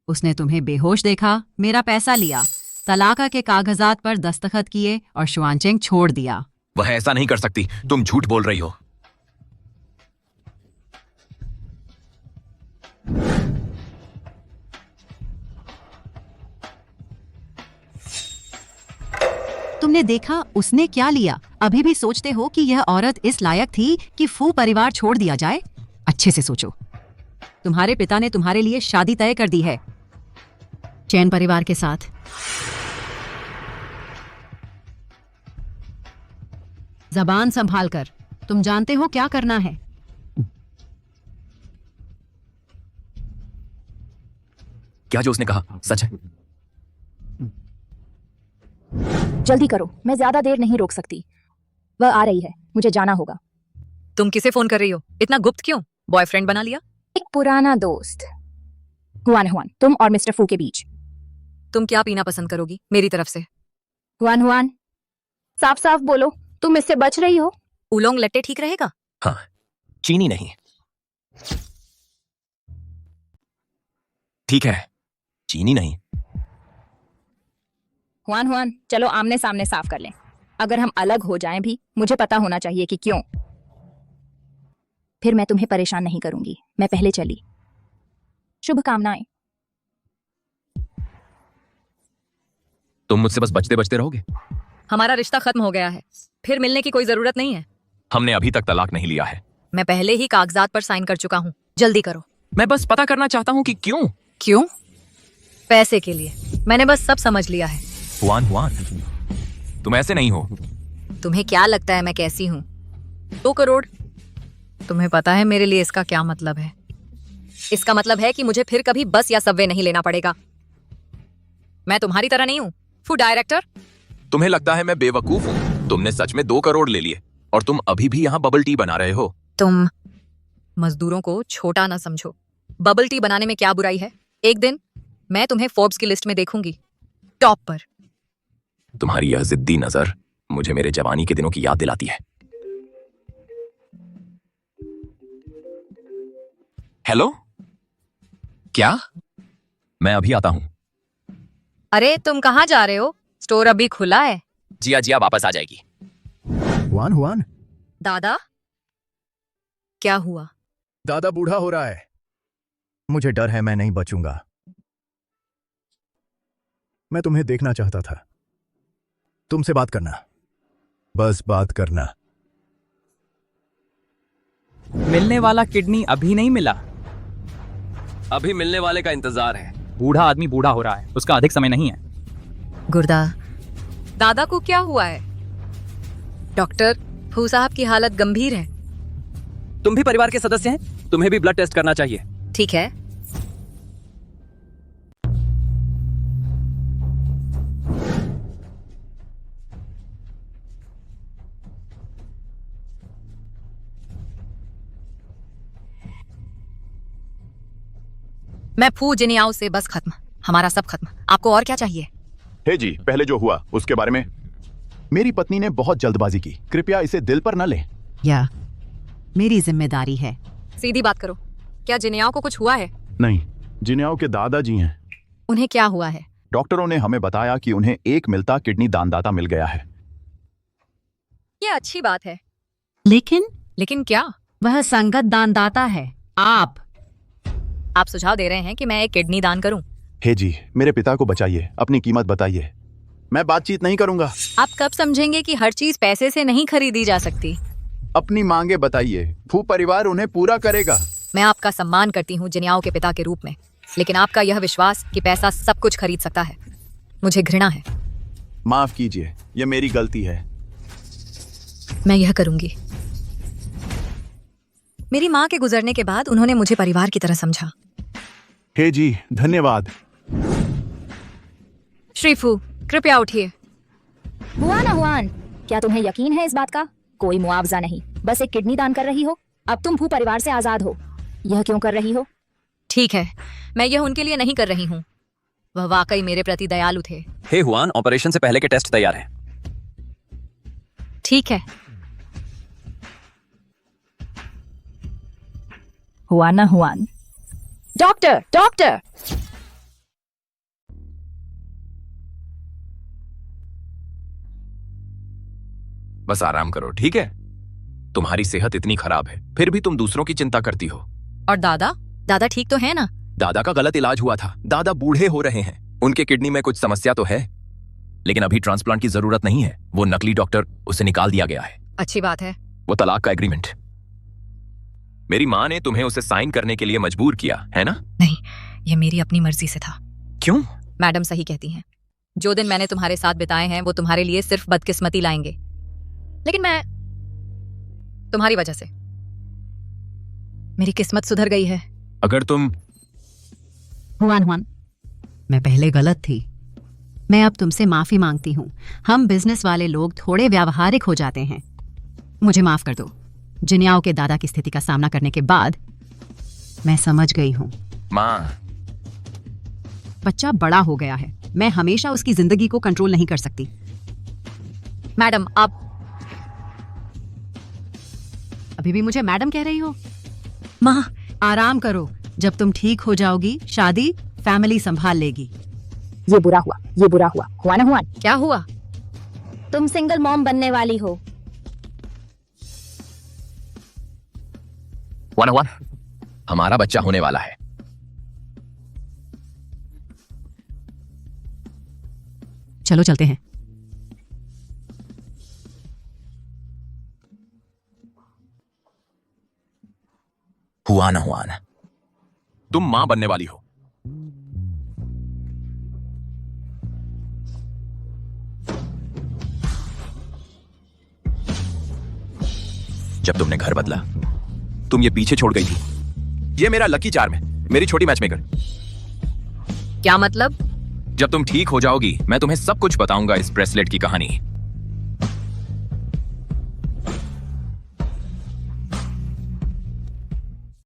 उसने तुम्हें बेहोश देखा, मेरा पैसा लिया, तलाका के कागजात पर दस्तखत किए और शुआनचेंग छोड़ दिया। वह ऐसा नहीं कर सकती, तुम झूठ बोल रही हो। तुमने देखा उसने क्या लिया? अभी भी सोचते हो कि यह औरत इस लायक थी कि फू परिवार छोड़ दिया जाए? अच्छे से सोचो। तुम्हारे पिता ने तुम्हारे लिए शादी तय कर दी है चैन परिवार के साथ। जबान संभाल कर, तुम जानते हो क्या करना है। क्या जो उसने कहा सच है? जल्दी करो, मैं ज्यादा देर नहीं रोक सकती। वह आ रही है, मुझे जाना होगा। तुम किसे फोन कर रही हो? इतना गुप्त क्यों? बॉयफ्रेंड बना लिया? एक पुराना दोस्त। हुआन हुआन, तुम और मिस्टर फू के बीच। तुम क्या पीना पसंद करोगी मेरी तरफ से? हुआन हुआन, साफ साफ बोलो, तुम इससे बच रही हो? उलोंग लट्टे ठीक रहेगा? हाँ, चीनी नहीं। ठीक है, चीनी नहीं। हुआन हुआन, चलो आमने सामने साफ कर लें। अगर हम अलग हो जाएं भी, मुझे पता होना चाहिए कि क्यों। फिर मैं तुम्हें परेशान नहीं करूंगी। मैं पहले चली। शुभकामनाएं। तुम मुझसे बस बचते बचते रहोगे? हमारा रिश्ता खत्म हो गया है, फिर मिलने की कोई जरूरत नहीं है। हमने अभी तक तलाक नहीं लिया है। मैं पहले ही कागजात पर साइन कर चुका हूँ। जल्दी करो। मैं बस पता करना चाहता हूँ कि क्यों। क्यों? पैसे के लिए। मैंने बस सब समझ लिया है। हुआन हुआन, तुम ऐसे नहीं हो। तुम्हें क्या लगता है मैं कैसी हूँ? 2 करोड़। तुम्हें पता है मेरे लिए इसका क्या मतलब है? इसका मतलब है कि मुझे फिर कभी बस या सबवे नहीं लेना पड़ेगा। मैं तुम्हारी तरह नहीं हूँ फूड डायरेक्टर। तुम्हें लगता है मैं बेवकूफ हूँ? तुमने सच में 2 करोड़ ले लिए और तुम अभी भी यहाँ बबल टी बना रहे हो। तुम मजदूरों को छोटा ना समझो। बबल टी बनाने में क्या बुराई है? एक दिन मैं तुम्हें फोर्ब्स की लिस्ट में देखूंगी, टॉप पर। तुम्हारी यह जिद्दी नजर मुझे मेरे जवानी के दिनों की याद दिलाती है। हेलो, क्या? मैं अभी आता हूं। अरे तुम कहाँ जा रहे हो? स्टोर अभी खुला है। जिया जिया वापस आ जाएगी। हुआन हुआन, दादा, क्या हुआ? दादा बूढ़ा हो रहा है। मुझे डर है मैं नहीं बचूंगा। मैं तुम्हें देखना चाहता था, तुमसे बात करना, बस बात करना। मिलने वाला किडनी अभी नहीं मिला। अभी मिलने वाले का इंतजार है। बूढ़ा आदमी बूढ़ा हो रहा है, उसका अधिक समय नहीं है। गुर्दा। दादा को क्या हुआ है? डॉक्टर, फू साहब की हालत गंभीर है। तुम भी परिवार के सदस्य हैं, तुम्हें भी ब्लड टेस्ट करना चाहिए। ठीक है। मैं फू जिनियाओ से बस खत्म। हमारा सब खत्म। आपको और क्या चाहिए? हे जी, पहले जो हुआ उसके बारे में। मेरी पत्नी ने बहुत जल्दबाजी की, कृपया इसे दिल पर न लें। या मेरी जिम्मेदारी है। सीधी बात करो, क्या जिनियाओं को कुछ हुआ है? नहीं, जिनियाओं के दादाजी हैं। उन्हें क्या हुआ है? डॉक्टरों ने हमें बताया कि उन्हें एक मिलता किडनी दानदाता मिल गया है। ये अच्छी बात है। लेकिन क्या? वह संगत दानदाता है। आप सुझाव दे रहे हैं कि मैं एक किडनी दान करूं? हे जी, मेरे पिता को बचाइए, अपनी कीमत बताइए। मैं बातचीत नहीं करूंगा। आप कब समझेंगे कि हर चीज पैसे से नहीं खरीदी जा सकती? अपनी मांगे बताइए, फू परिवार उन्हें पूरा करेगा। मैं आपका सम्मान करती हूँ जिनियाओं के पिता के रूप में, लेकिन आपका यह विश्वास कि पैसा सब कुछ खरीद सकता है, मुझे घृणा है। माफ कीजिए, यह मेरी गलती है। मैं यह करूंगी। मेरी माँ के गुजरने के बाद उन्होंने मुझे परिवार की तरह समझा। हे जी, धन्यवाद। श्रीफू, कृपया उठिए। हुआन, क्या तुम्हें यकीन है इस बात का? कोई मुआवजा नहीं, बस एक किडनी दान कर रही हो। अब तुम भू परिवार से आजाद हो। यह क्यों कर रही हो? ठीक है, मैं यह उनके लिए नहीं कर रही हूँ। वह वाकई मेरे प्रति दयालु थे। हे हुआन, ऑपरेशन से पहले के टेस्ट तैयार हैं। ठीक है। हुआन। डॉक्टर! बस आराम करो, ठीक है? तुम्हारी सेहत इतनी खराब है, फिर भी तुम दूसरों की चिंता करती हो। और दादा ठीक तो है ना? दादा का गलत इलाज हुआ था। दादा बूढ़े हो रहे हैं, उनके किडनी में कुछ समस्या तो है, लेकिन अभी ट्रांसप्लांट की जरूरत नहीं है। वो नकली डॉक्टर, उसे निकाल दिया गया है। अच्छी बात है। वो तलाक का एग्रीमेंट। मेरी माँ ने तुम्हें उसे साइन करने के लिए मजबूर किया है ना? नहीं, यह मेरी अपनी मर्जी से था। क्यों? मैडम सही कहती हैं। जो दिन मैंने तुम्हारे साथ बिताए हैं वो तुम्हारे लिए सिर्फ बदकिस्मती लाएंगे, लेकिन मैं तुम्हारी वजह से मेरी किस्मत सुधर गई है। अगर तुम हुआन, मैं पहले गलत थी। मैं अब तुमसे माफी मांगती हूँ। हम बिजनेस वाले लोग थोड़े व्यावहारिक हो जाते हैं। मुझे माफ कर दो। जिनियाओं के दादा की स्थिति का सामना करने के बाद मैं समझ गई हूँ। माँ, बच्चा बड़ा हो गया है, मैं हमेशा उसकी जिंदगी को कंट्रोल नहीं कर सकती। मैडम, आप अभी भी मुझे मैडम कह रही हो? माँ, आराम करो। जब तुम ठीक हो जाओगी, शादी फैमिली संभाल लेगी। ये बुरा हुआ। हुआन, क्या हुआ? तुम सिंगल मॉम बनने वाली हो। हुआन, हमारा बच्चा होने वाला है। चलो चलते हैं। हुआन, तुम मां बनने वाली हो। जब तुमने घर बदला, तुम ये पीछे छोड़ गई थी। ये मेरा लकी चार्म है, मेरी छोटी मैचमेकर। क्या मतलब? जब तुम ठीक हो जाओगी, मैं तुम्हें सब कुछ बताऊंगा इस ब्रेसलेट की कहानी।